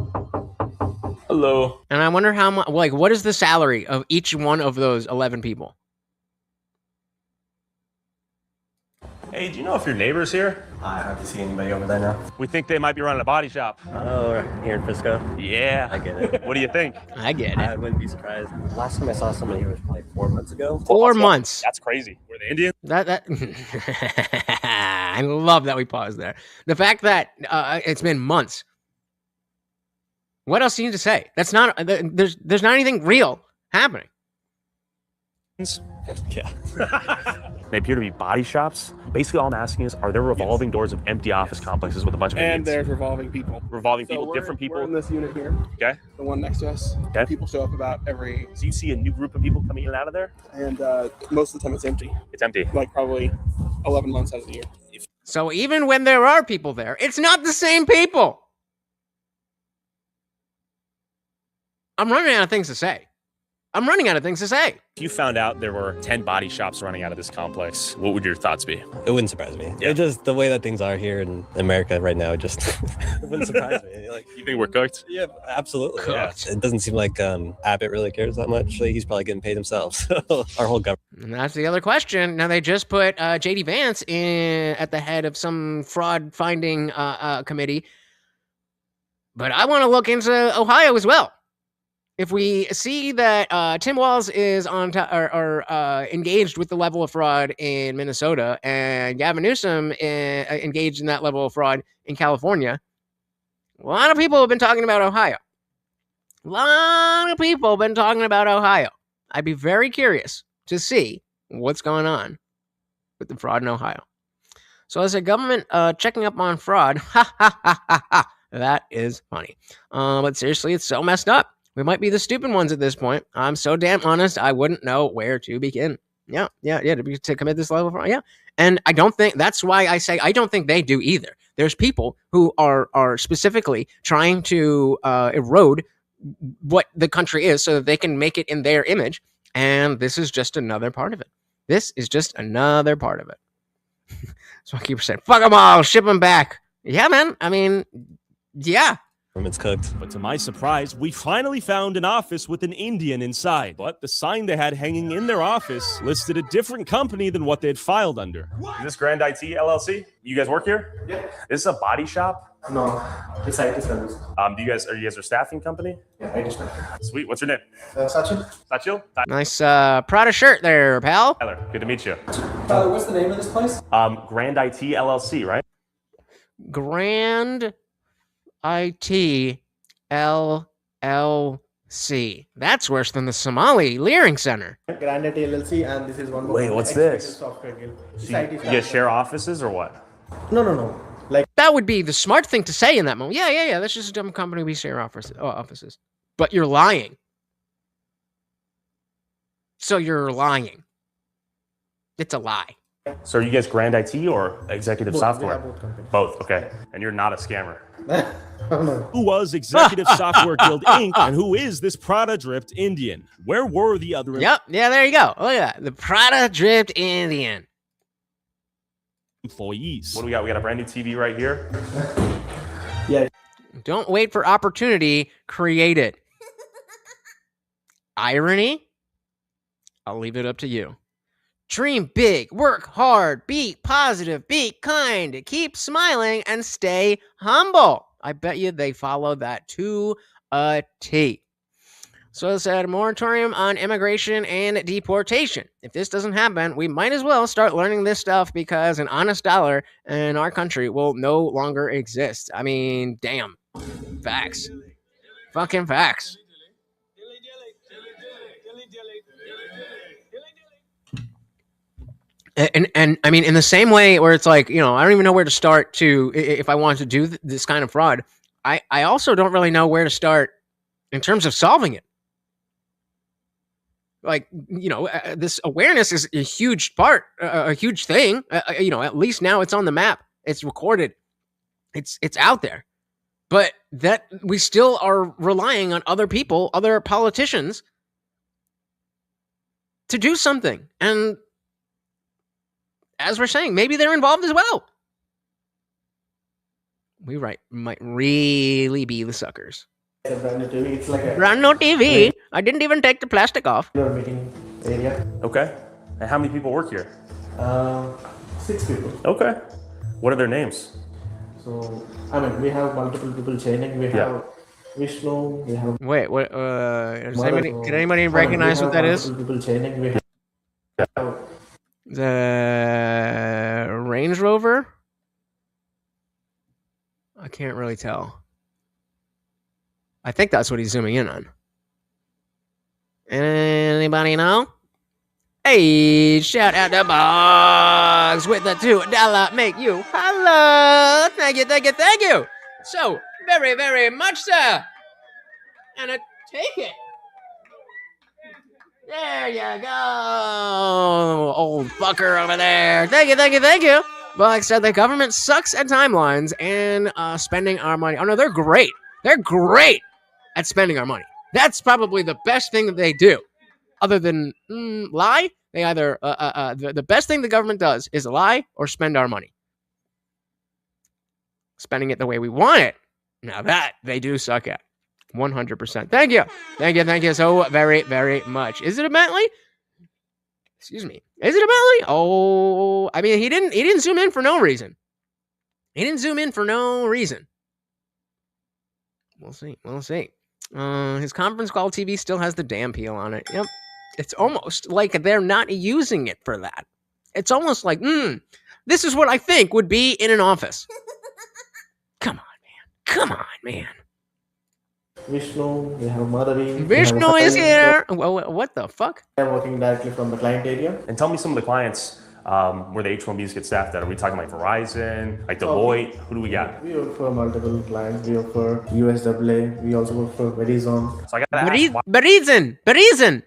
Hello. And I wonder how much, like, what is the salary of each one of those 11 people? Hey, do you know if your neighbor's here? I haven't seen anybody over there now. We think they might be running a body shop. Oh, here in Frisco? Yeah. I get it. What do you think? I get I it. wouldn't be surprised. Last time I saw somebody here was probably 4 months ago. 4 months. That's crazy. Were they Indian? That I love that we paused there. The fact that it's been months. What else do you need to say? That's not there's not anything real happening. Yeah. They appear to be body shops. Basically, all I'm asking is, are there revolving doors of empty office complexes with a bunch of And Indians? there's revolving people. Revolving So people, different people. We're in this unit here. Okay. The one next to us. Okay. People show up about every... So you see a new group of people coming in and out of there? And most of the time it's empty. It's empty. Like probably 11 months out of the year. So even when there are people there, it's not the same people. I'm running out of things to say. If you found out there were 10 body shops running out of this complex, what would your thoughts be? It wouldn't surprise me. Yeah. It just, the way that things are here in America right now, it just it wouldn't surprise me. Like, You think we're cooked? yeah, absolutely. Yeah. Cooked. It doesn't seem like Abbott really cares that much. Like, he's probably getting paid himself. So our whole government. And that's the other question. Now they just put JD Vance in at the head of some fraud finding committee. But I want to look into Ohio as well. If we see that Tim Walz is on engaged with the level of fraud in Minnesota and Gavin Newsom engaged in that level of fraud in California, a lot of people have been talking about Ohio. I'd be very curious to see what's going on with the fraud in Ohio. So as a government checking up on fraud, that is funny. But seriously, it's so messed up. We might be the stupid ones at this point. I'm so damn honest, I wouldn't know where to begin. Yeah, to commit this level of, yeah. And I don't think, that's why I say I don't think they do either. There's people who are specifically trying to erode what the country is so that they can make it in their image. And this is just another part of it. This is just another part of it. So I keep saying, fuck them all, ship them back. Yeah, man. I mean, yeah. It's cooked. But to my surprise, we finally found an office with an Indian inside. But the sign they had hanging in their office listed a different company than what they had filed under. Is this Grand IT LLC? You guys work here? Yeah. This is a body shop? No, it's IT service. Are you guys a staffing company? Yeah, IT staffing. Sweet. What's your name? Sachin. Sachil? Nice Prada shirt there, pal. Tyler, good to meet you. Tyler, what's the name of this place? Grand IT LLC, right? Grand IT LLC. That's worse than the Somali Leering Center. Grand IT LLC, and this is one more. Wait, what's this? Software guild. You guys share offices or what? No. Like, that would be the smart thing to say in that moment. Yeah. That's just a dumb company. We share offices. But you're lying. So you're lying. It's a lie. So are you guys Grand IT or Executive Software? Both, okay. And you're not a scammer. Who was Executive Software Guild Inc. and who is this Prada-dripped Indian? Where were the other... Yep, yeah, there you go. Look at that. The Prada-dripped Indian. Employees. What do we got? We got a brand new TV right here. Yeah. Don't wait for opportunity. Create it. Irony? I'll leave it up to you. Dream big, work hard, be positive, be kind, keep smiling, and stay humble. I bet you they follow that to a T. So it said, moratorium on immigration and deportation. If this doesn't happen, we might as well start learning this stuff because an honest dollar in our country will no longer exist. I mean, damn. Facts. Fucking facts. And I mean, in the same way where it's like, you know, I don't even know where to start to, if I want to do this kind of fraud, I also don't really know where to start in terms of solving it. Like, you know, this awareness is a huge part, a huge thing. You know, at least now it's on the map. It's recorded. It's out there. But that we still are relying on other people, other politicians to do something. And as we're saying, maybe they're involved as well. We might really be the suckers. It's a brand new TV. It's like a brand new TV. I didn't even take the plastic off. Your meeting area. Okay. And how many people work here? 6 people. Okay. What are their names? So, I mean, we have multiple people chaining. We have Vishnu. We have. Wait, what? Can anybody recognize what that is? People chaining. We have. The Range Rover? I can't really tell. I think that's what he's zooming in on. Anybody know? Hey, shout out to Boggs with the $2 make you holla. Thank you. So, very, very much, sir. And take it. There you go, old fucker over there. Thank you. Boggs said the government sucks at timelines and spending our money. Oh, no, they're great. They're great at spending our money. That's probably the best thing that they do. Other than lie, they either the best thing the government does is lie or spend our money. Spending it the way we want it. Now that they do suck at. 100%. Thank you so very, very much. Is it a Bentley? Excuse me. Is it a Bentley? Oh, I mean, he didn't zoom in for no reason. We'll see. His conference call TV still has the damn peel on it. Yep. It's almost like they're not using it for that. It's almost like, this is what I think would be in an office. Come on, man. Vishnu, we have Madhavi. Vishnu is here. Well, what the fuck? They're working directly from the client area. And tell me some of the clients where the H-1Bs get staffed at? Are we talking like Verizon, like Deloitte? Who do we got? We work for multiple clients. We work for USAA. We also work for Verizon. So I gotta ask, why- Verizon.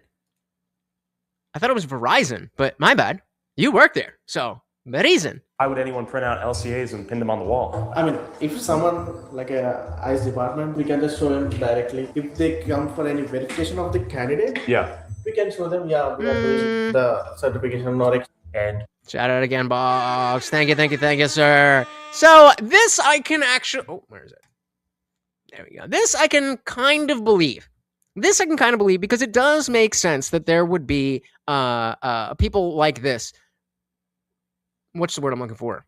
I thought it was Verizon, but my bad. You work there, so Verizon. why would anyone print out LCAs and pin them on the wall? I mean, if someone like a ICE department, we can just show them directly. If they come for any verification of the candidate, Yeah. we can show them, yeah, we are doing the certification or And shout out again, Box. Thank you, sir. So this I can actually. Oh, where is it? There we go. This I can kind of believe. Because it does make sense that there would be people like this. What's the word I'm looking for?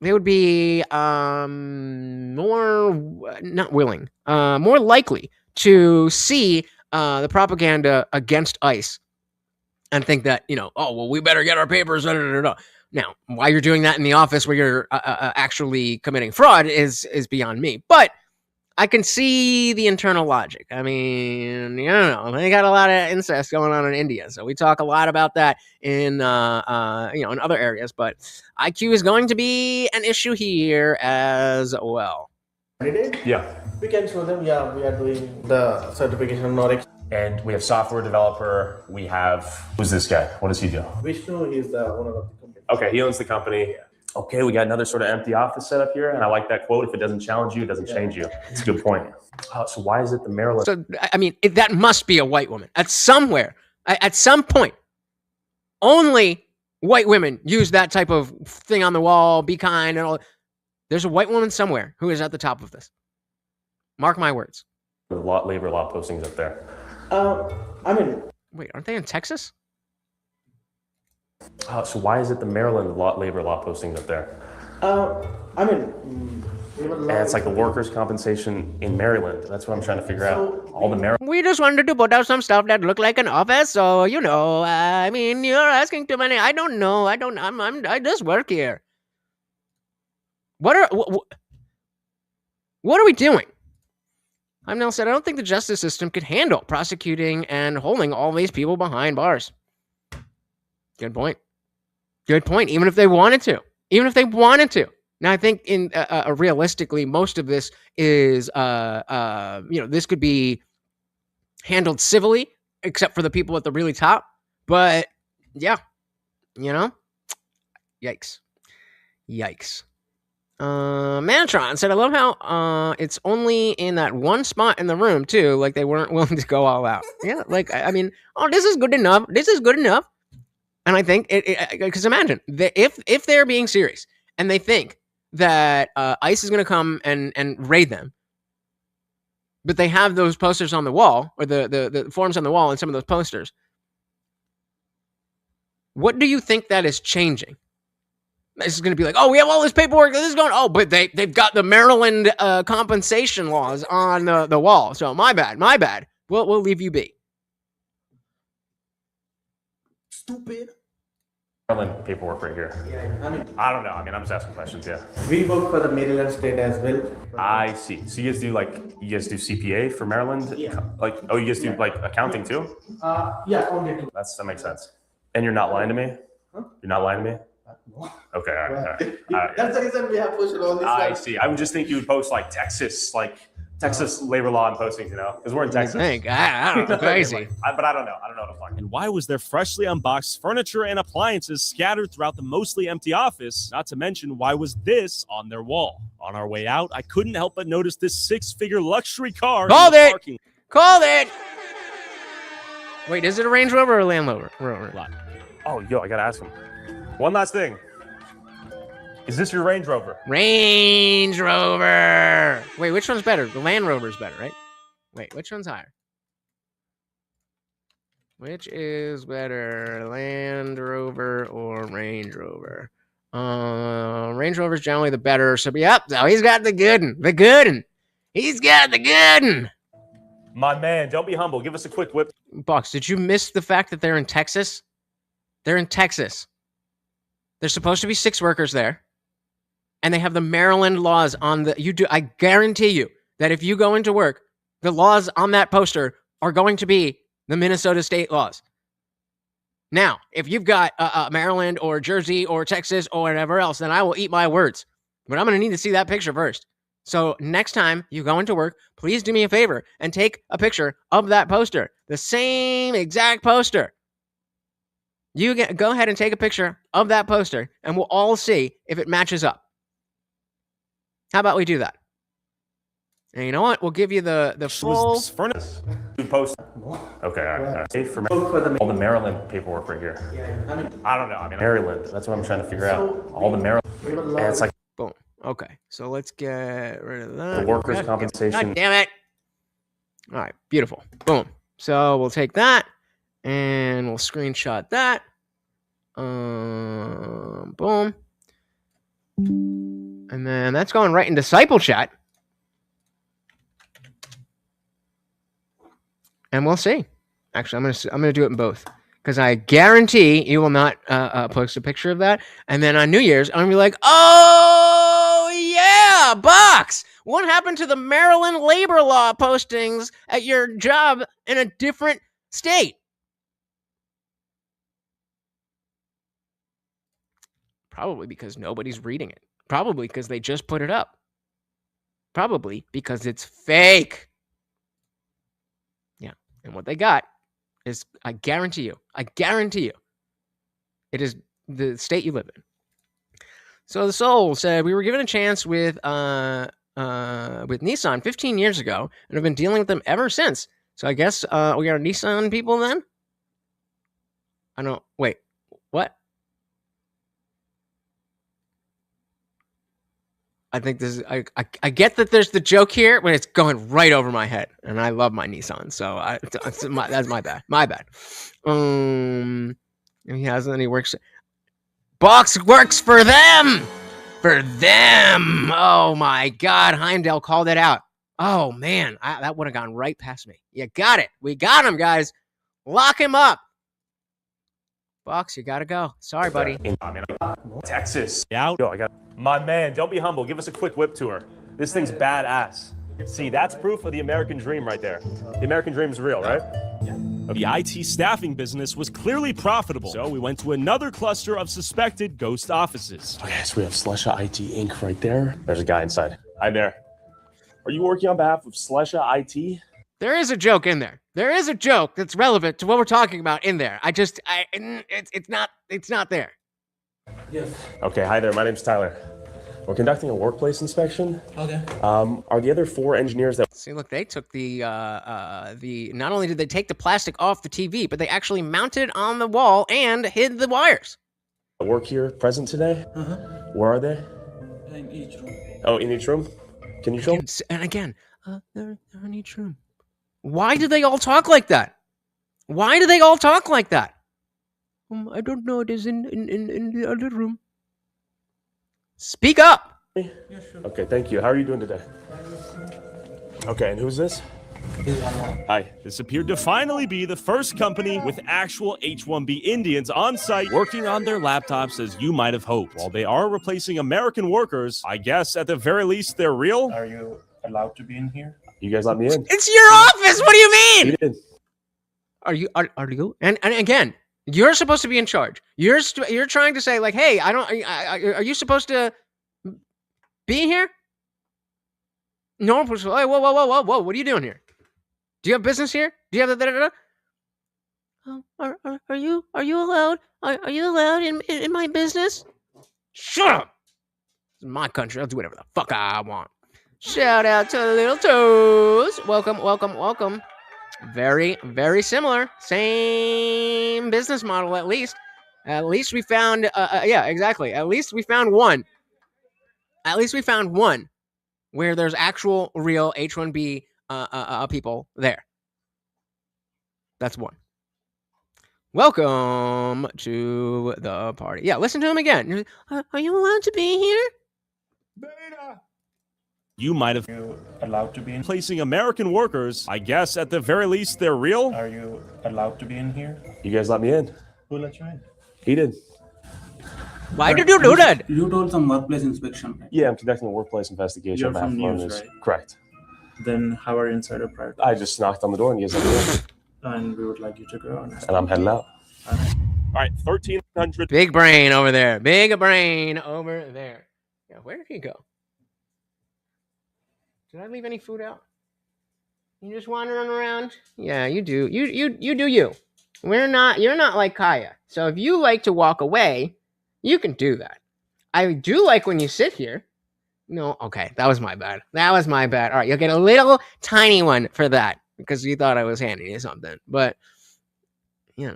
They would be more not willing, more likely to see the propaganda against ICE and think that, oh, well, we better get our papers. Now, why you're doing that in the office where you're actually committing fraud is beyond me. But I can see the internal logic. I mean, they got a lot of incest going on in India, so we talk a lot about that in in other areas. But IQ is going to be an issue here as well. candidate. Yeah. We can show them, yeah, we are doing the certification or And we have software developer. We have, who's this guy? What does he do? Vishnu is the owner of the company. Okay, he owns the company. Okay, we got another sort of empty office set up here, and I like that quote. If it doesn't challenge you, it doesn't change you. It's a good point. So why is it the Maryland? So, I mean, that must be a white woman. At some point, only white women use that type of thing on the wall, be kind, and all. There's a white woman somewhere who is at the top of this. Mark my words. The labor law postings up there. I mean, wait, aren't they in Texas? So why is it the Maryland labor law postings up there? I mean, And it's like the workers' compensation in Maryland. That's what I'm trying to figure out. All the Maryland. We just wanted to put out some stuff that looked like an office, so I mean, you're asking too many. I don't know. I just work here. What are we doing? Nell said, I don't think the justice system could handle prosecuting and holding all these people behind bars. Good point. Even if they wanted to. Now, I think in realistically, most of this is, this could be handled civilly, except for the people at the really top. But yeah, yikes. Manatron said, I love how it's only in that one spot in the room too. Like they weren't willing to go all out. Yeah, like I mean, this is good enough. And I think because imagine if they're being serious and they think that ICE is going to come and raid them, but they have those posters on the wall or the forms on the wall and some of those posters. What do you think that is changing? This is going to be like, oh, we have all this paperwork. This is going. Oh, but they've got the Maryland compensation laws on the wall. So my bad. We'll leave you be. Stupid. Maryland paperwork right here. Yeah, I mean, I don't know. I mean, I'm just asking questions. Yeah. we work for the Maryland state as well. I see. So you guys do CPA for Maryland? Yeah. You guys do accounting too? Yeah, only two. That makes sense. And you're not lying to me? Huh? You're not lying to me? No. Okay, all right. That's the reason we have posted all this. I see. I would just think you would post Texas labor law and postings, because we're in Texas. I don't know. Crazy. But I don't know. I don't know what to find. And why was there freshly unboxed furniture and appliances scattered throughout the mostly empty office? Not to mention, why was this on their wall? On our way out, I couldn't help but notice this six-figure luxury car. Called in the it. parking Called it. Wait, is it a Range Rover or a Land Rover? lot. Oh, I got to ask him. One last thing. Is this your Range Rover? Range Rover. Wait, which one's better? The Land Rover's better, right? Wait, which one's higher? Which is better, Land Rover or Range Rover? Range Rover's generally the better. So, yep, he's got the good one. He's got the good one. My man, don't be humble. Give us a quick whip. Box, did you miss the fact that they're in Texas? They're in Texas. There's supposed to be 6 workers there. And they have the Maryland laws on I guarantee you that if you go into work, the laws on that poster are going to be the Minnesota state laws. Now, if you've got Maryland or Jersey or Texas or whatever else, then I will eat my words. But I'm going to need to see that picture first. So next time you go into work, please do me a favor and take a picture of that poster. The same exact poster. Go ahead and take a picture of that poster, and we'll all see if it matches up. How about we do that? And you know what? We'll give you the full furnace. Post. Okay, all right. Hey, for all the Maryland paperwork right here. I don't know. I mean, Maryland. That's what I'm trying to figure out. All the Maryland. And it's like boom. Okay, so let's get rid of that. The workers' compensation. God damn it! All right, beautiful. Boom. So we'll take that and we'll screenshot that. Boom. And then that's going right in Disciple Chat. And we'll see. Actually, I'm gonna do it in both because I guarantee you will not post a picture of that. And then on New Year's, I'm gonna be like, "Oh yeah, Box! What happened to the Maryland labor law postings at your job in a different state?" Probably because nobody's reading it. Probably because they just put it up. Probably because it's fake. And what they got is, I guarantee you, it is the state you live in. So the Soul said, we were given a chance with Nissan 15 years ago and have been dealing with them ever since. So I guess we are Nissan people then? Wait, what? I think this is, I get that there's the joke here, but it's going right over my head, and I love my Nissan, so that's my bad. My bad. He has any works. Box works for them. For them. Oh my God, Heimdall called it out. Oh man, that would have gone right past me. You got it. We got him, guys. Lock him up. Box, you gotta go. Sorry, buddy. Texas. Yo, I got my man. Don't be humble. Give us a quick whip tour. This thing's badass. See, that's proof of the American dream right there. The American dream is real, right? The IT staffing business was clearly profitable, so we went to another cluster of suspected ghost offices. Okay, so we have Slesha IT Inc. right there. There's a guy inside. Hi there. Are you working on behalf of Slesha IT? There is a joke in there. There is a joke that's relevant to what we're talking about in there. It's not there. Yes. Okay, hi there. My name's Tyler. We're conducting a workplace inspection. Okay. Are the other 4 engineers that... See, look, they took not only did they take the plastic off the TV, but they actually mounted it on the wall and hid the wires. work here present today? Uh-huh. Where are they? In each room. Oh, in each room? Can you show them? And again, they're in each room. Why do they all talk like that? Why do they all talk like that? I don't know. It is in the other room. Speak up. Yeah, sure. Okay, thank you. How are you doing today? Okay, and who's this? Hi. This appeared to finally be the first company with actual H-1B Indians on site working on their laptops as you might have hoped. While they are replacing American workers, I guess at the very least they're real. Are you allowed to be in here? You guys let me in. It's your office. What do you mean? You did. Are you? And again, you're supposed to be in charge. You're trying to say like, hey, are you supposed to be here? No one was like, whoa, what are you doing here? Do you have business here? Do you have the Are you allowed? Are you allowed in my business? Shut up! This is my country. I'll do whatever the fuck I want. Shout out to the Little Toes. Welcome. Very, very similar. Same business model, at least. At least we found, yeah, exactly. At least we found one. Where there's actual, real H-1B people there. That's one. Welcome to the party. Yeah, listen to him again. Are you allowed to be here? Beta. You might have allowed to be in placing American workers. I guess at the very least they're real. Are you allowed to be in here? You guys let me in. Who let you in? He did. Why did you do that? You told some workplace inspection, right? Yeah, I'm conducting a workplace investigation. You're from news, right? Correct. Then how are you inside a private? I just knocked on the door and you guys let me in. And we would like you to go. And I'm heading out. All right. All right, 1,300. Big brain over there. Big brain over there. Yeah, where did he go? Did I leave any food out? You just wandering around? Yeah, you do. You do you. You're not like Kaya. So if you like to walk away, you can do that. I do like when you sit here. No, okay, that was my bad. All right, you'll get a little tiny one for that because you thought I was handing you something. But you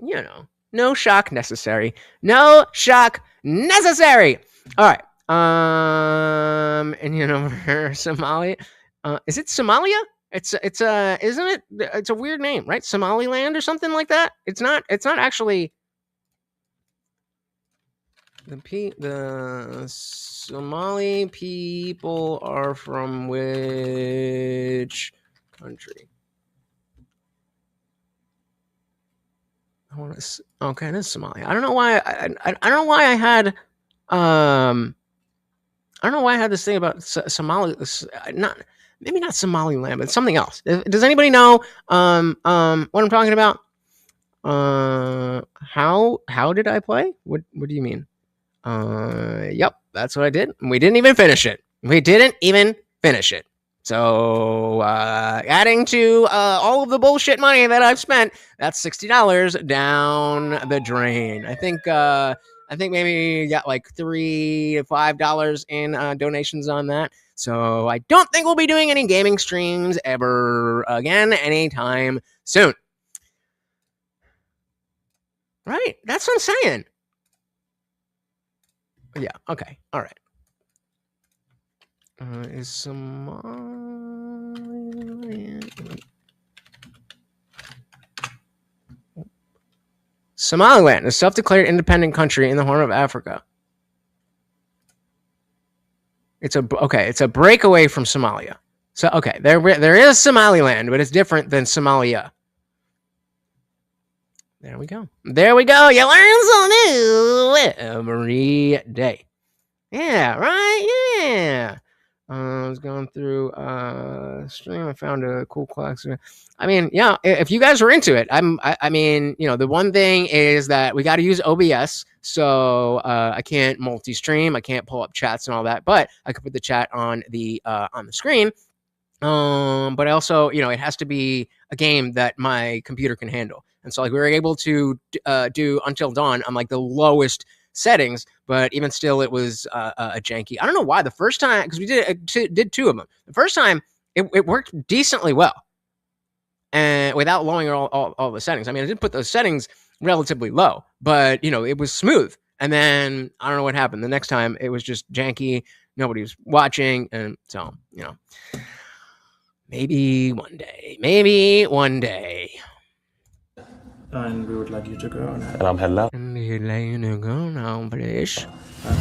know, no shock necessary. No shock necessary. All right. And Somalia. Is it Somalia? It's isn't it? It's a weird name, right? Somaliland or something like that. It's not actually. The Somali people are from which country? Okay, it is Somalia. I don't know why. I don't know why I had. I don't know why I had this thing about Somali. Maybe not Somaliland, but something else. Does anybody know what I'm talking about? How did I play? What do you mean? Yep, that's what I did. We didn't even finish it. So, adding to all of the bullshit money that I've spent, that's $60 down the drain. I think maybe got like $3 to $5 in donations on that. So I don't think we'll be doing any gaming streams ever again anytime soon. Right? That's what I'm saying. Yeah, okay. All right. Is Somaliland, a self-declared independent country in the Horn of Africa. It's a breakaway from Somalia. So okay, there is Somaliland, but it's different than Somalia. There we go. You learn something new every day. Yeah, right? Yeah. I was going through stream. I found a cool class. I mean, yeah, if you guys are into it, I mean, the one thing is that we got to use OBS. So I can't multi-stream. I can't pull up chats and all that, but I could put the chat on the screen. But also, it has to be a game that my computer can handle. And so, we were able to do Until Dawn on the lowest settings, but even still, it was a janky. I don't know why the first time, because we did two of them. The first time, it worked decently well, and without lowering all the settings. I mean, I did put those settings relatively low, but it was smooth. And then I don't know what happened. The next time, it was just janky. Nobody was watching, and so maybe one day. And we would like you to go now. And I'm heading out. And you'd like you to go now, please. All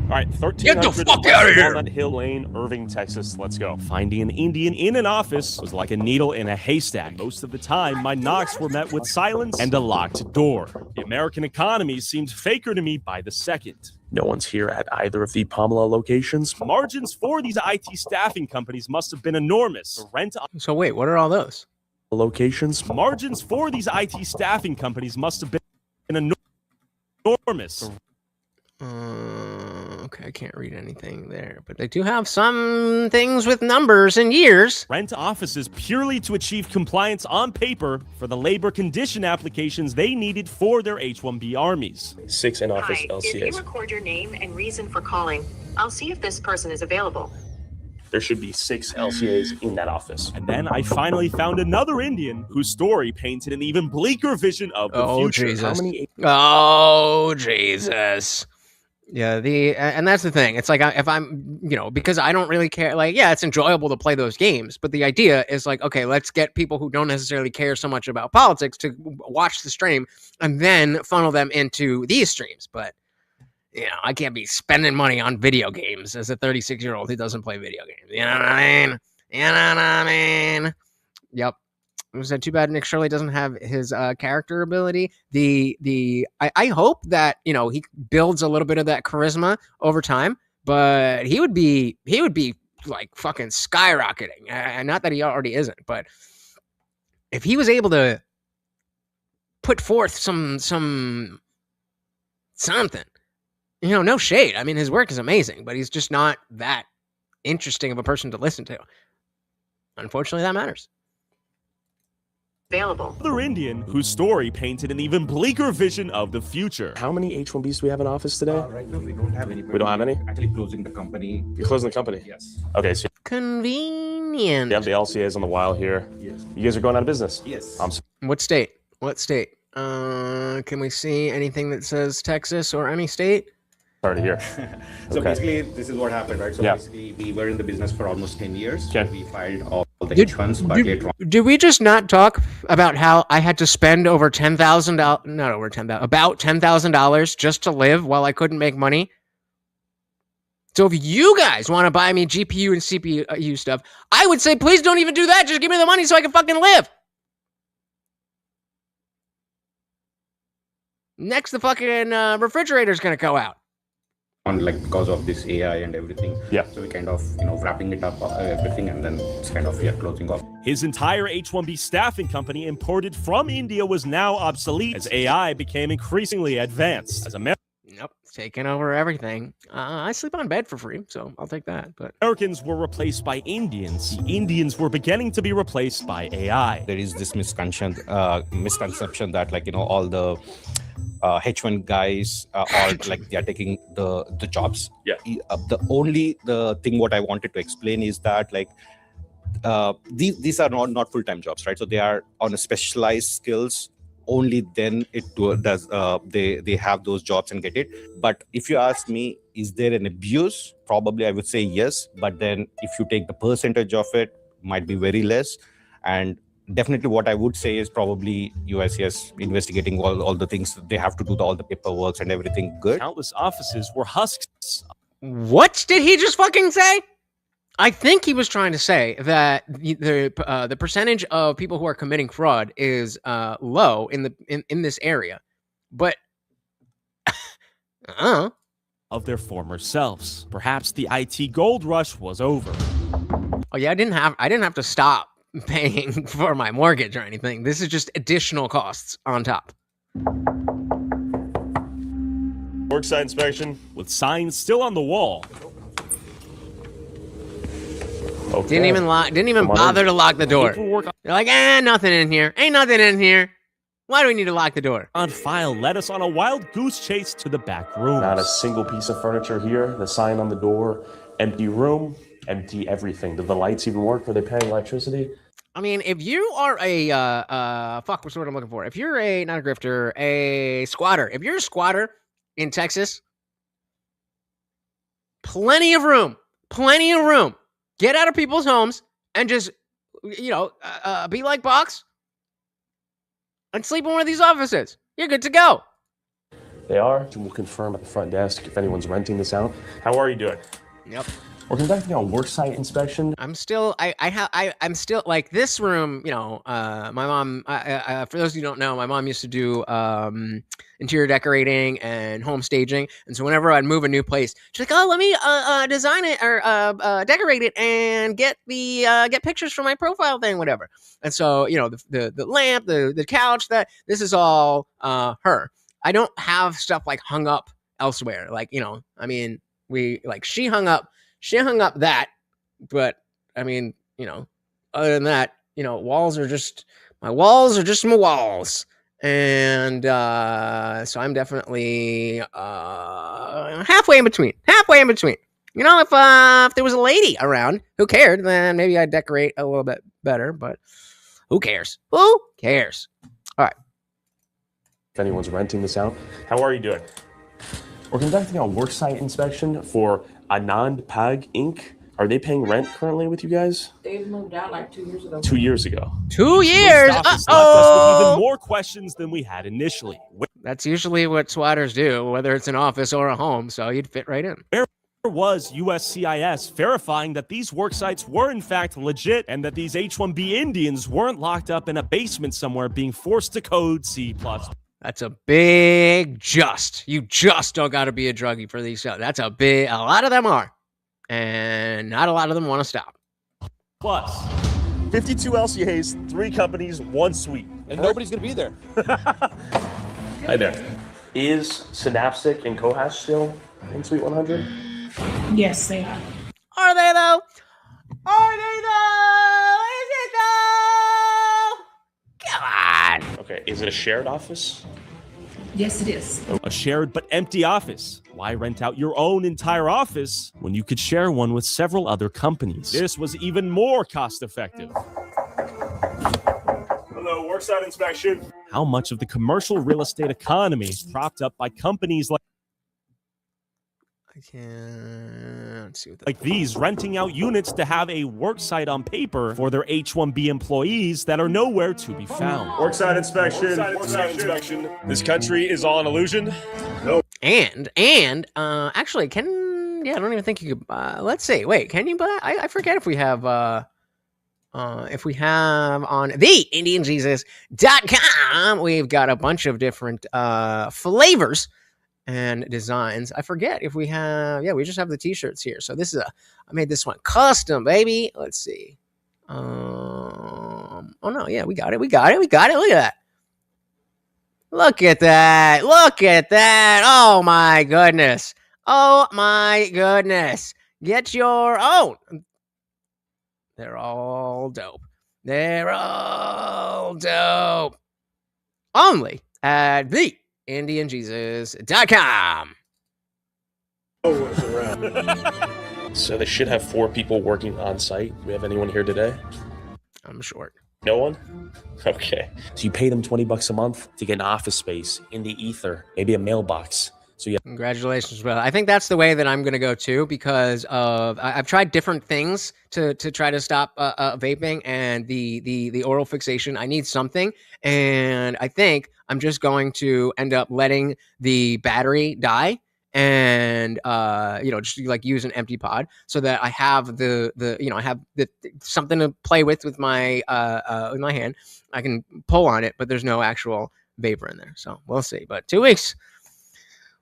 right, 1,300 Get the fuck out of here! Walnut Hill Lane, Irving, Texas. Let's go. Finding an Indian in an office was like a needle in a haystack. Most of the time, my knocks were met with silence and a locked door. The American economy seemed faker to me by the second. No one's here at either of the Pamela locations. Margins for these IT staffing companies must have been enormous. The rent. So wait, what are all those? Locations. Margins for these IT staffing companies must have been enormous. Okay, I can't read anything there, but they do have some things with numbers and years. Rent offices purely to achieve compliance on paper for the labor condition applications they needed for their H-1B armies. 6 in-office Hi, LCAs. if you record your name and reason for calling, I'll see if this person is available. There should be 6 LCAs in that office. And then I finally found another Indian whose story painted an even bleaker vision of the future. Jesus. Oh, Jesus. Yeah, and that's the thing. It's if I'm, because I don't really care. It's enjoyable to play those games, but the idea is okay, let's get people who don't necessarily care so much about politics to watch the stream and then funnel them into these streams. But I can't be spending money on video games as a 36-year-old who doesn't play video games. You know what I mean? Yep. Was that too bad Nick Shirley doesn't have his character ability? I hope that he builds a little bit of that charisma over time, but he would be fucking skyrocketing. And not that he already isn't, but if he was able to put forth something. You know, no shade. I mean, his work is amazing, but he's just not that interesting of a person to listen to. Unfortunately, that matters. Available. Another Indian whose story painted an even bleaker vision of the future. How many H-1Bs do we have in office today? Right now, we don't have any. We don't have any? Actually closing the company. You're closing the company? Yes. Okay, so Convenient. you have the LCAs on the while here. Yes. You guys are going out of business? Yes. What state? What state? Can we see anything that says Texas or any state? Sorry to hear. So Okay. basically, this is what happened, right? So Yeah. basically, we were in the business for almost 10 years. Okay. We filed all the H1s, but later on. Did we just not talk about how I had to spend over $10,000? Not over $10,000. About $10,000 just to live while I couldn't make money. So if you guys want to buy me GPU and CPU stuff, I would say please don't even do that. Just give me the money so I can fucking live. Next, the fucking refrigerator's gonna go out. On like because of this AI and everything. Yeah. So we kind of wrapping it up everything and then it's kind of closing off. His entire H-1B staffing company imported from India was now obsolete as AI became increasingly advanced. As Nope, it's taking over everything. I sleep on bed for free, so I'll take that. But Americans were replaced by Indians, the Indians were beginning to be replaced by AI. There is this misconception that all the H1 guys are like they are taking the jobs. Yeah. The thing what I wanted to explain is that these are not full-time jobs, right? So they are on a specialized skills. Only then they have those jobs and get it. But if you ask me, is there an abuse? Probably I would say yes. But then if you take the percentage of it, might be very less. And definitely what I would say is probably USCIS investigating all the things they have to do, all the paperwork and everything good. Countless offices were husks. what did he just fucking say? I think he was trying to say that the percentage of people who are committing fraud is low in this area, but of their former selves. Perhaps the IT gold rush was over. Oh yeah, I didn't have to stop paying for my mortgage or anything. This is just additional costs on top. Worksite inspection with signs still on the wall. Okay. Didn't even bother to lock the door. They're like, nothing in here. Ain't nothing in here. Why do we need to lock the door? On file led us on a wild goose chase to the back room. Not a single piece of furniture here. The sign on the door. Empty room. Empty everything. Do the lights even work? Are they paying electricity? I mean, if you are what's the word I'm looking for? If you're not a grifter, a squatter. If you're a squatter in Texas, plenty of room. Get out of people's homes and just, be like Box and sleep in one of these offices. You're good to go. They are. We'll confirm at the front desk if anyone's renting this out. How are you doing? Yep. We're conducting a worksite inspection. I'm still, I'm still like this room. My mom. For those of you who don't know, my mom used to do interior decorating and home staging, and so whenever I'd move a new place, she's like, "Oh, let me design it or decorate it and get pictures for my profile thing, whatever." And so the lamp, the couch, this is all her. I don't have stuff like hung up elsewhere. She hung up that, but I mean, other than that, walls are just my walls. And so I'm definitely halfway in between. If there was a lady around who cared, then maybe I'd decorate a little bit better, but who cares? All right. If anyone's renting this out, how are you doing? We're conducting a worksite inspection for Anand Pag Inc. Are they paying rent currently with you guys? They've moved out like 2 years ago. 2 years ago. 2 years? Left us with even more questions than we had initially. That's usually what squatters do, whether it's an office or a home, so you'd fit right in. Where was USCIS verifying that these work sites were in fact legit and that these H-1B Indians weren't locked up in a basement somewhere being forced to code C++? That's a big just. You just don't got to be a druggie for these. That's a lot of them are. And not a lot of them want to stop. Plus, 52 LCAs, 3 companies, 1 suite. And nobody's going to be there. Hi there. Is Synaptic and Cohash still in Suite 100? Yes, they are. Are they though? Are they though? Is it though? Come on. Okay, is it a shared office? Yes, it is. A shared but empty office. Why rent out your own entire office when you could share one with several other companies? This was even more cost effective. Hello, worksite inspection. How much of the commercial real estate economy is propped up by companies I can't see what like these, renting out units to have a work site on paper for their H-1B employees that are nowhere to be found. Worksite inspection. Worksite inspection. This country is all an illusion. No. And actually, I don't even think you could. Let's see. Wait, can you buy? I forget if we have on the IndianJesus.com, we've got a bunch of different flavors and designs. I forget if we have. Yeah, we just have the t-shirts here. So this is I made this one custom, baby. Let's see. Oh no, yeah, we got it. Look at that. Look at that. Oh my goodness. Get your own. They're all dope. Only at the IndianJesus.com. So they should have 4 people working on site. Do we have anyone here today? I'm short. No one? Okay. So you pay them $20 a month to get an office space in the ether, maybe a mailbox. So yeah. Congratulations, brother. I think that's the way that I'm going to go too, because I've tried different things to try to stop vaping and the oral fixation. I need something, and I think I'm just going to end up letting the battery die and just like use an empty pod so that I have I have something to play with my hand. I can pull on it, but there's no actual vapor in there. So we'll see. But 2 weeks.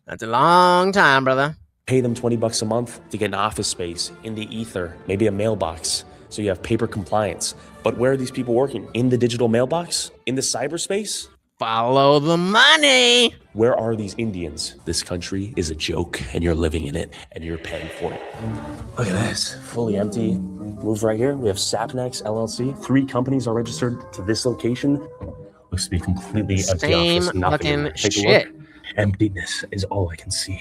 That's a long time, brother. Pay them $20 a month to get an office space in the ether, maybe a mailbox, so you have paper compliance. But where are these people working? In the digital mailbox? In the cyberspace? Follow the money. Where are these Indians? This country is a joke, and you're living in it, and you're paying for it. Look at this, fully empty. Move right here. We have Sapnex LLC. 3 companies are registered to this location. Looks to be completely empty Same office. Nothing in there. fucking Take a shit. look. Emptiness is all I can see.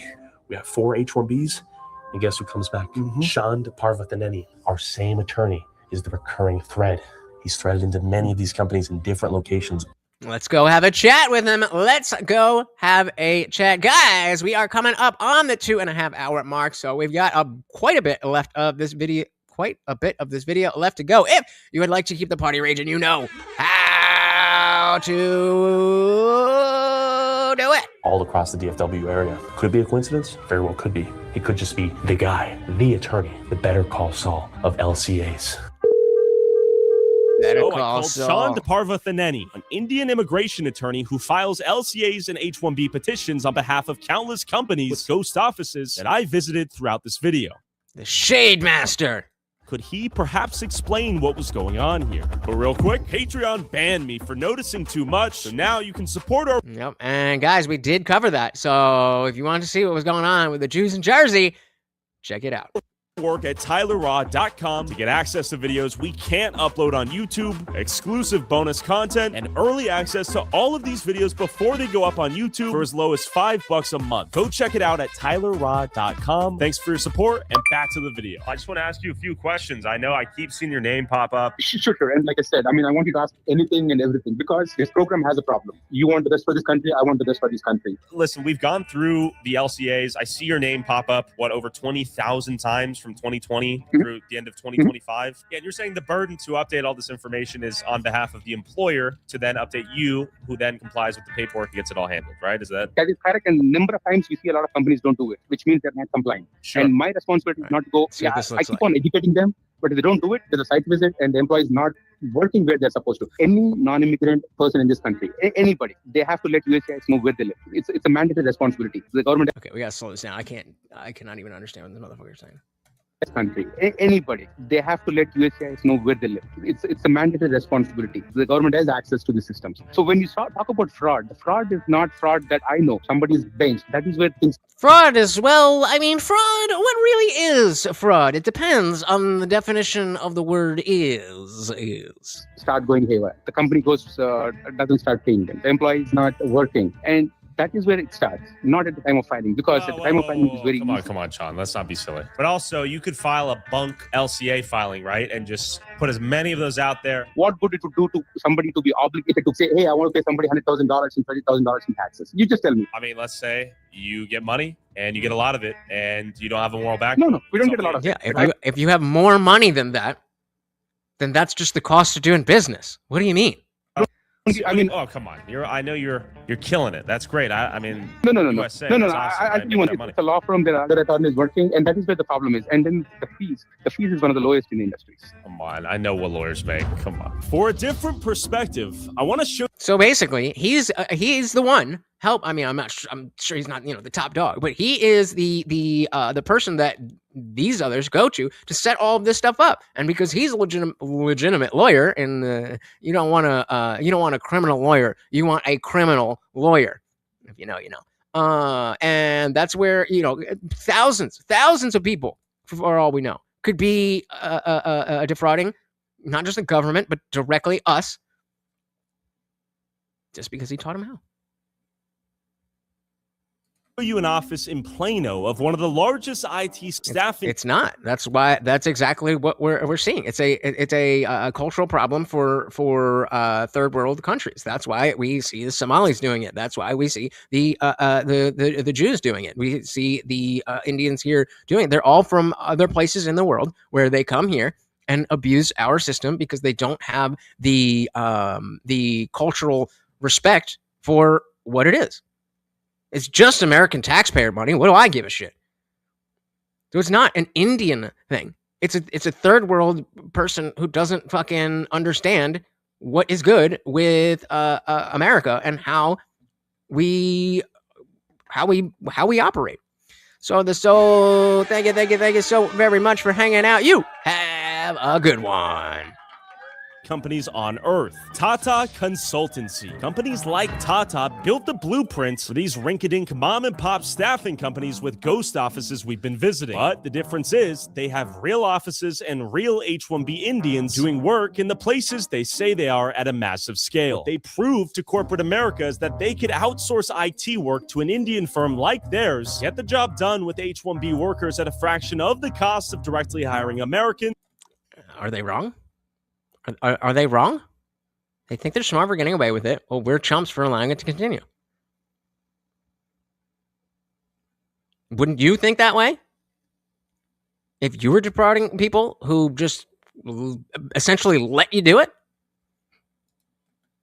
We have 4 H-1Bs, and guess who comes back? Shand Parvathaneni, our same attorney, is the recurring thread. He's threaded into many of these companies in different locations. Let's go have a chat with him. Guys, we are coming up on the 2.5 hour mark, so we've got quite a bit of this video left to go. If you would like to keep the party raging, you know how to do it. All across the DFW area. Could it be a coincidence? Very well could be. It could just be the guy, the attorney, the Better Call Saul of LCAs. I called Shand Parvathaneni, an Indian immigration attorney who files LCAs and H-1B petitions on behalf of countless companies with ghost offices that I visited throughout this video. The Shade Master. Could he perhaps explain what was going on here? But real quick, Patreon banned me for noticing too much, so now you can support our... Yep, and guys, we did cover that. So if you want to see what was going on with the Jews in Jersey, check it out. Work at tylerraw.com to get access to videos we can't upload on YouTube, exclusive bonus content, and early access to all of these videos before they go up on YouTube for as low as $5 a month. Go check it out at tylerraw.com. Thanks for your support, and back to the video. I just want to ask you a few questions. I know I keep seeing your name pop up. Sure. And like I said, I want you to ask anything and everything because this program has a problem. You want the best for this country, I want the best for this country. Listen, we've gone through the LCAs. I see your name pop up, over 20,000 times from 2020 through the end of 2025. Yeah, and you're saying the burden to update all this information is on behalf of the employer to then update you, who then complies with the paperwork and gets it all handled, right? Is that? That is correct. And a number of times you see a lot of companies don't do it, which means they're not complying. Sure. And my responsibility is not to go, I keep on educating them, but if they don't do it, there's a site visit and the employee is not working where they're supposed to. Any non-immigrant person in this country, anybody, they have to let USCIS know where they live. It's a mandatory responsibility. The government. Okay, we gotta slow this down. I cannot even understand what this motherfucker's saying. country, anybody, they have to let USCIS know where they live. It's a mandatory responsibility. The government has access to the systems. So when you talk about fraud, the fraud is not fraud that I know. Somebody's bench. That is where things. Fraud is, well, I mean, fraud, what really is fraud? It depends on the definition of the word is. Start going haywire. The company doesn't start paying them. The employee is not working. And that is where it starts, not at the time of filing, because at the time of filing it's very easy. Come on, Sean. Let's not be silly. But also, you could file a bunk LCA filing, right? And just put as many of those out there. What good it would do to somebody to be obligated to say, hey, I want to pay somebody $100,000 and $30,000 in taxes? You just tell me. I mean, let's say you get money and you get a lot of it and you don't have a moral backbone. No, we don't get a lot of it. Yeah, if you have more money than that, then that's just the cost of doing business. What do you mean? I mean, oh, come on! I know you're killing it. That's great. I mean, no. USA, I awesome, think it's a law firm that other attorney is working, and that is where the problem is. And then the fees is one of the lowest in the industries. Come on, I know what lawyers make. Come on. For a different perspective, I want to show. So basically, he's the one. I'm sure he's not the top dog, but he is the person that these others go to set all of this stuff up. And because he's a legitimate lawyer, and you don't want a criminal lawyer, you want a criminal lawyer. If you know, you know. And that's where thousands of people, for all we know, could be defrauding not just the government but directly us, just because he taught him how. You an office in Plano of one of the largest IT staffing. It's not. That's exactly what we're seeing. It's a cultural problem for third world countries. That's why we see the Somalis doing it. That's why we see the Jews doing it. We see the Indians here doing it. They're all from other places in the world where they come here and abuse our system because they don't have the cultural respect for what it is. It's just American taxpayer money. What do I give a shit? So it's not an Indian thing. It's a third world person who doesn't fucking understand what is good with America and how we operate. So thank you so very much for hanging out. You have a good one. Companies on Earth. Tata Consultancy. Companies like Tata built the blueprints for these rink-a-dink mom-and-pop staffing companies with ghost offices we've been visiting. But the difference is they have real offices and real H-1B Indians doing work in the places they say they are at a massive scale. They proved to corporate America is that they could outsource IT work to an Indian firm like theirs, get the job done with H-1B workers at a fraction of the cost of directly hiring Americans. Are they wrong? Are they wrong? They think they're smart for getting away with it. Well, we're chumps for allowing it to continue. Wouldn't you think that way? If you were defrauding people who just essentially let you do it?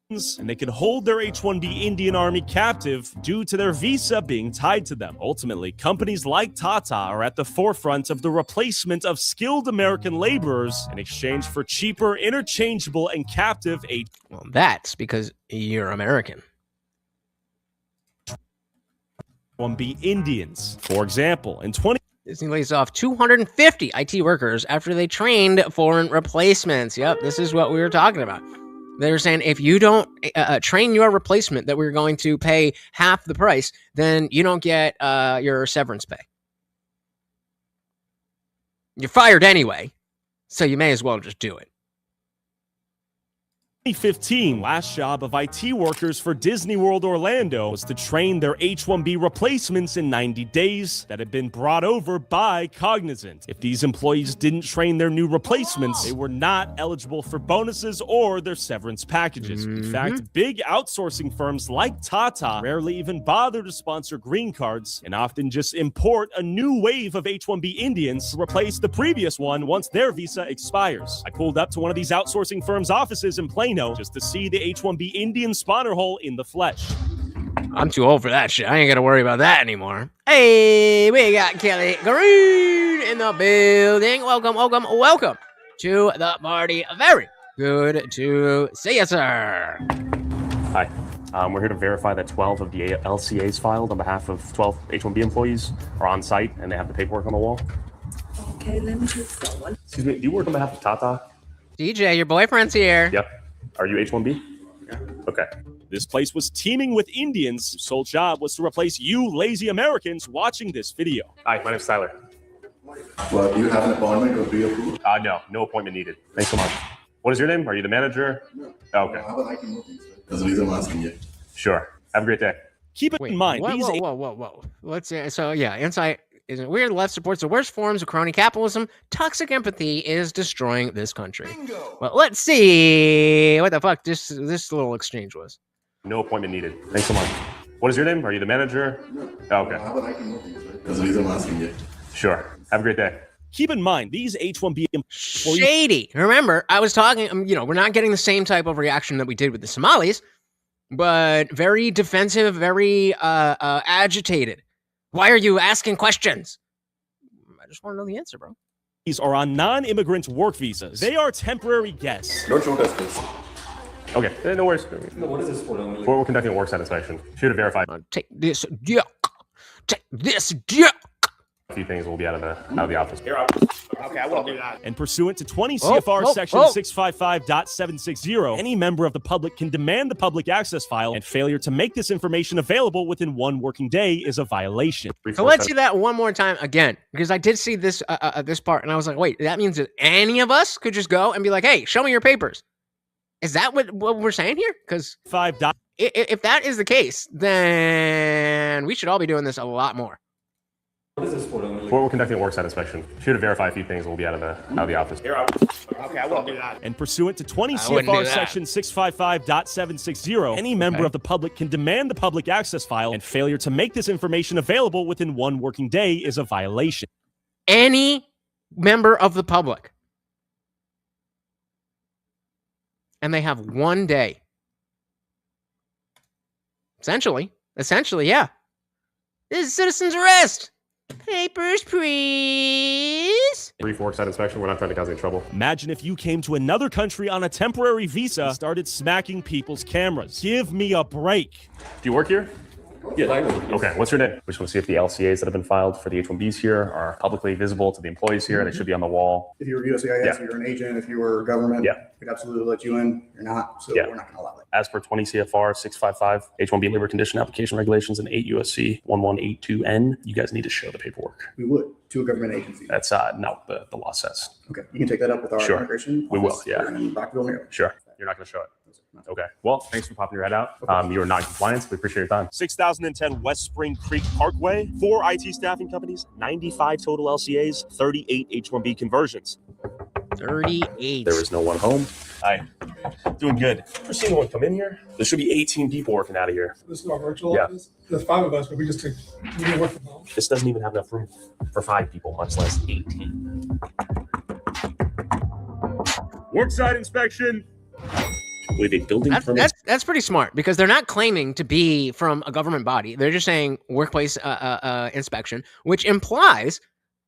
And they could hold their H-1B Indian Army captive due to their visa being tied to them. Ultimately, companies like Tata are at the forefront of the replacement of skilled American laborers in exchange for cheaper, interchangeable, and captive Well, that's because you're American. H-1B Indians. For example, in Disney lays off 250 IT workers after they trained foreign replacements. Yep, this is what we were talking about. They're saying if you don't train your replacement that we're going to pay half the price, then you don't get your severance pay. You're fired anyway, so you may as well just do it. 2015, last job of IT workers for Disney World Orlando was to train their H-1B replacements in 90 days that had been brought over by Cognizant. If these employees didn't train their new replacements, they were not eligible for bonuses or their severance packages. In fact, big outsourcing firms like Tata rarely even bother to sponsor green cards and often just import a new wave of H-1B Indians to replace the previous one once their visa expires. I pulled up to one of these outsourcing firms' offices in Plano just to see the H-1B Indian spawner hole in the flesh. I'm too old for that shit. I ain't got to worry about that anymore. Hey, we got Kelly Green in the building. Welcome to the party. Very good to see you, sir. Hi. We're here to verify that 12 of the LCAs filed on behalf of 12 H-1B employees are on site and they have the paperwork on the wall. Okay, let me choose someone. Excuse me, do you work on behalf of Tata? DJ, your boyfriend's here. Yep. Are you H-1B? Yeah. Okay. This place was teeming with Indians whose sole job was to replace you lazy Americans watching this video. Hi, my name's Tyler. Well, do you have an appointment or pre-approved? No appointment needed. Thanks so much. What is your name? Are you the manager? No. Okay. How about I can move things? That's the reason I'm asking you. Sure. Have a great day. Keep it in mind. Whoa. Let's so yeah, insight isn't weird. Left supports the worst forms of crony capitalism. Toxic empathy is destroying this country. Bingo. Well, let's see what the fuck this little exchange was. No appointment needed. Thanks so much. What is your name? Are you the manager? No. Okay. How about I can move things? That's the reason I'm asking you. Sure. Have a great day. Keep in mind, these H-1B employees... Shady. Remember, I was talking, we're not getting the same type of reaction that we did with the Somalis, but very defensive, very agitated. Why are you asking questions? I just want to know the answer, bro. These are on non-immigrant work visas. They are temporary guests. Don't show us this. Okay, no worries. No, what is this for? We're conducting a work site inspection. Should have verified. Take this duck. Take this duck. A few things will be out of the office. Okay, I will do that. And pursuant to 20 CFR section 655.760, any member of the public can demand the public access file, and failure to make this information available within 1 working day is a violation. So let's see that one more time again, because I did see this this part, and I was like, wait, that means that any of us could just go and be like, hey, show me your papers. Is that what we're saying here? Because if that is the case, then we should all be doing this a lot more. What is this for? We're conducting a work site inspection. Should have verified a few things will be out of the office. Okay, I will do that. And pursuant to 20 CFR section 655.760, any member of the public can demand the public access file, and failure to make this information available within 1 working day is a violation. Any member of the public. And they have 1 day. Essentially, yeah. This is citizen's arrest. Papers, please. Brief work site inspection. We're not trying to cause any trouble. Imagine if you came to another country on a temporary visa and started smacking people's cameras. Give me a break. Do you work here? Yeah, I know. Okay, what's your name? We just want to see if the LCAs that have been filed for the H-1Bs here are publicly visible to the employees here. They should be on the wall. If you were USCIS, you're an agent. If you were government, we'd absolutely let you in. You're not, so we're not going to allow it. As per 20 CFR 655, H-1B labor condition application regulations, and 8 USC 1182N, you guys need to show the paperwork. We would to a government agency. That's not what the law says. Okay, you can take that up with our immigration. We will, yeah. In Rockville, Maryland. Sure. You're not going to show it. Okay. Well, thanks for popping your head out. You are not in compliance. We appreciate your time. 6010 West Spring Creek Parkway, 4 IT staffing companies, 95 total LCAs, 38 H-1B conversions. 38. There is no one home. Hi. Doing good. Ever seen anyone come in here? There should be 18 people working out of here. This is our virtual office. There's 5 of us, but we didn't work from home. This doesn't even have enough room for 5 people, much less 18. Worksite inspection. With a building permit. That's pretty smart, because they're not claiming to be from a government body. They're just saying workplace inspection, which implies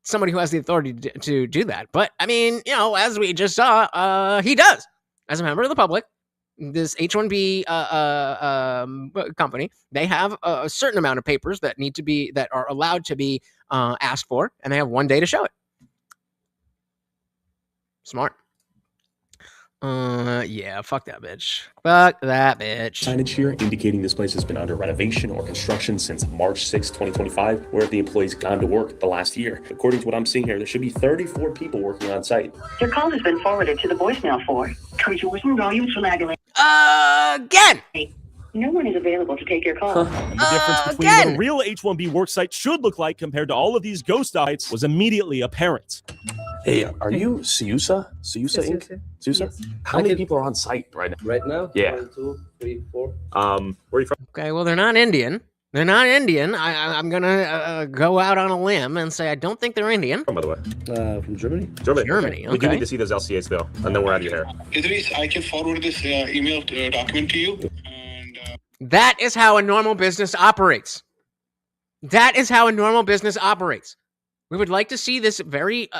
somebody who has the authority to do that. But I mean, as we just saw, he does. As a member of the public, this H-1B company, they have a certain amount of papers that are allowed to be asked for, and they have 1 day to show it. Smart. Yeah, fuck that bitch. Fuck that bitch. Signage here indicating this place has been under renovation or construction since March 6, 2025, where the employees gone to work the last year. According to what I'm seeing here, there should be 34 people working on site. Your call has been forwarded to the voicemail for again. No one is available to take your call. And the difference between what a real H-1B worksite should look like compared to all of these ghost sites was immediately apparent. Hey, are you Siusa? Siusa Inc? Siusa? Yes. How many people are on site right now? Right now? Yeah. 1, 2, 3, 4. Where are you from? Okay, well, they're not Indian. I'm gonna go out on a limb and say I don't think they're Indian. By the way, from Germany. Germany. Okay. We do need to see those LCAs though, and then we're out of your hair. Idris, I can forward this email document to you. That is how a normal business operates. We would like to see this very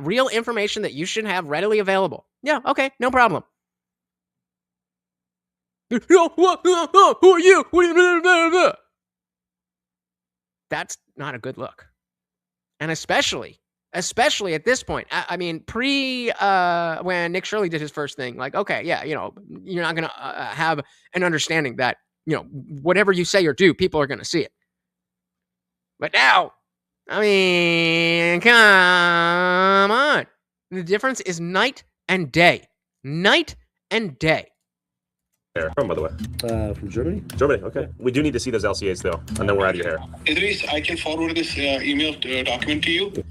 real information that you should have readily available. Yeah, okay, no problem. Who are you? That's not a good look. And especially especially at this point. I mean, when Nick Shirley did his first thing, like, okay, yeah, you know, you're not going to have an understanding that, you know, whatever you say or do, people are going to see it. But now, I mean, come on. The difference is night and day. Night and day. From, by the way? From Germany? Germany, okay. We do need to see those LCAs, though, and then we're out of your hair. Idris, I can forward this email document to you.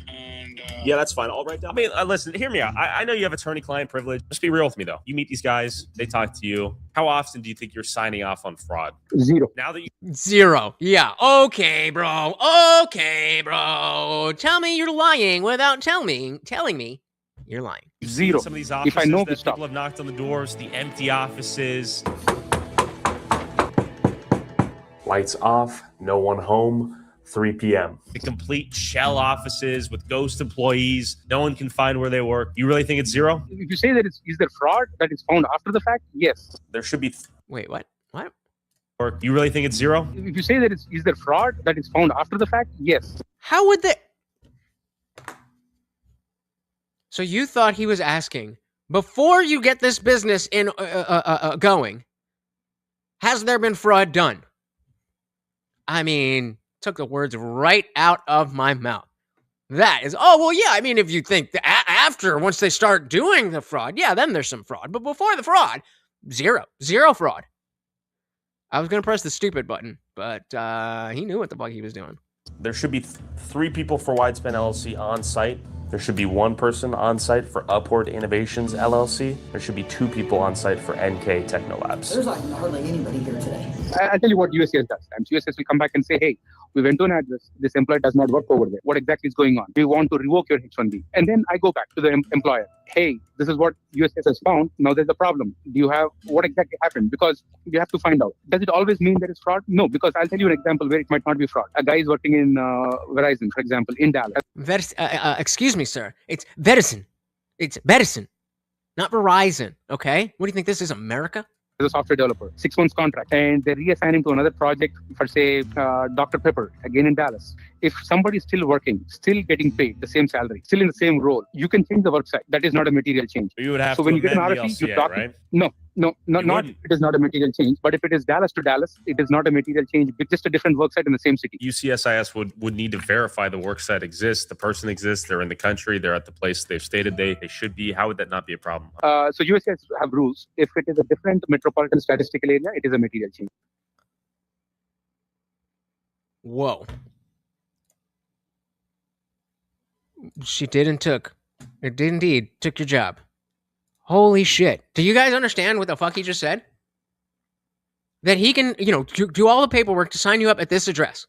Yeah, that's fine. I'll write down. I mean, listen, hear me out. I know you have attorney-client privilege. Just be real with me, though. You meet these guys. They talk to you. How often do you think you're signing off on fraud? Zero. Now that you... Zero. Yeah. Okay, bro. Okay, bro. Tell me you're lying without telling me you're lying. Zero. Some of these offices If I know that stuff. people have knocked on the doors, the empty offices. Lights off, no one home, 3 p.m. The complete shell offices with ghost employees. No one can find where they work. You really think it's zero? If you say that is there fraud that is found after the fact, yes. There should be... Wait, what? What? Or you really think it's zero? If you say that is there fraud that is found after the fact, yes. How would they... So you thought he was asking, before you get this business in going, has there been fraud done? I mean... took the words right out of my mouth. That is, oh, well, yeah, I mean, if you think after, once they start doing the fraud, yeah, then there's some fraud. But before the fraud, zero fraud. I was going to press the stupid button, but he knew what the fuck he was doing. There should be 3 people for Widespan LLC on site. There should be 1 person on site for Upward Innovations LLC. There should be 2 people on site for NK Technolabs. There's like hardly anybody here today. I'll tell you what USCS does. USCS will come back and say, hey, we went to an address. This employee does not work over there. What exactly is going on? We want to revoke your H-1B. And then I go back to the employer. Hey, this is what USCS has found. Now there's a problem. Do you have what exactly happened? Because you have to find out. Does it always mean there is fraud? No, because I'll tell you an example where it might not be fraud. A guy is working in Verizon, for example, in Dallas. Excuse me, sir. It's Verizon. It's Verizon, not Verizon. Okay? What do you think this is, America? As a software developer, 6 months contract, and they reassign him to another project for, say, Dr. Pepper, again in Dallas. If somebody is still working, still getting paid the same salary, still in the same role, you can change the work site. That is not a material change. You would have so to when you get an amend the RFP, you LCA, talk. right? Not it is not a material change. But if it is Dallas to Dallas, it is not a material change. It's just a different work site in the same city. UCSIS would need to verify the work site exists, the person exists, they're in the country, they're at the place they've stated they should be. How would that not be a problem? So USCIS have rules. If it is a different metropolitan statistical area, it is a material change. Whoa. She did and took. It did indeed. Took your job. Holy shit. Do you guys understand what the fuck he just said? That he can, do all the paperwork to sign you up at this address.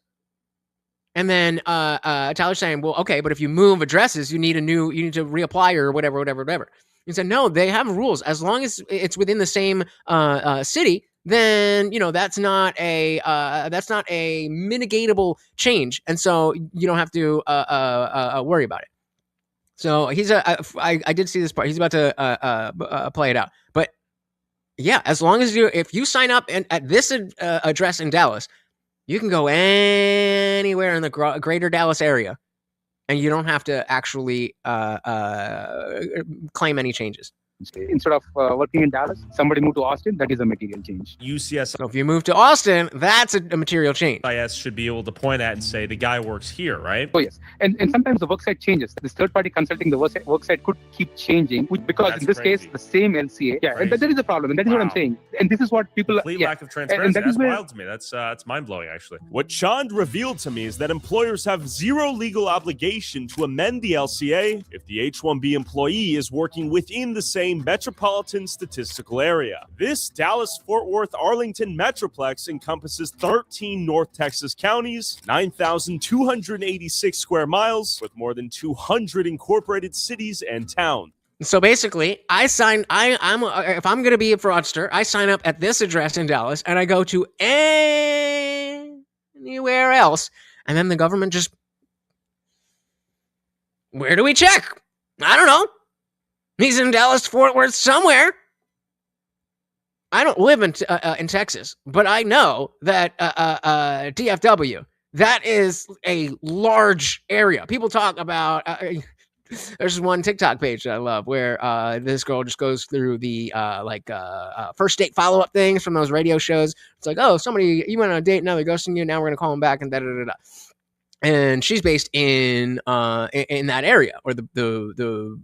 And then Tyler's saying, well, okay, but if you move addresses, you need to reapply or whatever. He said, no, they have rules. As long as it's within the same city, then, that's not a mitigatable change. And so you don't have to worry about it. So I did see this part. He's about to play it out. But yeah, as long as if you sign up at this address in Dallas, you can go anywhere in the greater Dallas area, and you don't have to actually claim any changes. Instead of working in Dallas, somebody moved to Austin. That is a material change. UCSIS. So if you move to Austin, that's a material change. Should be able to point at and say the guy works here, right? Oh yes, and sometimes the worksite changes. This third party consulting the worksite could keep changing, because That's in this crazy. case the same LCA. Yeah, and that is the problem, and that is what I'm saying. And this is what people. Complete lack of transparency. And that That's is where, wild to me. That's mind blowing, actually. What Chand revealed to me is that employers have zero legal obligation to amend the LCA if the H-1B employee is working within the same metropolitan statistical area. This Dallas-Fort Worth-Arlington Metroplex encompasses 13 North Texas counties, 9,286 square miles, with more than 200 incorporated cities and towns. So basically, if I'm going to be a fraudster, I sign up at this address in Dallas, and I go to anywhere else, and then the government just, where do we check? I don't know. He's in Dallas, Fort Worth, somewhere. I don't live in Texas, but I know that DFW, that is a large area. People talk about, There's one TikTok page that I love where this girl just goes through the first date follow-up things from those radio shows. It's like, oh, you went on a date, now they're ghosting you, now we're gonna call them back, and da-da-da-da. And she's based in that area, or the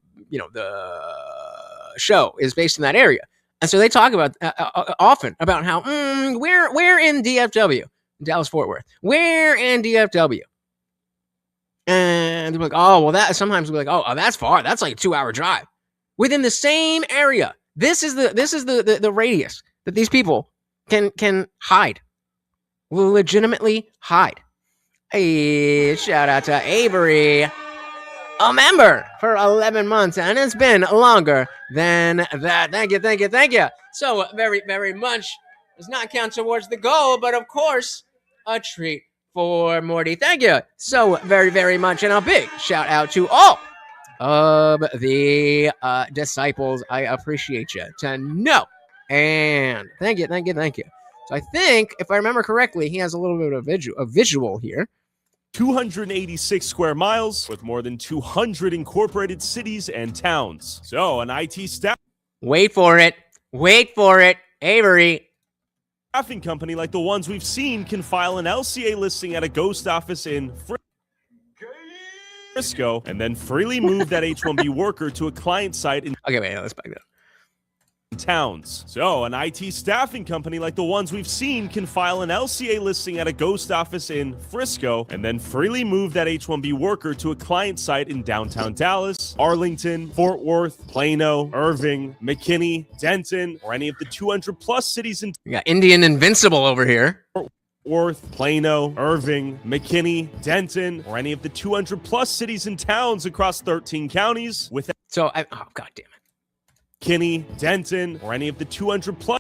show is based in that area. And so they talk about often about how we're in DFW, Dallas Fort Worth. We're in DFW. And they're like, oh, well, that sometimes we're like, oh, that's far. That's like a 2-hour drive within the same area. This is the radius that these people can hide, will legitimately hide. Hey, shout out to Avery, a member for 11 months, and it's been longer than that. Thank you. So very, very much does not count towards the goal, but of course, a treat for Morty. Thank you so very, very much. And a big shout out to all of the disciples. I appreciate you to know. And thank you. So I think, if I remember correctly, he has a little bit of a visual here. 286 square miles with more than 200 incorporated cities and towns. So an IT staff. Wait for it, Avery. Staffing company like the ones we've seen can file an LCA listing at a ghost office in Frisco and then freely move that H-1B worker to a client site in let's back that. Towns. So an IT staffing company like the ones we've seen can file an LCA listing at a ghost office in Frisco and then freely move that H-1B worker to a client site in downtown Dallas, Arlington, Fort Worth, Plano, Irving, McKinney, Denton, or any of the 200 plus cities in. We got Indian Invincible over here. Fort Worth, Plano, Irving, McKinney, Denton, or any of the 200 plus cities and towns across 13 counties with. God damn it. McKinney, Denton, or any of the 200 plus.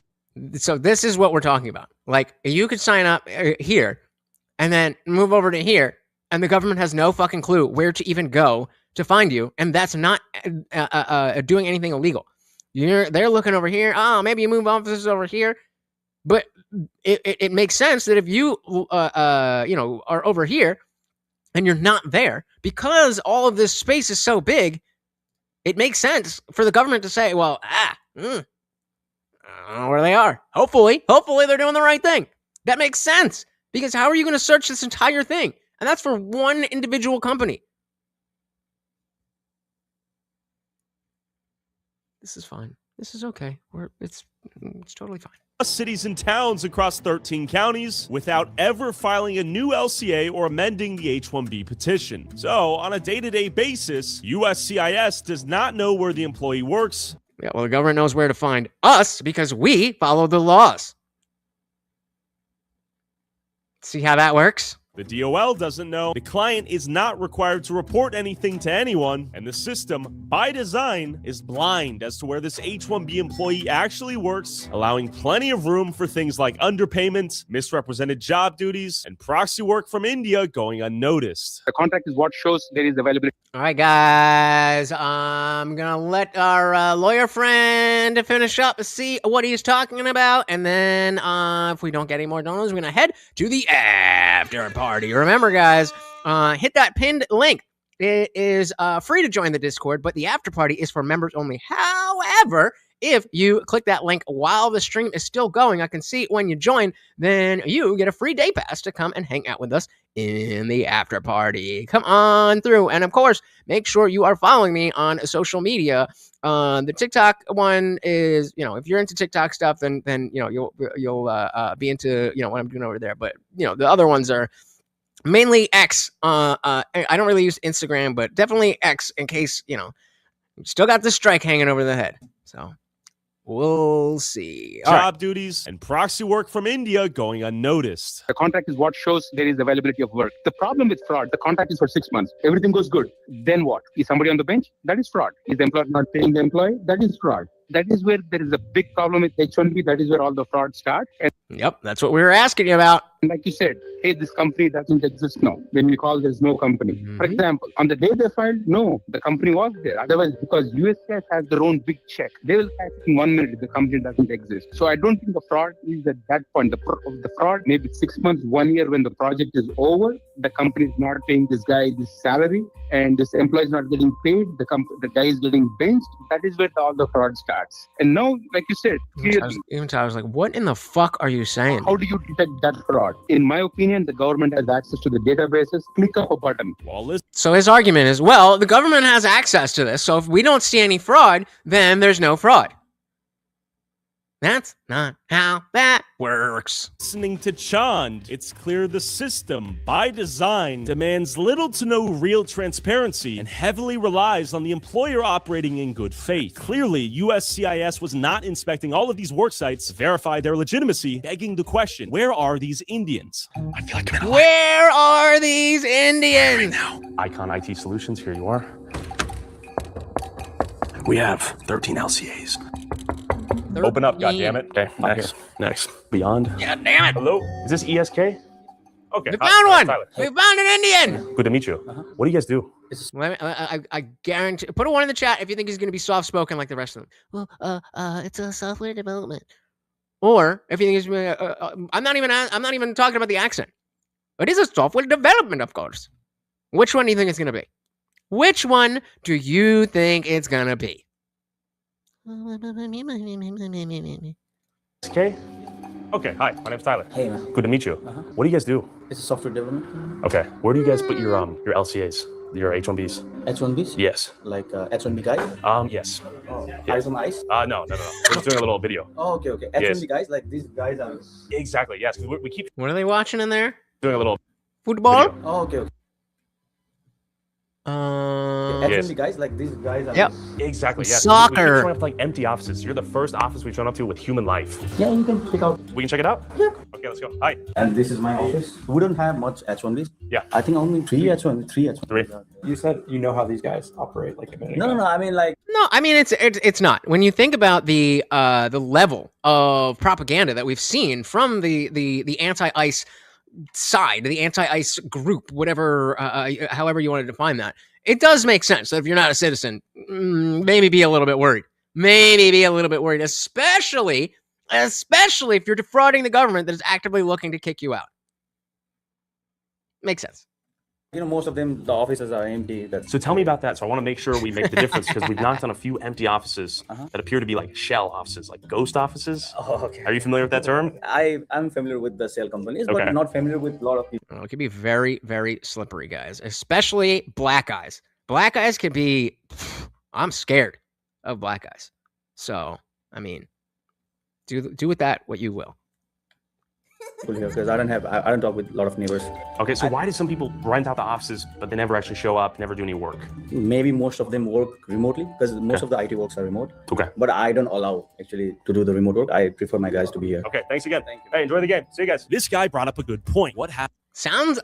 So this is what we're talking about. Like, you could sign up here and then move over to here, and the government has no fucking clue where to even go to find you, and that's not doing anything illegal. They're looking over here. Oh, maybe you move offices over here, but it makes sense that if you are over here and you're not there, because all of this space is so big, it makes sense for the government to say, well, I don't know where they are. Hopefully they're doing the right thing. That makes sense, because how are you going to search this entire thing? And that's for one individual company. This is fine. This is okay. It's totally fine. Cities and towns across 13 counties without ever filing a new LCA or amending the H-1B petition. So, on a day-to-day basis, USCIS does not know where the employee works. Yeah, well, the government knows where to find us because we follow the laws. See how that works? The DOL doesn't know. The client is not required to report anything to anyone, and the system, by design, is blind as to where this H-1B employee actually works, allowing plenty of room for things like underpayments, misrepresented job duties, and proxy work from India going unnoticed. The contract is what shows there is availability. All right, guys, I'm going to let our lawyer friend finish up and see what he's talking about, and then if we don't get any more downloads, we're going to head to the after party. Remember, guys, hit that pinned link. It is free to join the Discord, but the after party is for members only. However, if you click that link while the stream is still going, I can see when you join, then you get a free day pass to come and hang out with us in the after party. Come on through. And of course, make sure you are following me on social media. The TikTok one is, if you're into TikTok stuff, then you'll be into, what I'm doing over there. But, the other ones are mainly X. I don't really use Instagram, but definitely X in case, still got the strike hanging over the head. So we'll see. Job duties and proxy work from India going unnoticed. The contract is what shows there is availability of work. The problem with fraud, the contract is for 6 months. Everything goes good. Then what? Is somebody on the bench? That is fraud. Is the employer not paying the employee? That is fraud. That is where there is a big problem with H1B. That is where all the fraud starts. And yep, that's what we were asking you about. like you said, hey, this company doesn't exist now. When we call, there's no company. For example, on the day they filed, no, the company was there. Otherwise, because USCIS has their own big check, they will catch in 1 minute if the company doesn't exist. So I don't think the fraud is at that point. The fraud, maybe 6 months, 1 year when the project is over, the company is not paying this guy this salary, and this employee is not getting paid, the guy is getting benched. That is where all the fraud starts. And now, like you said, clearly, even I was like, what in the fuck are you saying? How do you detect that fraud? In my opinion, the government has access to the databases. Click of a button. So his argument is, well, the government has access to this, so if we don't see any fraud, then there's no fraud. That's not how that works. Listening to Chand, it's clear the system, by design, demands little to no real transparency and heavily relies on the employer operating in good faith. Clearly, USCIS was not inspecting all of these work sites to verify their legitimacy, begging the question, where are these Indians? I feel like where are these Indians? Right now. Icon IT Solutions, here you are. We have 13 LCAs. Open up, goddammit. Okay, next. Beyond. Yeah, damn it. Hello? Is this ESK? Okay. We found one. We found an Indian. Good to meet you. What do you guys do? I guarantee. Put a 1 in the chat if you think he's going to be soft-spoken like the rest of them. Well, it's a software development. Or if you think he's, I'm not even talking about the accent. It is a software development, of course. Which one do you think it's going to be? Which one do you think it's going to be? Okay. Okay. Hi, my name's Tyler. Hey, man. Good to meet you. What do you guys do? It's a software development. Okay. Where do you guys put your LCAs, your H1Bs? H1Bs? Yes. Like H1B guy? Yes. Eyes on ice? No. We're just doing a little video. Oh, okay. H1B guys, like these guys are. Exactly. Yes. We keep. What are they watching in there? Doing a little football. Video. Oh, okay. H1B guys, like these guys are. Yep. Exactly. Yes. Soccer. We keep showing up like empty offices. You're the first office we've shown up to with human life. Yeah, you can pick out. We can check it out. Yeah. Okay, let's go. Hi. And this is my office. We don't have much H1Bs. Yeah. I think only three H1Bs. Three. You said you know how these guys operate like a minute ago. No. I mean, like. No, I mean it's not. When you think about the level of propaganda that we've seen from the anti-ICE side, the anti-ICE group, whatever, however you want to define that, it does make sense that if you're not a citizen, maybe be a little bit worried. Especially if you're defrauding the government that is actively looking to kick you out. Makes sense. You know, most of them, the offices are empty. So tell me about that. So I want to make sure we make the difference because we've knocked on a few empty offices that appear to be like shell offices, like ghost offices. Oh, okay. Are you familiar with that term? I'm familiar with the shell companies, but not familiar with a lot of people. It can be very, very slippery, guys, especially black guys. Black guys can be, I'm scared of black guys. So, I mean, do with that what you will. Because I don't talk with a lot of neighbors. Okay, so why do some people rent out the offices, but they never actually show up, never do any work? Maybe most of them work remotely because most of the IT works are remote. Okay. But I don't allow actually to do the remote work. I prefer my guys to be here. Okay, thanks again. Thank you. Hey, enjoy the game. See you guys. This guy brought up a good point. What happened? Sounds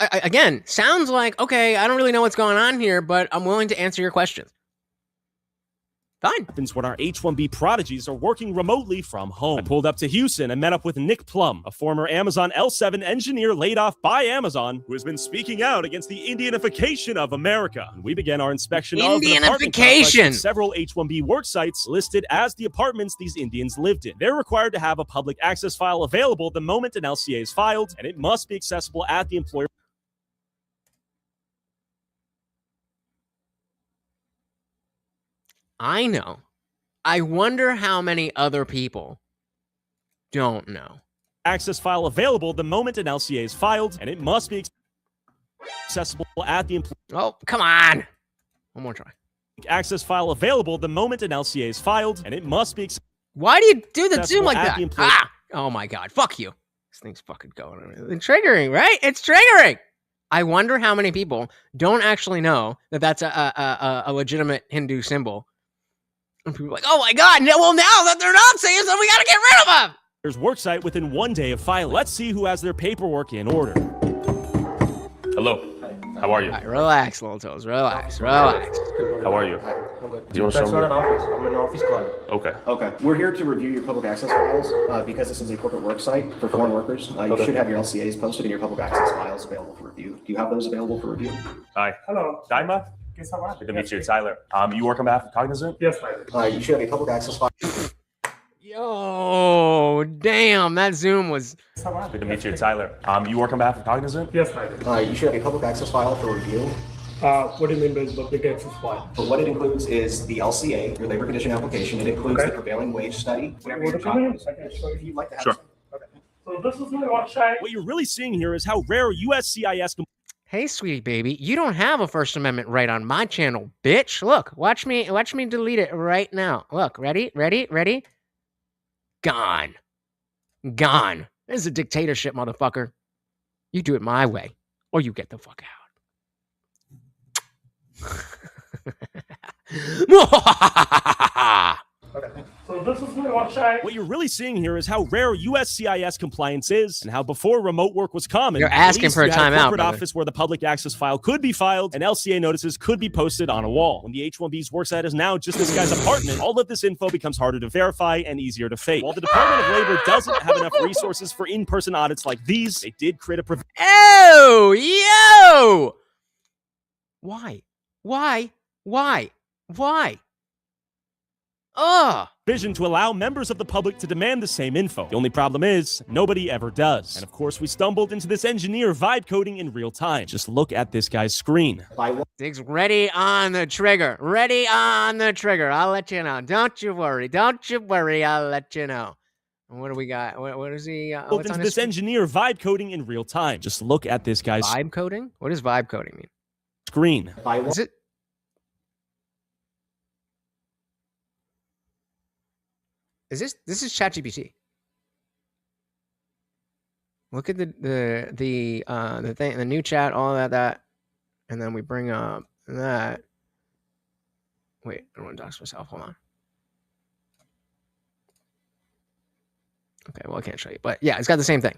like, okay, I don't really know what's going on here, but I'm willing to answer your questions. Fine. Happens when our H-1B prodigies are working remotely from home. I pulled up to Houston and met up with Nick Plum, a former Amazon L7 engineer laid off by Amazon, who has been speaking out against the Indianification of America. And we began our inspection of an apartment complex with several H-1B work sites listed as the apartments these Indians lived in. They're required to have a public access file available the moment an LCA is filed, and it must be accessible at the employer. I know. I wonder how many other people don't know. Access file available the moment an LCA is filed, and it must be accessible at the employer. Oh, come on. One more try. Access file available the moment an LCA is filed, and it must be Why do you do the zoom like that? Oh my God. Fuck you. This thing's fucking going on. It's triggering, right? It's triggering. I wonder how many people don't actually know that that's a legitimate Hindu symbol. And people are like, oh my God, well, now that they're Nazis, then we got to get rid of them. There's worksite within 1 day of filing. Let's see who has their paperwork in order. Hello. How are you? All right, relax, little toes. Relax. Relax. How are you? Do you want to That's show not me? an office. I'm an office client. Okay. Okay, we're here to review your public access files because this is a corporate work site for foreign workers. You should have your LCAs posted and your public access files available for review. Do you have those available for review? Hi. Hello. Daima? Yes, how are Good to meet you, Tyler. You work on behalf of Cognizant? Yes, I You should have a public access file. Yo, damn, that Zoom was. Good to meet you, Tyler. You work on behalf of Cognizant? Yes, I You should have a public access file for review. What do you mean by public access file? But what it includes is the LCA, your labor condition application. It includes the prevailing wage study. Whenever you're if you'd like to have Sure. So this is my website. What you're really seeing here is how rare USCIS. Hey, sweetie baby, you don't have a First Amendment right on my channel, bitch. Look, watch me delete it right now. Look, ready? Gone. This is a dictatorship, motherfucker. You do it my way, or you get the fuck out. Okay. So this is my website. What you're really seeing here is how rare USCIS compliance is, and how before remote work was common, You're at asking least for a you had timeout, corporate brother. office where the public access file could be filed and LCA notices could be posted on a wall. When the H-1B's worksite is now just this guy's apartment, all of this info becomes harder to verify and easier to fake. While the Department of Labor doesn't have enough resources for in-person audits like these, they did create a Oh, yo! Why? vision to allow members of the public to demand the same info. The only problem is, nobody ever does. And of course, we stumbled into this engineer vibe coding in real time. Just look at this guy's screen. Diggs, ready on the trigger. I'll let you know. Don't you worry. I'll let you know. And what do we got? What is he? Built into this engineer vibe coding in real time. Just look at this guy's vibe coding? What does vibe coding mean? Screen. Is it? This is ChatGPT. Look at the thing, the new chat, all that, and then we bring up that. Wait, I don't want to dox myself. Hold on. Okay, well I can't show you, but yeah, it's got the same thing.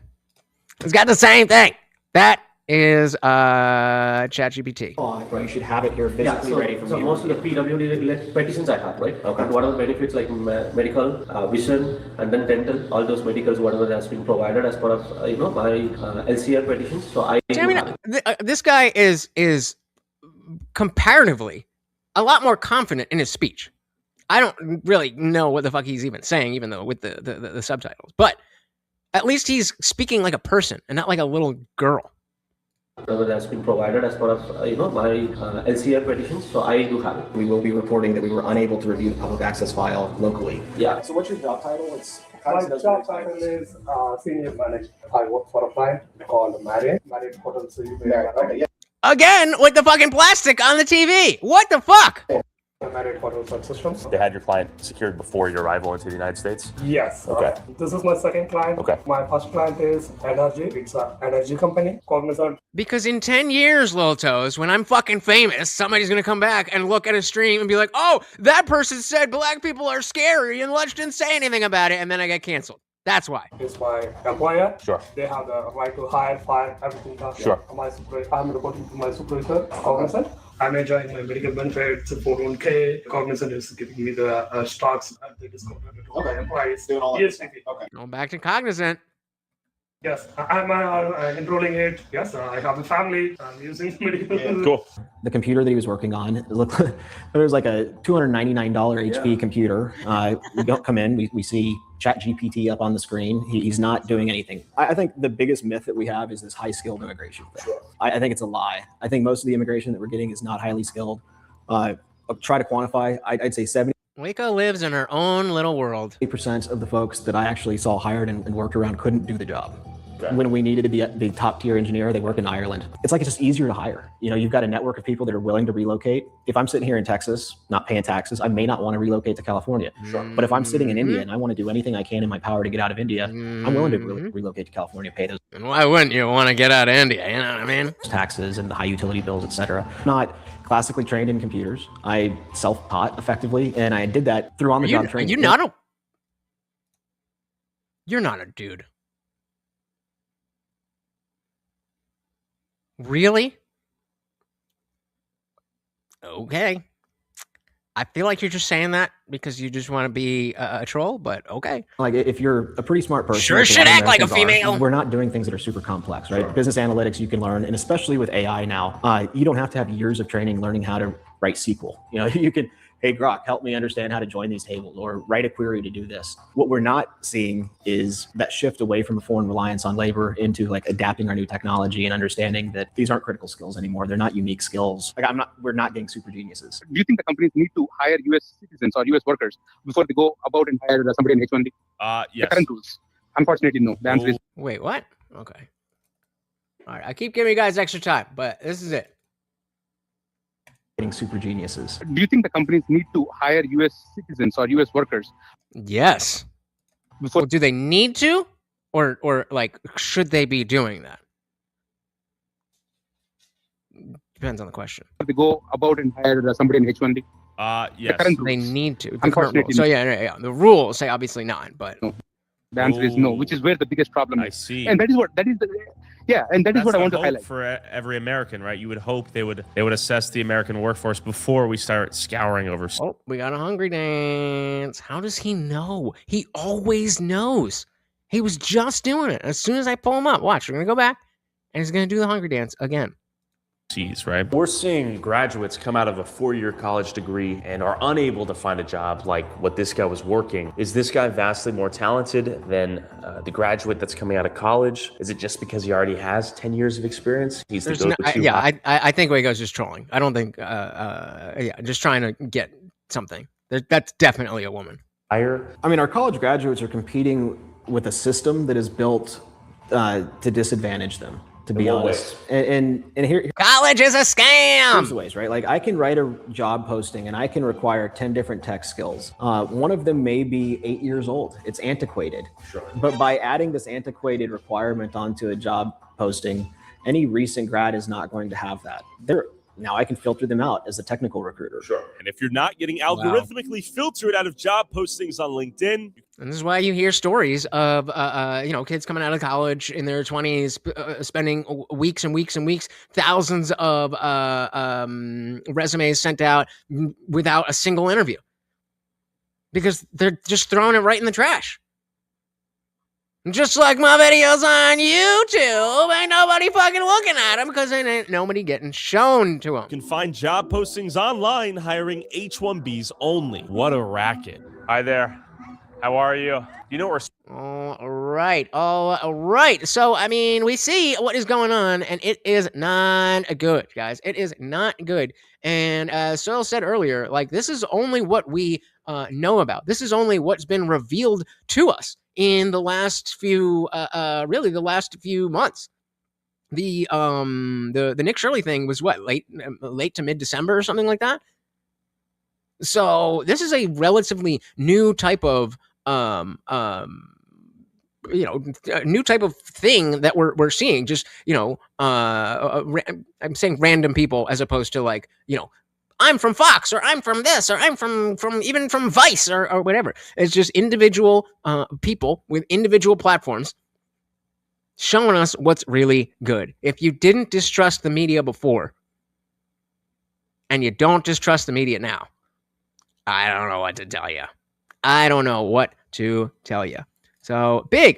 That is ChatGPT. Right, you should have it here physically ready for So most of the PWD petitions I have, right? Okay. What are the benefits like medical, vision, and then dental? All those medicals, whatever has been provided as part of my LCR petitions. So This guy is comparatively a lot more confident in his speech. I don't really know what the fuck he's even saying, even though with the subtitles. But at least he's speaking like a person and not like a little girl. Whatever has been provided as part of my LCR petitions. So I do have it. We will be reporting that we were unable to review the public access file locally. Yeah. So what's your job title? My job title is senior manager. I work for a client called Marriott Hotel. So you Again with the fucking plastic on the TV. What the fuck? Marriott Hotel Systems. They had your client secured before your arrival into the United States? Yes. Okay. This is my second client. Okay. My first client is Energy. It's an energy company. Cognizant. Because in 10 years, Lil Toes, when I'm fucking famous, somebody's gonna come back and look at a stream and be like, oh, that person said black people are scary and Lutch didn't say anything about it, and then I get canceled. That's why. Is my employer. Sure. They have the right to hire, fire, everything. Sure. I'm reporting to my supervisor, Cognizant. I'm enjoying my medical benefits, 401k. Cognizant is giving me the stocks at the discount to all the employees. Yes, okay. Going back to Cognizant. Yes, I'm enrolling it. Yes, I have a family. I'm using medical. Cool. The computer that he was working on, it looked like it was like a $299 HP computer. We don't come in, we see ChatGPT up on the screen. He's not doing anything. I think the biggest myth that we have is this high-skilled immigration thing. Sure. I think it's a lie. I think most of the immigration that we're getting is not highly skilled. I'll try to quantify. I'd say 70% Waco lives in her own little world. of the folks that I actually saw hired and worked around couldn't do the job. When we needed to be the top tier engineer, they work in Ireland. It's like it's just easier to hire. You've got a network of people that are willing to relocate. If I'm sitting here in Texas, not paying taxes, I may not want to relocate to California. Sure. But if I'm sitting in India and I want to do anything I can in my power to get out of India, I'm willing to relocate to California, pay those. And why wouldn't you want to get out of India? You know what I mean? Taxes and the high utility bills, etc. Not classically trained in computers. I self-taught effectively, and I did that through on-the-job training. You're not a dude. Really? Okay. I feel like you're just saying that because you just want to be a troll, but okay. Like if you're a pretty smart person, Sure should act like a female. We're not doing things that are super complex, right? Sure. Business analytics you can learn, and especially with AI now, you don't have to have years of training learning how to write SQL. You know, you can, hey Grok, help me understand how to join these tables or write a query to do this. What we're not seeing is that shift away from a foreign reliance on labor into like adapting our new technology and understanding that these aren't critical skills anymore. They're not unique skills. Like we're not getting super geniuses. Do you think the companies need to hire US citizens or US workers before they go about and hire somebody in H1B? Yes. The current rules. Unfortunately, no. The answer is wait, what? Okay. All right. I keep giving you guys extra time, but this is it. Getting super geniuses. Do you think the companies need to hire US citizens or US workers? Yes. Well, do they need to? Or like, should they be doing that? Depends on the question. They go about and hire somebody in H1B? Yes. They need to. Unfortunately, so yeah. The rules say obviously not, but no. The answer is no, which is where the biggest problem is. I see. And that is what I want to highlight. For every American, right? You would hope they would assess the American workforce before we start scouring over. Oh, we got a hungry dance. How does he know? He always knows. He was just doing it. As soon as I pull him up, watch, we're gonna go back and he's gonna do the hungry dance again. Right? We're seeing graduates come out of a 4-year college degree and are unable to find a job like what this guy was working. Is this guy vastly more talented than the graduate that's coming out of college? Is it just because he already has 10 years of experience? He's the go-to. I think Wago's just trolling. I don't think, just trying to get something. That's definitely a woman. I mean, our college graduates are competing with a system that is built to disadvantage them. To be honest, and here college is a scam. Here's the ways, right? Like I can write a job posting and I can require 10 different tech skills. One of them may be 8 years old. It's antiquated. Sure. But by adding this antiquated requirement onto a job posting, any recent grad is not going to have that. Now I can filter them out as a technical recruiter. Sure. And if you're not getting algorithmically filtered out of job postings on LinkedIn. And this is why you hear stories of, kids coming out of college in their 20s, spending weeks and weeks and weeks, thousands of resumes sent out without a single interview. Because they're just throwing it right in the trash. Just like my videos on YouTube, ain't nobody fucking looking at them because ain't nobody getting shown to them. You can find job postings online hiring H-1Bs only. What a racket. Hi there. How are you? You know what we're... All right. So, I mean, we see what is going on, and it is not good, guys. It is not good. And as Soil said earlier, like, this is only what we know about. This is only what's been revealed to us in the last few, the last few months. The Nick Shirley thing was what, late to mid-December or something like that? So this is a relatively new type of new type of thing that we're seeing. Just I'm saying random people as opposed to like I'm from Fox or I'm from this or I'm from even from Vice or whatever. It's just individual people with individual platforms showing us what's really good. If you didn't distrust the media before and you don't distrust the media now, I don't know what to tell you. So big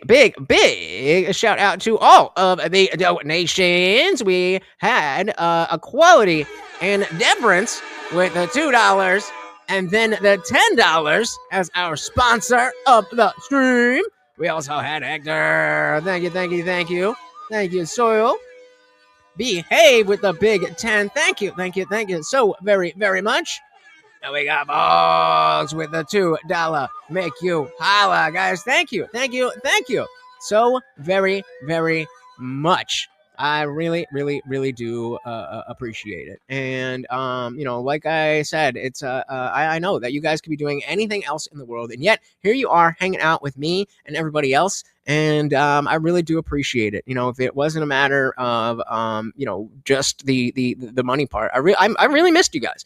shout out to all of the donations. We had Equality and Deference with the $2 and then the $10 as our sponsor of the stream. We also had Hector. Thank you. Thank you, Soil. Behave with the big 10. Thank you so very, very much. And we got Balls with the $2 make you holla, guys. Thank you so very, very much. I really, really, really do appreciate it. And like I said, it's I know that you guys could be doing anything else in the world, and yet here you are hanging out with me and everybody else. And I really do appreciate it. If it wasn't a matter of just the money part, I really missed you guys.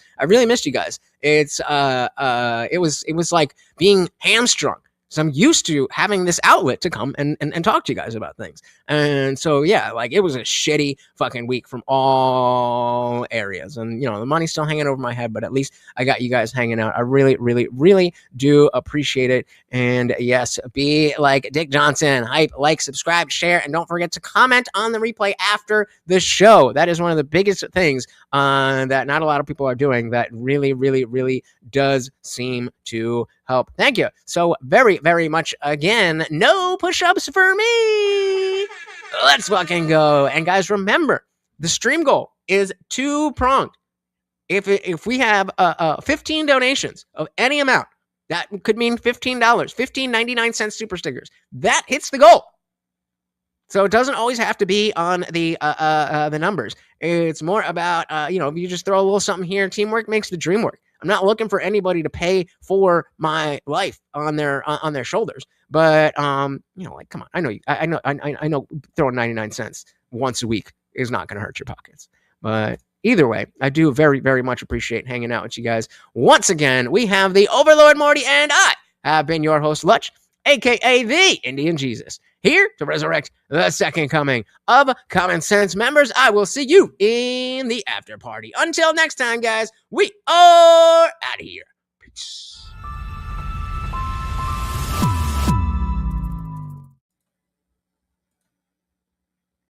It's it was like being hamstrung. So I'm used to having this outlet to come and talk to you guys about things. And so, yeah, like it was a shitty fucking week from all areas. And, you know, the money's still hanging over my head, but at least I got you guys hanging out. I really, really, really do appreciate it. And yes, be like Dick Johnson, hype, like, subscribe, share, and don't forget to comment on the replay after the show. That is one of the biggest things that not a lot of people are doing that really, really, really does seem to help. Thank you so very, very much again. No push-ups for me. Let's fucking go. And guys, remember, the stream goal is two-pronged. If we have 15 donations of any amount, that could mean $15, 15.99 super stickers. That hits the goal. So it doesn't always have to be on the numbers. It's more about, you know, if you just throw a little something here, teamwork makes the dream work. I'm not looking for anybody to pay for my life on their shoulders, but you know, like, come on, I know throwing 99 cents once a week is not going to hurt your pockets. But either way, I do very, very much appreciate hanging out with you guys. Once again, we have the Overlord Morty, and I have been your host, Lutch, aka the Indian Jesus, here to resurrect the second coming of Common Sense. Members, I will see you in the after party. Until next time, guys, we are out of here. Peace.